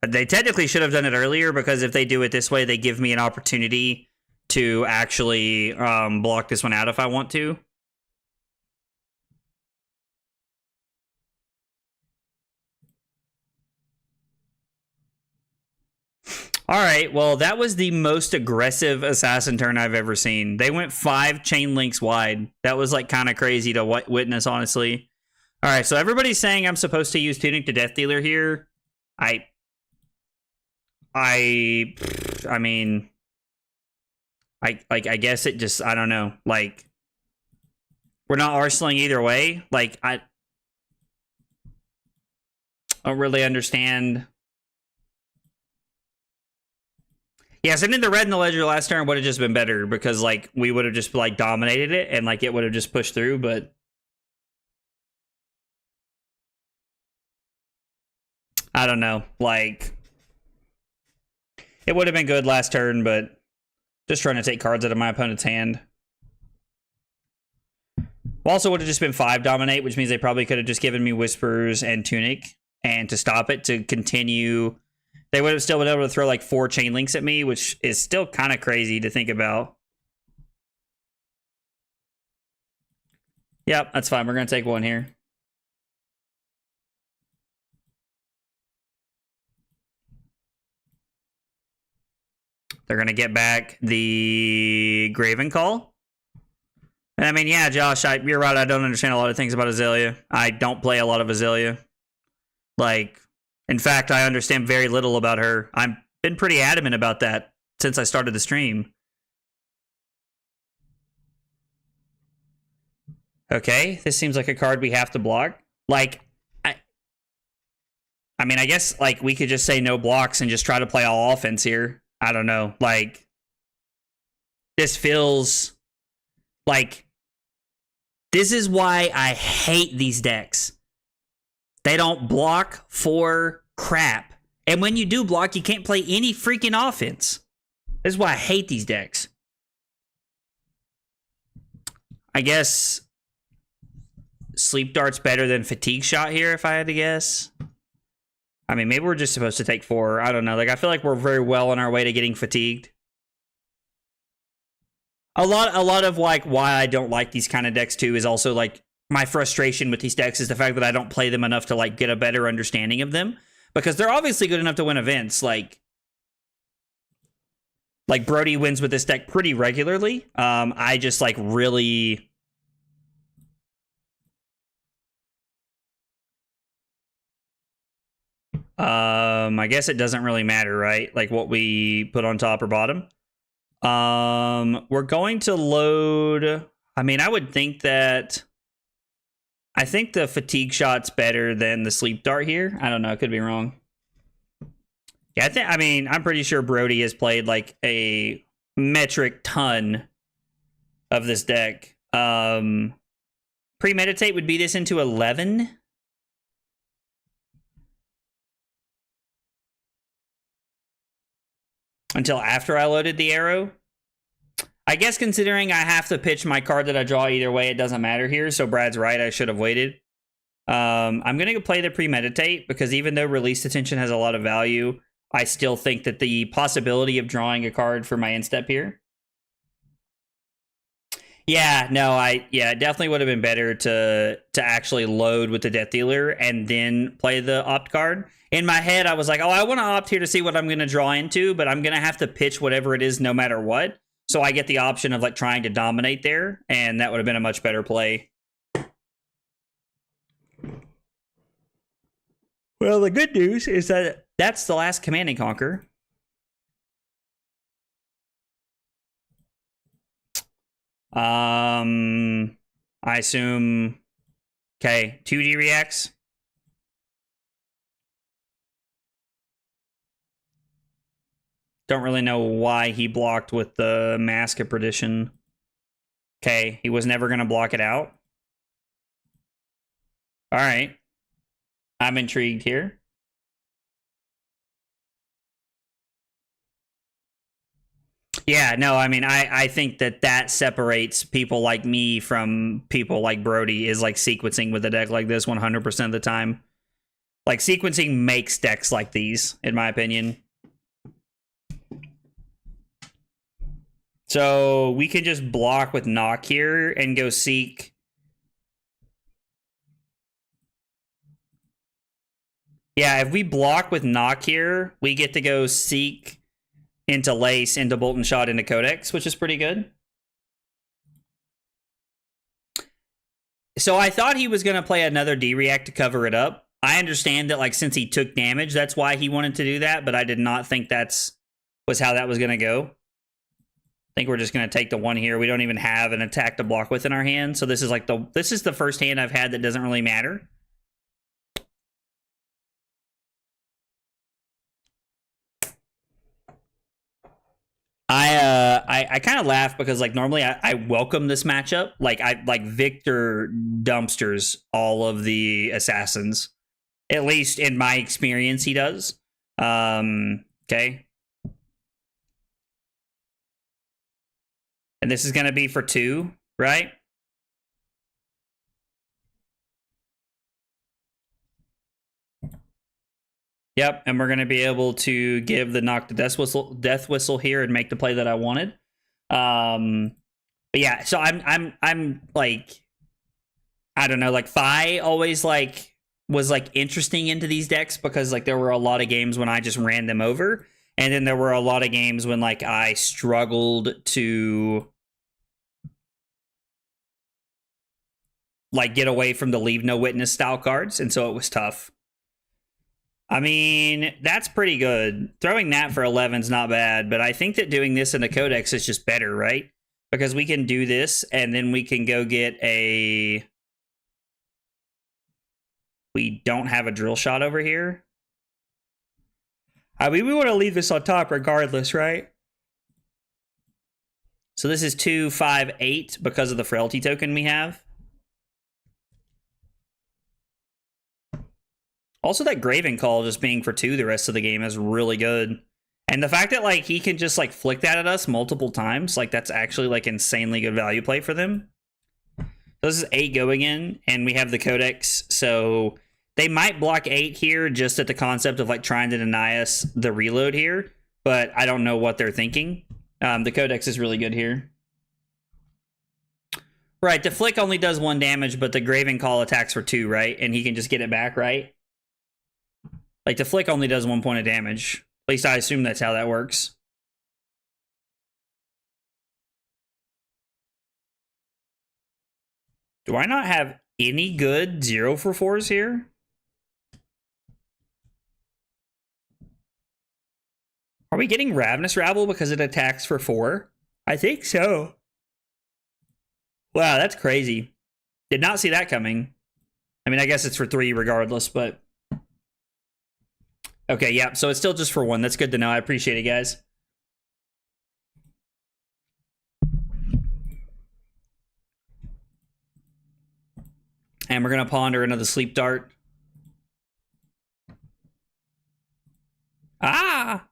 They technically should have done it earlier, because if they do it this way, they give me an opportunity to actually block this one out if I want to. All right, well, that was the most aggressive assassin turn I've ever seen. They went 5 chain links wide. That was like kind of crazy to witness, honestly. All right, so everybody's saying I'm supposed to use Tunic to Death Dealer here. I mean, I guess it just, I don't know. Like, we're not arsenaling either way. Like, I don't really understand. Yeah, sending the red in the ledger last turn would have just been better, because like we would have just like dominated it and like it would have just pushed through, but I don't know. Like, it would have been good last turn, but just trying to take cards out of my opponent's hand. Also would have just been 5 dominate, which means they probably could have just given me Whispers and Tunic, and to stop it, to continue, they would have still been able to throw like 4 chain links at me, which is still kind of crazy to think about. Yep, that's fine. We're going to take 1 here. They're going to get back the Graven Call. And I mean, yeah, Josh, you're right. I don't understand a lot of things about Azalea. I don't play a lot of Azalea. Like, in fact, I understand very little about her. I've been pretty adamant about that since I started the stream. Okay, this seems like a card we have to block. Like, I mean, I guess, like, we could just say no blocks and just try to play all offense here. I don't know. Like, this feels like, this is why I hate these decks. They don't block for crap. And when you do block, you can't play any freaking offense. This is why I hate these decks. I guess Sleep Dart's better than Fatigue Shot here, if I had to guess. I mean, maybe we're just supposed to take 4. I don't know. Like, I feel like we're very well on our way to getting fatigued. A lot of like why I don't like these kind of decks too is also like my frustration with these decks is the fact that I don't play them enough to like get a better understanding of them, because they're obviously good enough to win events. Like Brodie wins with this deck pretty regularly. I just like really. I guess it doesn't really matter, right? Like what we put on top or bottom. We're going to load. I mean, I would think that. I think the fatigue shot's better than the sleep dart here. I don't know. I could be wrong. Yeah, I mean, I'm pretty sure Brodie has played like a metric ton of this deck. Premeditate would beat this into 11. Until after I loaded the arrow. I guess considering I have to pitch my card that I draw either way, it doesn't matter here. So Brad's right. I should have waited. I'm going to go play the Premeditate because even though Release Attention has a lot of value, I still think that the possibility of drawing a card for my end step here. Yeah, no, it definitely would have been better to actually load with the Death Dealer and then play the opt card. In my head, I was like, oh, I want to opt here to see what I'm going to draw into, but I'm going to have to pitch whatever it is no matter what. So I get the option of like trying to dominate there, and that would have been a much better play. Well, the good news is that that's the last Command and Conquer. I assume, okay, 2D reacts. Don't really know why he blocked with the Mask of Perdition. Okay, he was never going to block it out. All right. I'm intrigued here. Yeah, no, I mean, I think that separates people like me from people like Brodie, is like sequencing with a deck like this 100% of the time. Like, sequencing makes decks like these, in my opinion. So we can just block with knock here and go seek. Yeah, if we block with knock here, we get to go seek into Lace, into Bolt and Shot, into Codex, which is pretty good. So I thought he was going to play another D-React to cover it up. I understand that, like, since he took damage, that's why he wanted to do that, but I did not think was how that was going to go. I think we're just going to take the one here. We don't even have an attack to block with in our hand. So this is like this is the first hand I've had that doesn't really matter. I kind of laugh because like normally I welcome this matchup. Like Victor dumpsters all of the assassins. At least in my experience, he does. Okay. And this is going to be for 2, right? Yep, and we're going to be able to give the knock the death whistle here and make the play that I wanted. But yeah, so I'm like, I don't know, like Fi always like was like interesting into these decks because like there were a lot of games when I just ran them over. And then there were a lot of games when like I struggled to like get away from the Leave No Witness style cards, and so it was tough. I mean, that's pretty good. Throwing that for 11's not bad, but I think that doing this in the Codex is just better, right? Because we can do this, and then we can go get a... We don't have a drill shot over here. I mean, we want to leave this on top regardless, right? So this is 2, 5, 8 because of the frailty token we have. Also, that Graven Call just being for 2 the rest of the game is really good. And the fact that like he can just like flick that at us multiple times, like that's actually like insanely good value play for them. So this is 8 going in, and we have the Codex, so they might block 8 here just at the concept of like trying to deny us the reload here, but I don't know what they're thinking. The Codex is really good here. Right, the flick only does 1 damage, but the Graven Call attacks for 2, right? And he can just get it back, right? Like, the flick only does 1 point of damage. At least I assume that's how that works. Do I not have any good 0 for 4s here? Are we getting Ravenous Rabble because it attacks for 4? I think so. Wow, that's crazy. Did not see that coming. I mean, I guess it's for 3 regardless, but... Okay, yeah, so it's still just for 1. That's good to know. I appreciate it, guys. And we're going to ponder another Sleep Dart. Ah!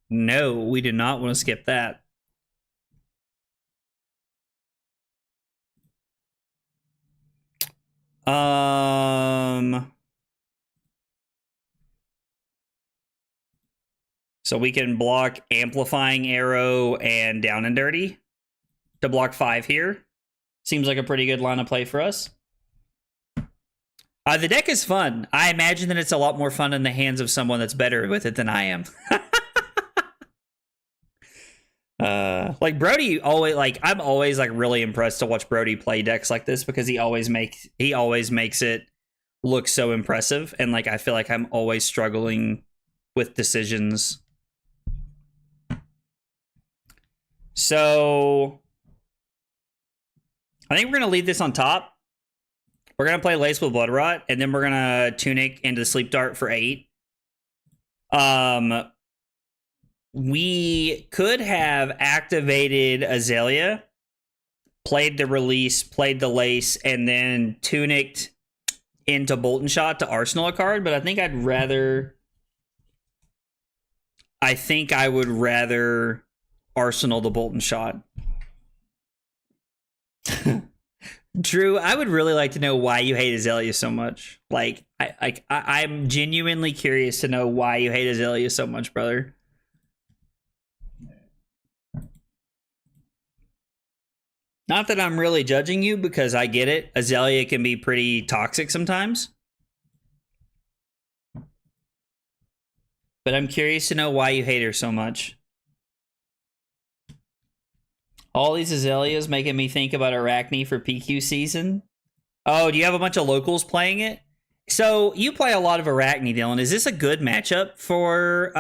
No, we do not want to skip that. So we can block Amplifying Arrow and Down and Dirty to block 5 here. Seems like a pretty good line of play for us. The deck is fun. I imagine that it's a lot more fun in the hands of someone that's better with it than I am. Like Brodie always, like, I'm always like really impressed to watch Brodie play decks like this because he always makes it look so impressive, and like I feel like I'm always struggling with decisions. So I think we're gonna leave this on top. We're going to play Lace with Bloodrot, and then we're going to Tunic into Sleep Dart for 8. We could have activated Azalea, played the release, played the Lace, and then Tunicked into Bolt and Shot to Arsenal a card, but I think I would rather Arsenal the Bolt and Shot. Drew, I would really like to know why you hate Azalea so much. Like, I'm genuinely curious to know why you hate Azalea so much, brother. Not that I'm really judging you, because I get it. Azalea can be pretty toxic sometimes. But I'm curious to know why you hate her so much. All these Azaleas making me think about Arachne for PQ season. Oh, do you have a bunch of locals playing it? So you play a lot of Arachne, Dylan. Is this a good matchup for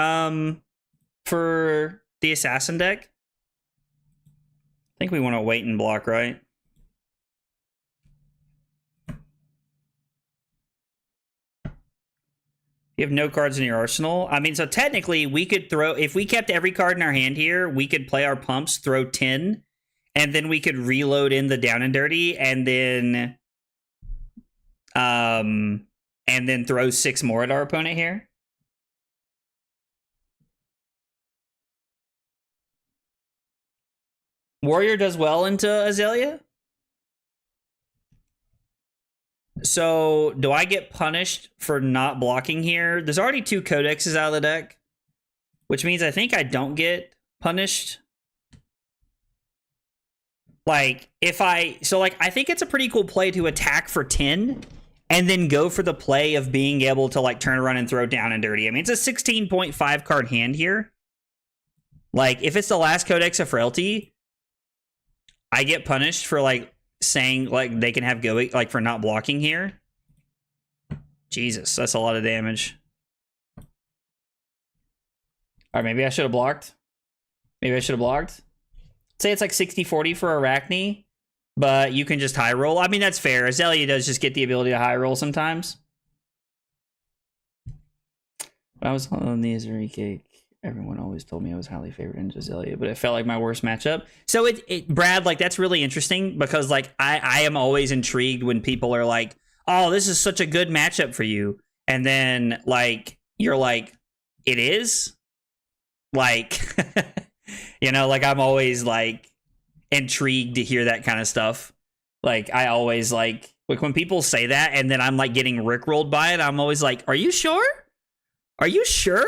the Assassin deck? I think we want to wait and block, right? You have no cards in your arsenal. I mean, so technically we could throw, if we kept every card in our hand here, we could play our pumps, throw 10, and then we could reload in the Down and Dirty, and then throw 6 more at our opponent here. Warrior does well into Azalea. So, do I get punished for not blocking here? There's already 2 codexes out of the deck, which means I think I don't get punished. Like, I think it's a pretty cool play to attack for 10 and then go for the play of being able to, like, turn around and throw Down and Dirty. I mean, it's a 16.5 card hand here. Like, if it's the last Codex of Frailty, I get punished for, like, saying, like, they can have go, like, for not blocking here. Jesus, that's a lot of damage. All right, maybe I should have blocked. Say it's like 60-40 for Arachne, but you can just high roll. I mean, that's fair. Azalea does just get the ability to high roll sometimes. When I was on the Azuri cake, everyone always told me I was highly favored in Azalea, but it felt like my worst matchup. So Brad, like, that's really interesting because, like, I am always intrigued when people are like, oh, this is such a good matchup for you. And then, like, you're like, it is? Like, you know, like, I'm always, like, intrigued to hear that kind of stuff. Like, I always, like when people say that and then I'm, like, getting rickrolled by it, I'm always like, are you sure? Are you sure?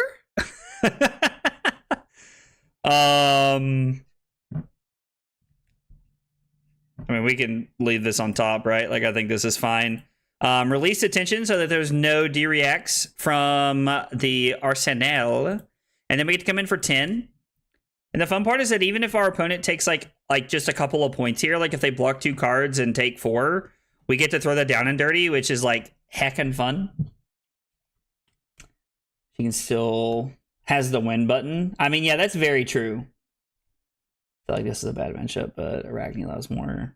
I mean, we can leave this on top, right? Like, I think this is fine. Release attention so that there's no D-reacts from the Arsenal. And then we get to come in for 10. And the fun part is that even if our opponent takes like just a couple of points here, like if they block 2 cards and take 4, we get to throw that down and dirty, which is like heckin' fun. She can still has the win button. I mean, yeah, that's very true. I feel like this is a bad matchup, but Arachne loves more.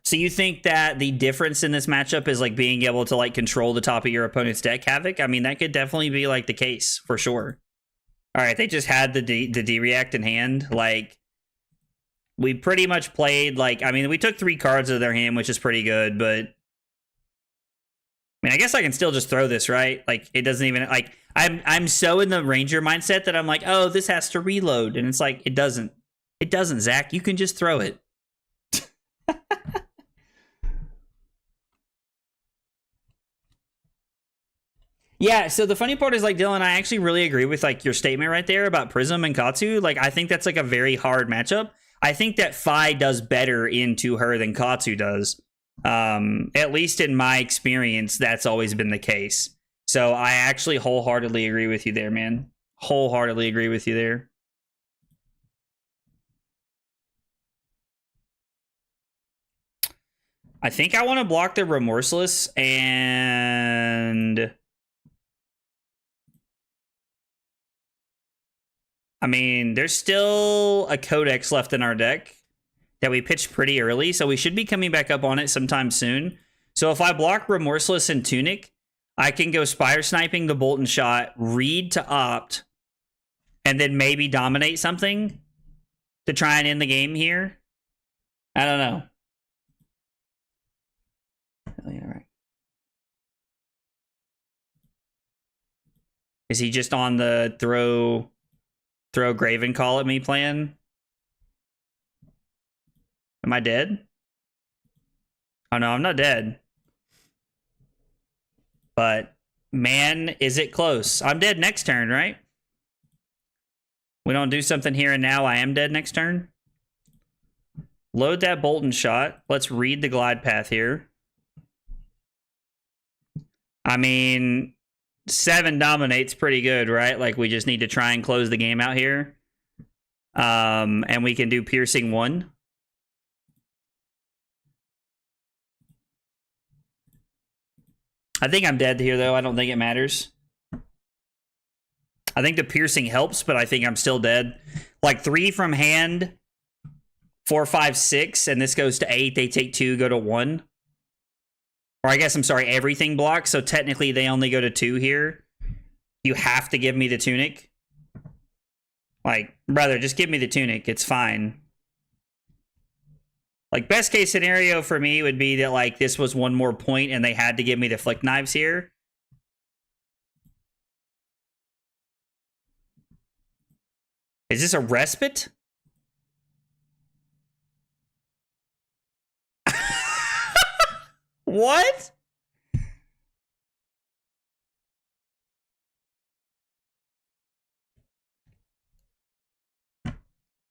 So you think that the difference in this matchup is like being able to like control the top of your opponent's deck, Havoc? I mean, that could definitely be like the case for sure. All right, they just had the D-react in hand. Like, we pretty much played, like, I mean, we took 3 cards of their hand, which is pretty good, but I mean, I guess I can still just throw this, right? Like, it doesn't even, like, I'm so in the Ranger mindset that I'm like, oh, this has to reload. And it's like, it doesn't. It doesn't, Zach. You can just throw it. Yeah, so the funny part is, like, Dylan, I actually really agree with, like, your statement right there about Prism and Katsu. Like, I think that's, like, a very hard matchup. I think that Fi does better into her than Katsu does. At least in my experience, that's always been the case. So I actually wholeheartedly agree with you there, man. Wholeheartedly agree with you there. I think I want to block the Remorseless and... I mean, there's still a Codex left in our deck that we pitched pretty early, so we should be coming back up on it sometime soon. So if I block Remorseless and Tunic, I can go Spire Sniping the Bolt and Shot, read to opt, and then maybe dominate something to try and end the game here. I don't know. All right. Is he just on the throw Graven Call at me plan? Am I dead? Oh no, I'm not dead. But man, is it close. I'm dead next turn, right? We don't do something here and now, I am dead next turn. Load that Bolt and Shot. Let's read the glide path here. I mean, 7 dominates pretty good, right? Like, we just need to try and close the game out here. And we can do Piercing 1. I think I'm dead here, though. I don't think it matters. I think the Piercing helps, but I think I'm still dead. Like, 3 from hand, 4, 5, 6, and this goes to 8. They take 2, go to 1. Or I guess, I'm sorry, everything blocks, so technically they only go to 2 here. You have to give me the Tunic. Like, brother, just give me the Tunic. It's fine. Like, best case scenario for me would be that, like, this was 1 more point and they had to give me the Flick Knives here. Is this a respite? What?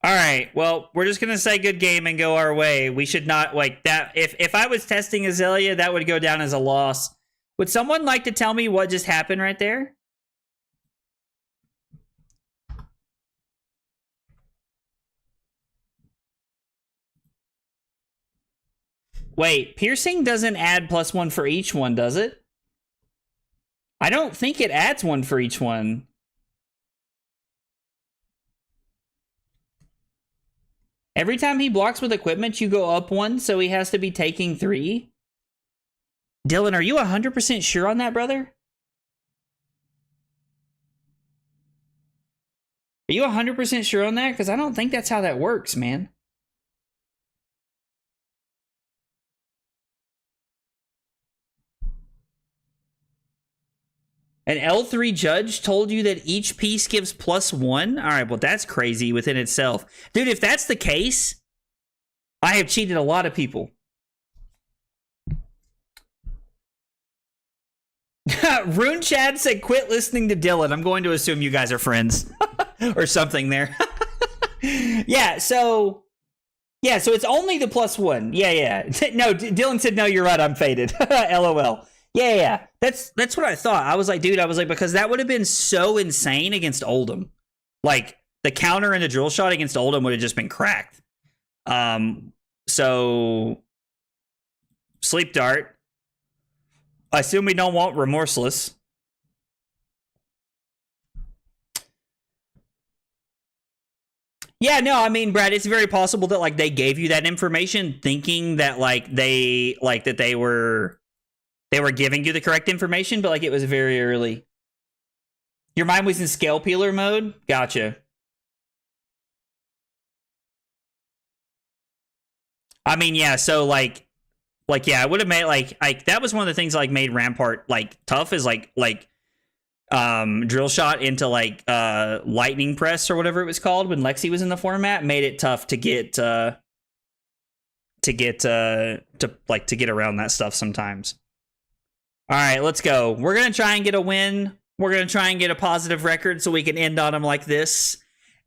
All right, well, we're just gonna say good game and go our way. We should not, like, that. If I was testing Azalea, that would go down as a loss. Would someone like to tell me what just happened right there? Wait, Piercing doesn't add +1 for each one, does it? I don't think it adds 1 for each one. Every time he blocks with equipment, you go up 1, so he has to be taking 3. Dylan, are you 100% sure on that, brother? Are you 100% sure on that? Because I don't think that's how that works, man. An L3 judge told you that each piece gives +1? All right, well, that's crazy within itself. Dude, if that's the case, I have cheated a lot of people. Rune Chad said, quit listening to Dylan. I'm going to assume you guys are friends. Or something there. Yeah, so Yeah, so it's only the +1. Yeah. No, Dylan said, no, you're right, I'm faded. LOL. Yeah. That's what I thought. I was like, dude, because that would have been so insane against Oldham. Like, the counter and the drill shot against Oldham would have just been cracked. So, Sleep Dart. I assume we don't want Remorseless. Yeah, no, I mean, Brad, it's very possible that like they gave you that information thinking that they were giving you the correct information, but like it was very early. Your mind was in scale peeler mode? Gotcha. I mean, yeah, so yeah, I would have made like that was one of the things like made Rampart like tough is like drill shot into like lightning press or whatever it was called when Lexi was in the format made it tough to get around that stuff sometimes. All right, let's go. We're gonna try and get a win. We're gonna try and get a positive record so we can end on them like this.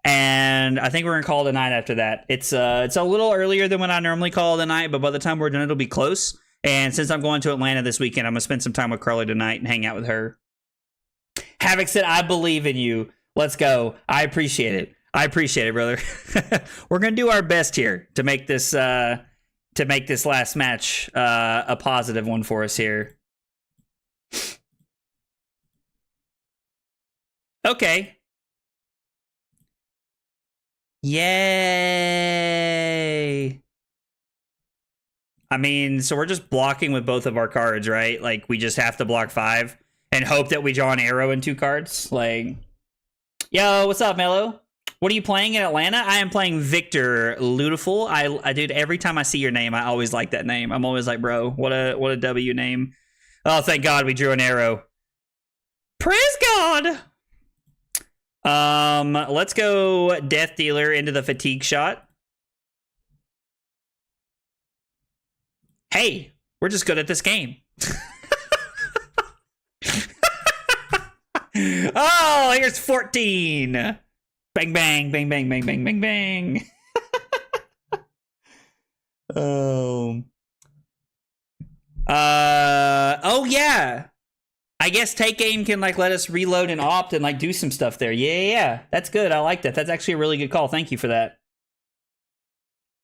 And I think we're gonna call it a night after that. It's a little earlier than when I normally call it a night, but by the time we're done, it'll be close. And since I'm going to Atlanta this weekend, I'm gonna spend some time with Carly tonight and hang out with her. Havoc said, I believe in you. Let's go. I appreciate it. Brother. We're going to do our best here to make this last match a positive one for us here. Okay. Yay. I mean, so we're just blocking with both of our cards, right? Like, we just have to block 5. And hope that we draw an arrow in 2 cards. Like, yo, what's up, Mello? What are you playing in Atlanta? I am playing Victor Lutiful. I dude, every time I see your name, I always like that name. I'm always like, bro, what a W name. Oh, thank God we drew an arrow. Praise God. Let's go Death Dealer into the fatigue shot. Hey, we're just good at this game. Oh, here's 14. Bang, bang, bang, bang, bang, bang, bang, bang. Oh, yeah. I guess Take Aim can like let us reload and opt and like do some stuff there. Yeah. That's good. I like that. That's actually a really good call. Thank you for that.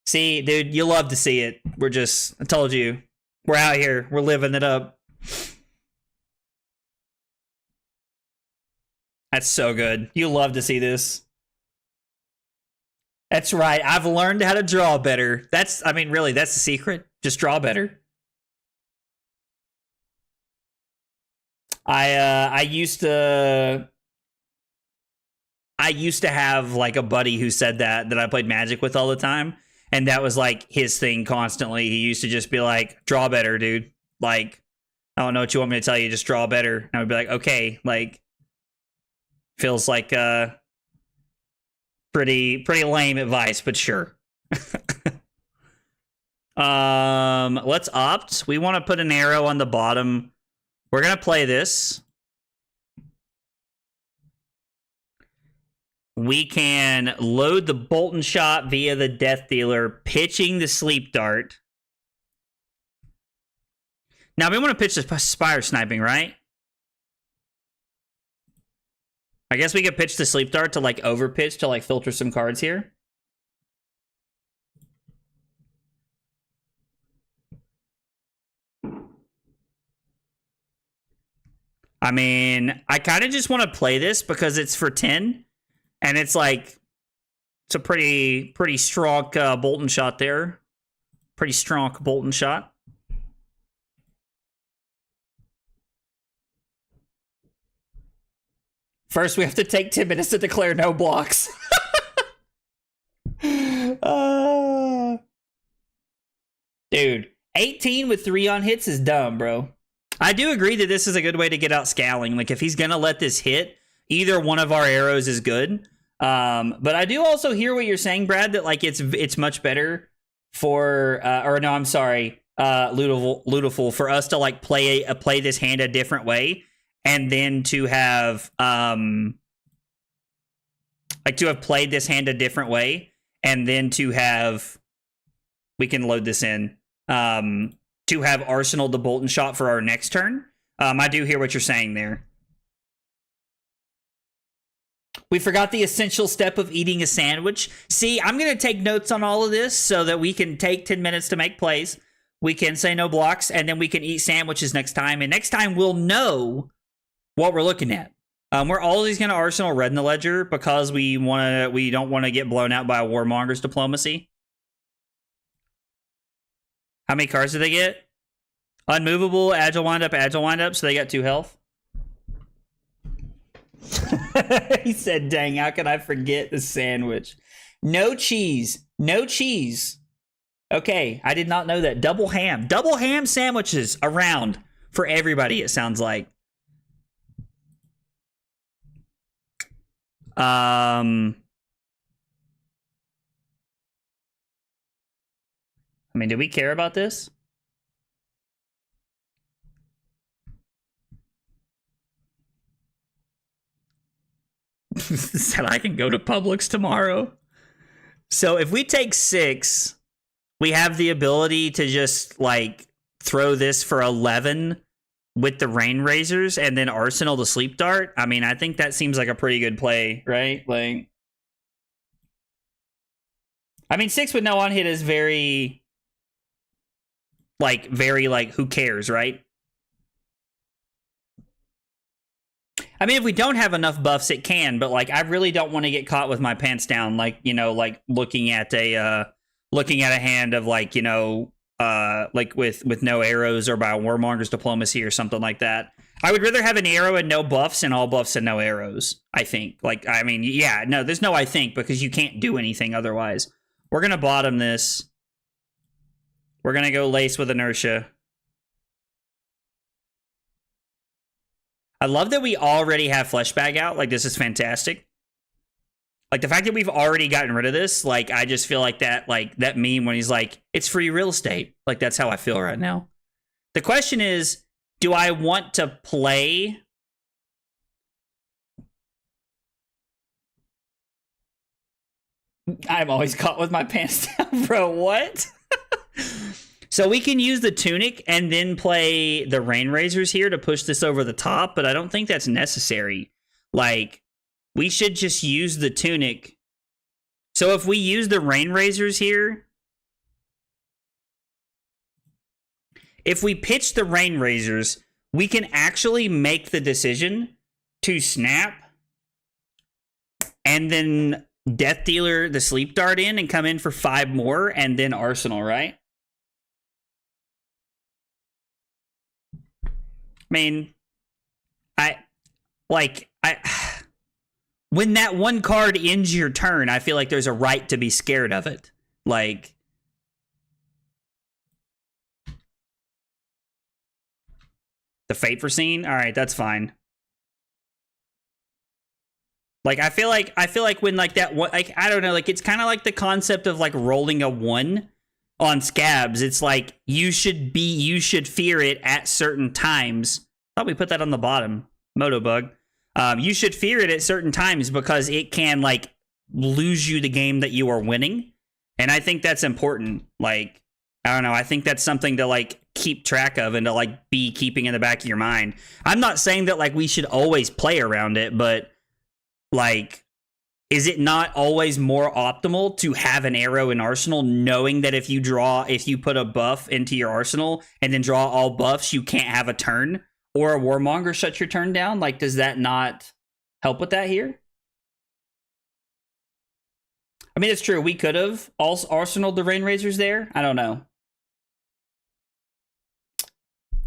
See, dude, you love to see it. I told you, we're out here. We're living it up. That's so good. You love to see this. That's right. I've learned how to draw better. That's the secret. Just draw better. I used to have like a buddy who said that I played Magic with all the time, and that was like his thing constantly. He used to just be like, "Draw better, dude." Like, I don't know what you want me to tell you. Just draw better. And I would be like, "Okay." Like, feels like pretty lame advice, but sure. Let's opt. We want to put an arrow on the bottom. We're gonna play this. We can load the Bolton shot via the Death Dealer, pitching the Sleep Dart. Now we want to pitch the Spire Sniping, right? I guess we could pitch the Sleep Dart to like overpitch to like filter some cards here. I mean, I kind of just want to play this because it's for 10, and it's like, it's a pretty strong Bolton shot there. Pretty strong Bolton shot. First, we have to take 10 minutes to declare no blocks. Dude, 18 with 3 on hits is dumb, bro. I do agree that this is a good way to get out Scowling. Like, if he's going to let this hit, either one of our arrows is good. But I do also hear what you're saying, Brad, that, like, it's much better for... Ludiful, for us to, like, play this hand a different way. And then to have played this hand a different way, and then to have we can load this in to have Arsenal the Bolton shot for our next turn. I do hear what you're saying there. We forgot the essential step of eating a sandwich. See, I'm going to take notes on all of this so that we can take 10 minutes to make plays. We can say no blocks, and then we can eat sandwiches next time. And next time, we'll know what we're looking at. We're always going to Arsenal red in the ledger because we don't want to get blown out by a Warmonger's diplomacy. How many cards did they get? Unmovable, agile wind up, so they got 2 health. He said, dang, how can I forget the sandwich? No cheese. No cheese. Okay, I did not know that. Double ham. Double ham sandwiches around for everybody, it sounds like. I mean, do we care about this? Said I can go to Publix tomorrow. So if we take 6, we have the ability to just like throw this for 11 with the Rain Razors and then Arsenal the Sleep Dart. I mean, I think that seems like a pretty good play, right? Like, I mean, 6 with no on hit is very who cares, right? I mean, if we don't have enough buffs, it can, but like, I really don't want to get caught with my pants down, like, you know, like looking at a hand of like, you know, like with no arrows or by a Warmonger's diplomacy or something like that. I would rather have an arrow and no buffs and all buffs and no arrows, I think. Like, I mean, yeah, no, there's no I think because you can't do anything otherwise. We're going to bottom this. We're going to go Lace with Inertia. I love that we already have Fleshbag out. Like, this is fantastic. Like, the fact that we've already gotten rid of this, like, I just feel like that meme when he's like, it's free real estate. Like, that's how I feel right now. The question is, do I want to play? I'm always caught with my pants down, bro. What? So we can use the Tunic and then play the Rain Razors here to push this over the top, but I don't think that's necessary. Like, we should just use the Tunic. So if we use the Rain Razors here, if we pitch the Rain Razors, we can actually make the decision to snap and then Death Dealer the Sleep Dart in and come in for 5 more and then Arsenal, right? I mean, when that one card ends your turn, I feel like there's a right to be scared of it. Like, the Fate Foreseen? All right, that's fine. Like, I feel like when like that one, like, I don't know, like, it's kind of like the concept of like rolling a 1 on Scabs. It's like you should fear it at certain times. I thought we put that on the bottom. Motobug. You should fear it at certain times because it can like lose you the game that you are winning. And I think that's important. Like, I don't know. I think that's something to like keep track of and to like be keeping in the back of your mind. I'm not saying that like we should always play around it, but like, is it not always more optimal to have an arrow in Arsenal, knowing that if you put a buff into your Arsenal and then draw all buffs, you can't have a turn? Or a Warmonger shuts your turn down? Like, does that not help with that here? I mean, it's true. We could have also Arsenaled the Rain Razors there. I don't know.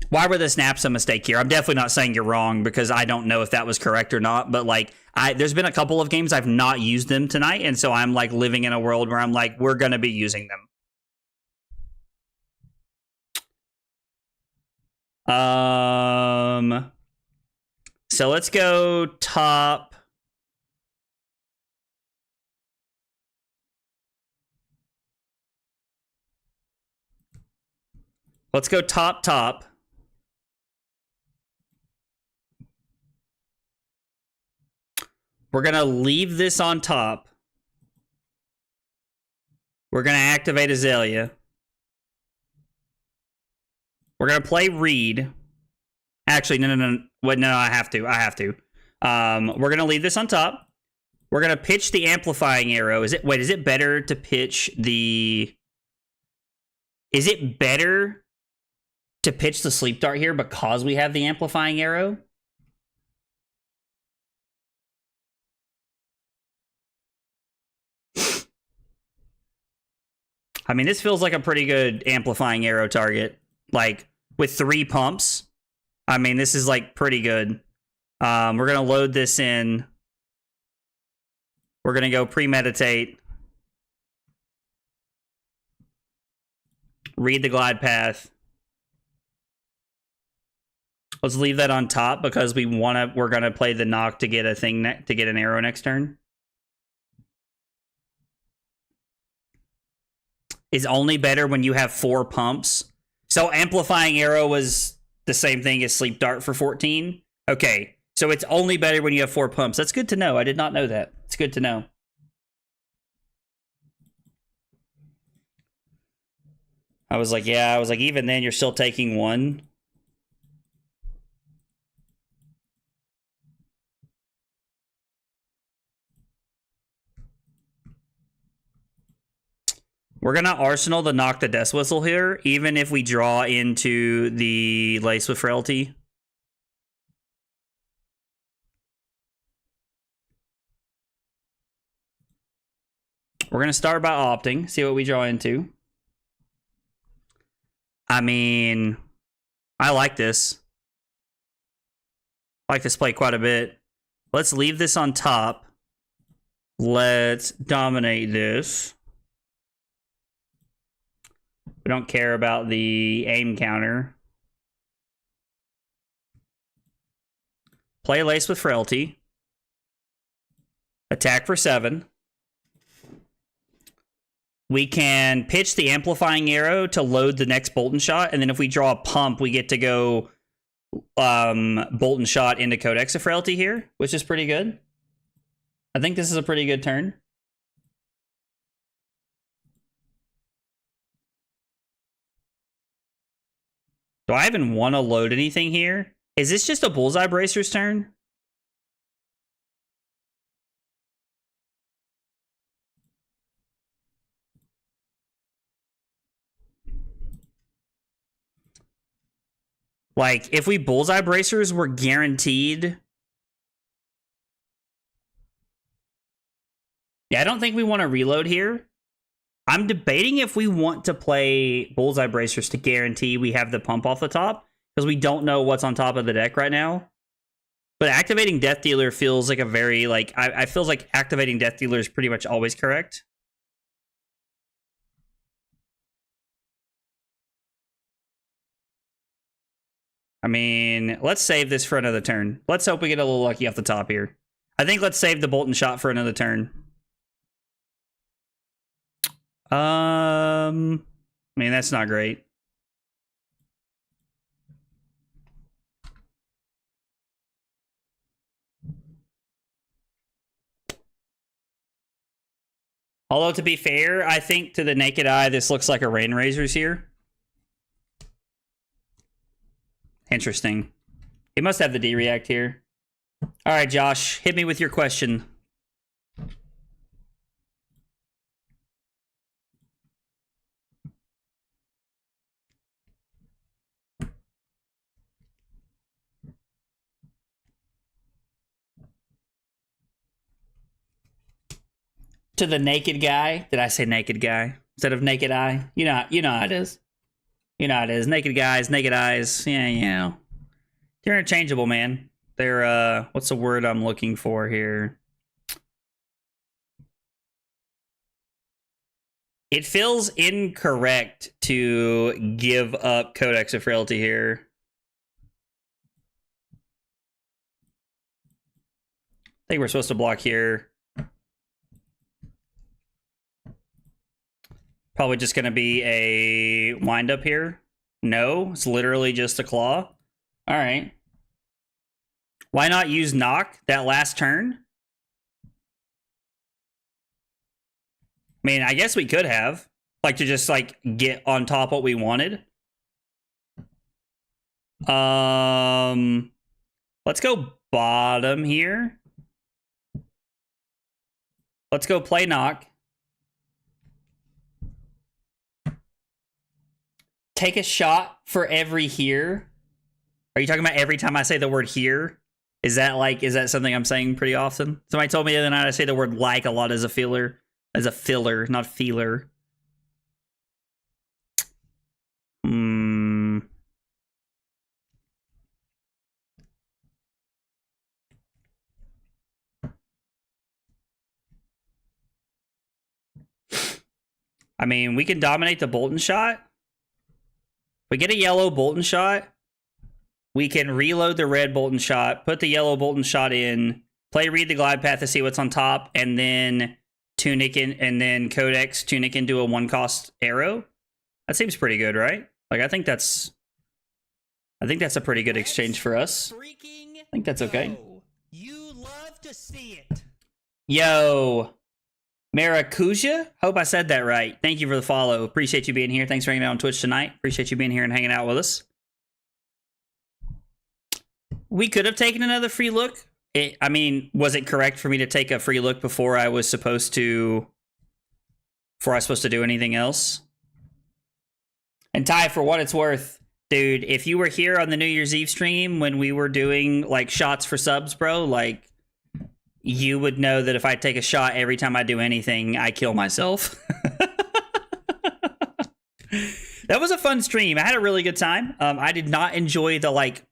Why were the snaps a mistake here? I'm definitely not saying you're wrong because I don't know if that was correct or not. But like, there's been a couple of games I've not used them tonight, and so I'm like living in a world where I'm like, we're gonna be using them. So let's go top. Let's go top. We're going to leave this on top. We're going to activate Azalea. We're going to play Reed. Actually, no. Wait, no, I have to. We're going to leave this on top. We're going to pitch the amplifying arrow. Is it better to pitch the... Is it better to pitch the sleep dart here because we have the amplifying arrow? I mean, this feels like a pretty good amplifying arrow target. Like, with 3 pumps. I mean, this is, like, pretty good. We're going to load this in. We're going to go premeditate. Read the glide path. Let's leave that on top because we're going to play the knock to get a thing, to get an arrow next turn. Is only better when you have 4 pumps. So amplifying arrow was the same thing as sleep dart for 14. Okay, so it's only better when you have 4 pumps. That's good to know. I did not know that. It's good to know. I was like, even then you're still taking 1. We're going to Arsenal to knock the Death Whistle here, even if we draw into the Lace with Frailty. We're going to start by opting, see what we draw into. I mean, I like this. I like this play quite a bit. Let's leave this on top. Let's dominate this. We don't care about the aim counter. Play Lace with Frailty. Attack for 7. We can pitch the amplifying arrow to load the next Bolton shot, and then if we draw a pump, we get to go Bolton shot into Codex of Frailty here, which is pretty good. I think this is a pretty good turn. Do I even want to load anything here? Is this just a Bullseye Bracer's turn? Like, if we Bullseye Bracers, we're guaranteed. Yeah, I don't think we want to reload here. I'm debating if we want to play Bullseye Bracers to guarantee we have the pump off the top, because we don't know what's on top of the deck right now. But activating Death Dealer feels like a very, like, I feels like activating Death Dealer is pretty much always correct. I mean, let's save this for another turn. Let's hope we get a little lucky off the top here. I think let's save the Bolton shot for another turn. I mean, that's not great. Although, to be fair, I think to the naked eye, this looks like a Rain Razors here. Interesting. He must have the D-React here. All right, Josh, hit me with your question. To the naked guy. Did I say naked guy instead of naked eye? You know how it is. You know how it is. Naked guys, naked eyes. Yeah, you know. They're interchangeable, man. They're, what's the word I'm looking for here? It feels incorrect to give up Codex of Frailty here. I think we're supposed to block here. Probably just going to be a wind up here. No, it's literally just a claw. All right. Why not use knock that last turn? I mean, I guess we could have. Like, to just, like, get on top what we wanted. Let's go bottom here. Let's go play knock. Take a shot for every here. Are you talking about every time I say the word here? Is that something I'm saying pretty often? Somebody told me the other night I say the word like a lot as a filler, not feeler. I mean, we can dominate the Bolton shot. We get a yellow Bolton shot. We can reload the red Bolton shot, put the yellow Bolton shot in, play read the glide path to see what's on top, and then tunic in, and then codex tunic into a 1-cost arrow. That seems pretty good, right? Like, I think that's a pretty good exchange for us. I think that's okay. You love to see it. Yo, Maracuja? Hope I said that right. Thank you for the follow. Appreciate you being here. Thanks for hanging out on Twitch tonight. Appreciate you being here and hanging out with us. We could have taken another free look. I mean, was it correct for me to take a free look before I was supposed to do anything else? And Ty, for what it's worth, dude, if you were here on the New Year's Eve stream when we were doing like shots for subs, bro, like, you would know that if I take a shot every time I do anything, I kill myself. That was a fun stream. I had a really good time. I did not enjoy the like.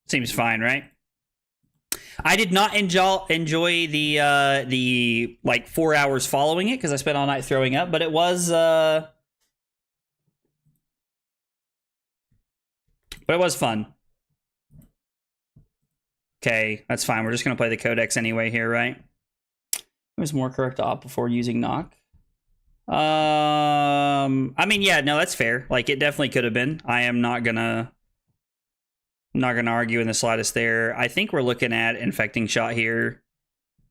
Seems fine, right? I did not enjoy the like 4 hours following it because I spent all night throwing up, but it was fun. Okay, that's fine. We're just gonna play the codex anyway here, right? It was more correct to opt before using knock. I mean, yeah, no, that's fair. Like, it definitely could have been. I am not gonna argue in the slightest there. I think we're looking at infecting shot here.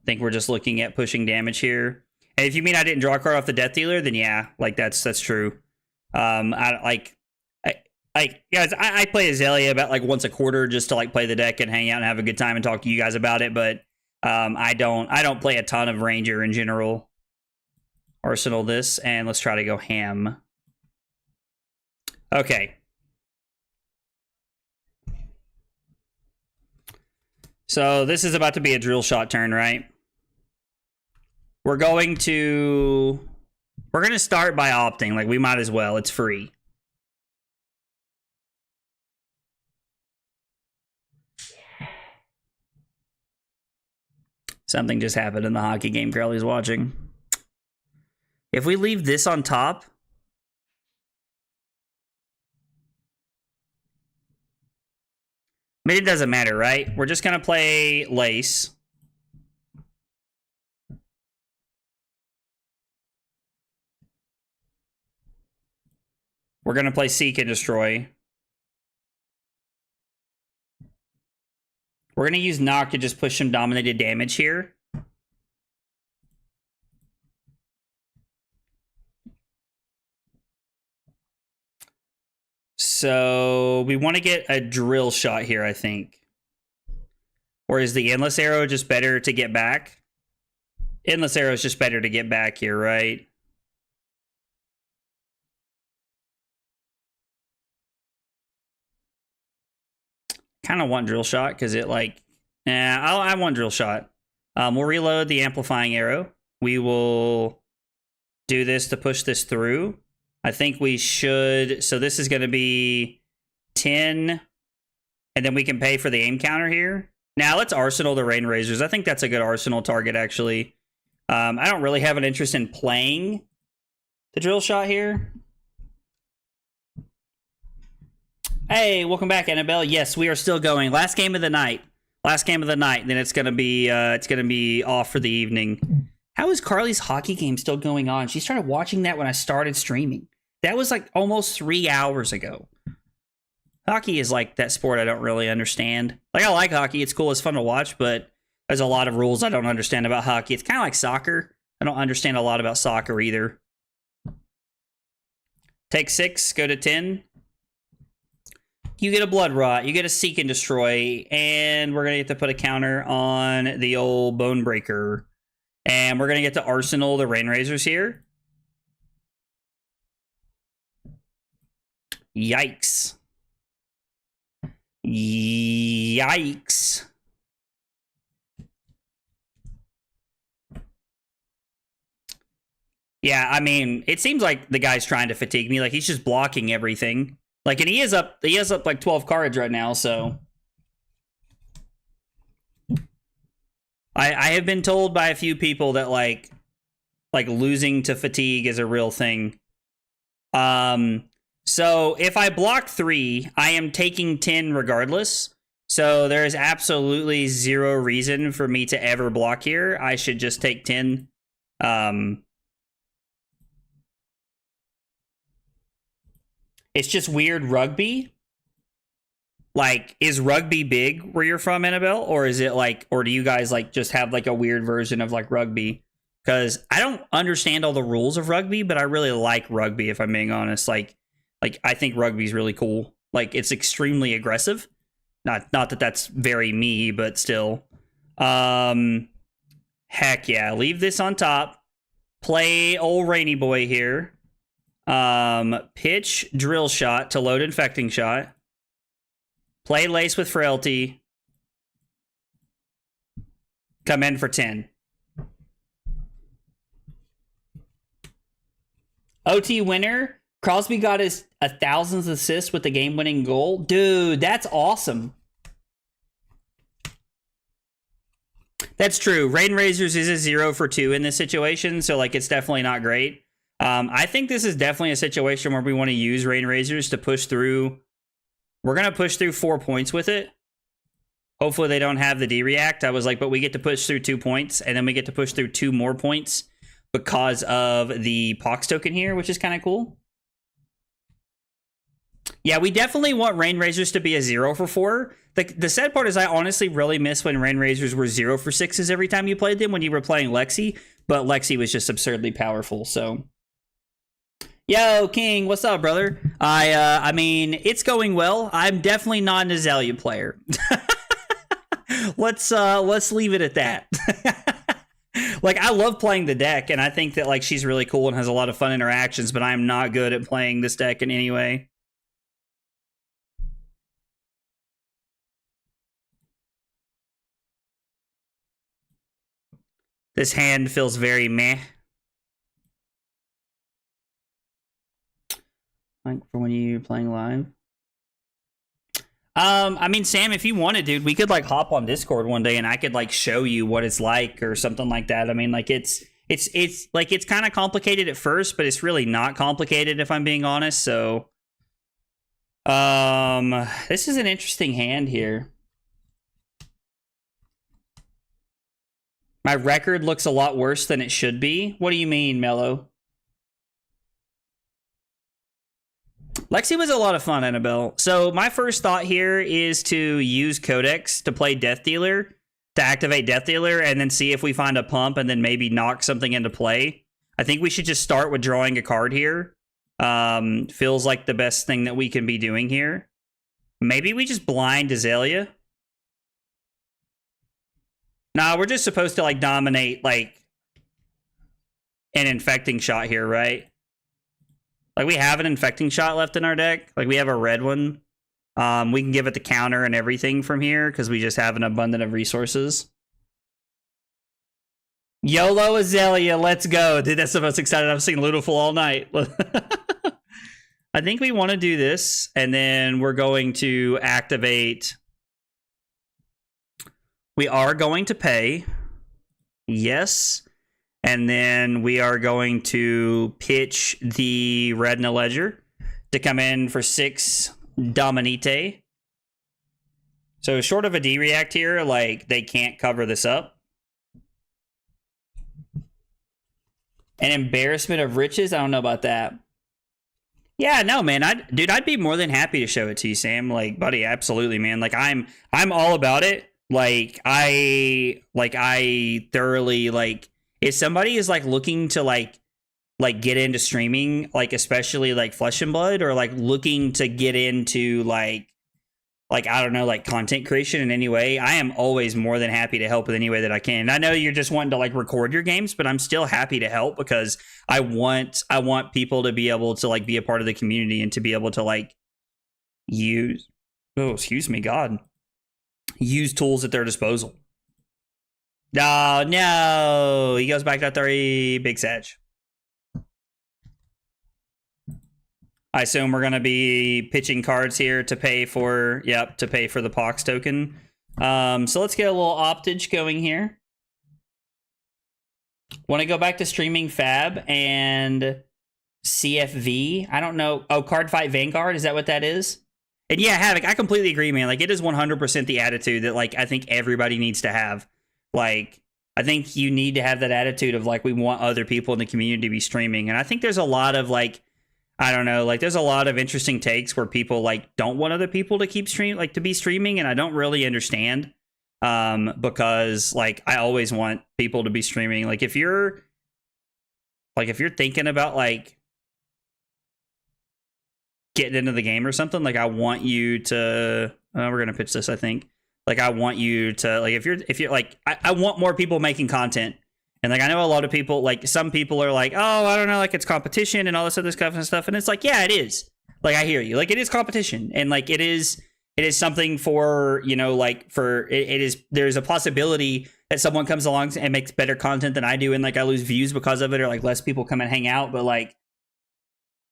I think we're just looking at pushing damage here. And if you mean I didn't draw a card off the Death Dealer, then yeah, like that's true. Guys, I play Azalea about like once a quarter just to like play the deck and hang out and have a good time and talk to you guys about it. But I don't play a ton of Ranger in general. Arsenal this, and let's try to go ham. Okay. So this is about to be a drill shot turn, right? We're going to start by opting. Like, we might as well. It's free. Something just happened in the hockey game Crowley's watching. If we leave this on top, I mean, it doesn't matter, right? We're just going to play Lace. We're going to play Seek and Destroy. We're going to use Knock to just push some dominated damage here. So we want to get a drill shot here, I think. Or is the Endless Arrow just better to get back? Endless Arrow is just better to get back here, right? Kind of want drill shot because it like, I want drill shot. We'll reload the amplifying arrow. We will do this to push this through. I think we should. So this is going to be 10, and then we can pay for the aim counter here. Now let's Arsenal the Rain Razors. I think that's a good Arsenal target, actually. I don't really have an interest in playing the drill shot here. Hey, welcome back, Annabelle. Yes, we are still going. Last game of the night. Last game of the night. Then it's gonna be off for the evening. How is Carly's hockey game still going on? She started watching that when I started streaming. That was like almost 3 hours ago. Hockey is like that sport I don't really understand. Like, I like hockey. It's cool. It's fun to watch, but there's a lot of rules I don't understand about hockey. It's kind of like soccer. I don't understand a lot about soccer either. Take 6, go to 10. You get a Blood Rot, you get a Seek and Destroy, and we're going to get to put a counter on the old Bone Breaker. And we're going to get to Arsenal the Rain Razors here. Yikes. Yikes. Yeah, I mean, it seems like the guy's trying to fatigue me. Like, he's just blocking everything. Like, and he is up like 12 cards right now, so. I have been told by a few people that, like losing to fatigue is a real thing. So if I block 3, I am taking 10 regardless. So there is absolutely zero reason for me to ever block here. I should just take 10. It's just weird rugby. Like, is rugby big where you're from, Annabelle? Or is it like, or do you guys like just have like a weird version of like rugby? Because I don't understand all the rules of rugby, but I really like rugby, if I'm being honest. Like I think rugby's really cool. Like, it's extremely aggressive. Not that that's very me, but still. Heck yeah. Leave this on top. Play old Rainy Boy here. Pitch Drill Shot to load Infecting Shot. Play Lace with Frailty. Come in for 10. OT winner. Crosby got his 1,000th assist with the game-winning goal. Dude, that's awesome. That's true. Rain Razors is a 0 for 2 in this situation, so like it's definitely not great. I think this is definitely a situation where we want to use Rain Razors to push through. We're going to push through 4 points with it. Hopefully they don't have the D-React. I was like, but we get to push through 2 points, and then we get to push through 2 more points because of the Pox token here, which is kind of cool. Yeah, we definitely want Rain Razors to be a 0 for 4. The sad part is I honestly really miss when Rain Razors were 0 for 6s every time you played them when you were playing Lexi, but Lexi was just absurdly powerful, so. Yo, King, what's up, brother? I mean, it's going well. I'm definitely not an Azalea player. Let's leave it at that. Like, I love playing the deck, and I think that like she's really cool and has a lot of fun interactions, but I'm not good at playing this deck in any way. This hand feels very meh. Like for when you're playing live. I mean, Sam, if you wanted, dude, we could like hop on Discord one day and I could like show you what it's like or something like that. I mean, like it's like it's kind of complicated at first, but it's really not complicated if I'm being honest. So, this is an interesting hand here. My record looks a lot worse than it should be. What do you mean, Mello? Lexi was a lot of fun, Annabelle. So my first thought here is to use Codex to play Death Dealer, to activate Death Dealer, and then see if we find a pump and then maybe knock something into play. I think we should just start with drawing a card here. Feels like the best thing that we can be doing here. Maybe we just blind Azalea. Nah, we're just supposed to like dominate like an Infecting Shot here, right? Like we have an Infecting Shot left in our deck. Like we have a red one. We can give it the counter and everything from here because we just have an abundance of resources. YOLO Azalea, let's go. Dude, that's the most excited I've seen Ludiful all night. I think we want to do this, and then we're going to activate. We are going to pay. Yes. And then we are going to pitch the Retina Ledger to come in for 6 Dominite. So short of a D-React here, like, they can't cover this up. An Embarrassment of Riches? I don't know about that. Yeah, no, man. I'd be more than happy to show it to you, Sam. Like, buddy, absolutely, man. Like, I'm all about it. Like, I thoroughly, like, if somebody is, like, looking to, like, like get into streaming, like especially like Flesh and Blood, or like looking to get into like I don't know, like content creation in any way, I am always more than happy to help in any way that I can. And I know you're just wanting to like record your games, but I'm still happy to help because I want people to be able to like be a part of the community and to be able to like use tools at their disposal. Oh no, he goes back to 30, big Sag. I assume we're going to be pitching cards here to pay for the Pox token. So let's get a little optage going here. Want to go back to streaming Fab and CFV? I don't know. Oh, Card Fight Vanguard, is that what that is? And yeah, Havoc, I completely agree, man. Like, it is 100% the attitude that, like, I think everybody needs to have. Like, I think you need to have that attitude of, like, we want other people in the community to be streaming. And I think there's a lot of, like, I don't know, like there's a lot of interesting takes where people like don't want other people to keep to be streaming, and I don't really understand because like I always want people to be streaming. Like if you're thinking about like getting into the game or something, like I want you to we're going to pitch this, I think. Like I want you to like if you're like I want more people making content. And like I know a lot of people, like some people are like, oh, I don't know, like it's competition and all this other stuff. And it's like, yeah, it is. Like I hear you. Like it is competition, and like it is something for, you know, like for it is. There's a possibility that someone comes along and makes better content than I do, and like I lose views because of it, or like less people come and hang out. But like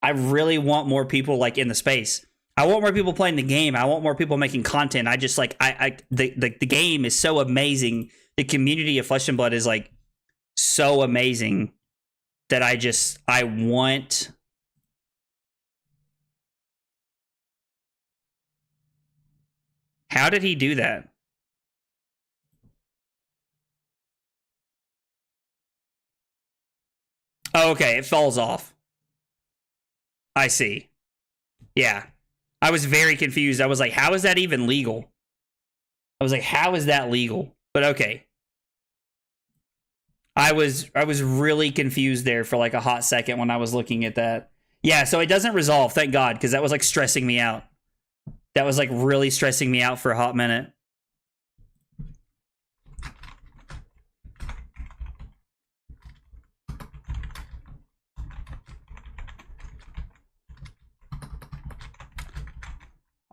I really want more people like in the space. I want more people playing the game. I want more people making content. I just like the game is so amazing. The community of Flesh and Blood is like so amazing that I want how did he do that? Oh, okay, it falls off. I see. Yeah. I was very confused. I was like, how is that even legal? I was like, how is that legal? But okay. I was really confused there for like a hot second when I was looking at that. Yeah, so it doesn't resolve, thank God, because that was like stressing me out. That was like really stressing me out for a hot minute.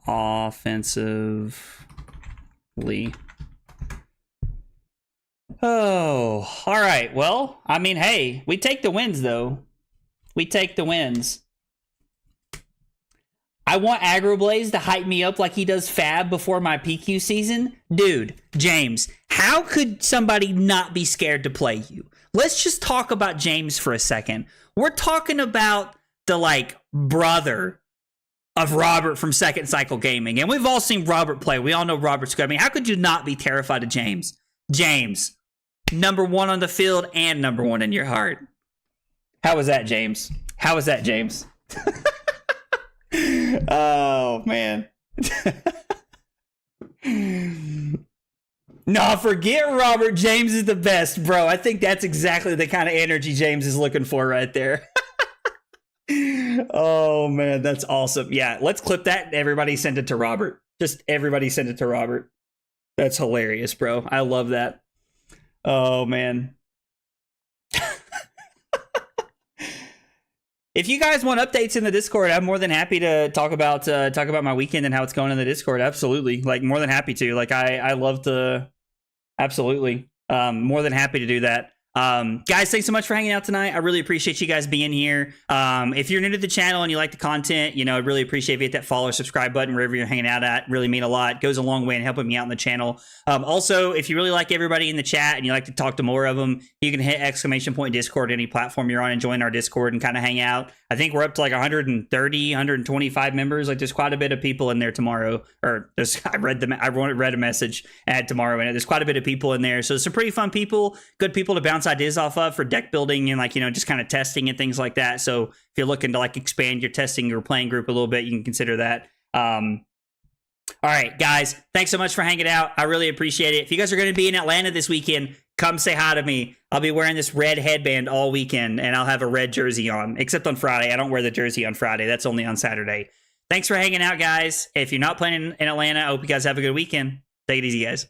Offensively. Oh, all right. Well, I mean, hey, we take the wins, though. We take the wins. I want Agroblaze to hype me up like he does Fab before my PQ season. Dude, James, how could somebody not be scared to play you? Let's just talk about James for a second. We're talking about the, like, brother of Robert from Second Cycle Gaming. And we've all seen Robert play. We all know Robert's good. I mean, how could you not be terrified of James? James, number one on the field and number one in your heart. How was that, James? How was that, James? Oh, man. No, forget Robert. James is the best, bro. I think that's exactly the kind of energy James is looking for right there. Oh, man, that's awesome. Yeah, let's clip that and everybody send it to Robert. Just everybody send it to Robert. That's hilarious, bro. I love that. Oh, man. If you guys want updates in the Discord, I'm more than happy to talk about my weekend and how it's going in the Discord. Absolutely. Like, more than happy to. Like, I love to... Absolutely. More than happy to do that. Guys, thanks so much for hanging out tonight. I really appreciate you guys being here. If you're new to the channel and you like the content, you know, I'd really appreciate if you hit that follow or subscribe button wherever you're hanging out at. Really mean a lot. It goes a long way in helping me out in the channel. Also, if you really like everybody in the chat and you like to talk to more of them, you can hit !Discord any platform you're on and join our Discord and kind of hang out. I think we're up to like 130, 125 members. Like, there's quite a bit of people in there tomorrow. Or I read a message at tomorrow, and there's quite a bit of people in there. So some pretty fun people, good people to bounce ideas off of for deck building and, like, you know, just kind of testing and things like that. So if you're looking to like expand your testing or playing group a little bit, you can consider that. All right, guys, thanks so much for hanging out. I really appreciate it. If you guys are going to be in Atlanta this weekend, come say hi to me. I'll be wearing this red headband all weekend, and I'll have a red jersey on, except on Friday. I don't wear the jersey on Friday. That's only on Saturday. Thanks for hanging out, guys. If you're not playing in Atlanta, I hope you guys have a good weekend. Take it easy, guys.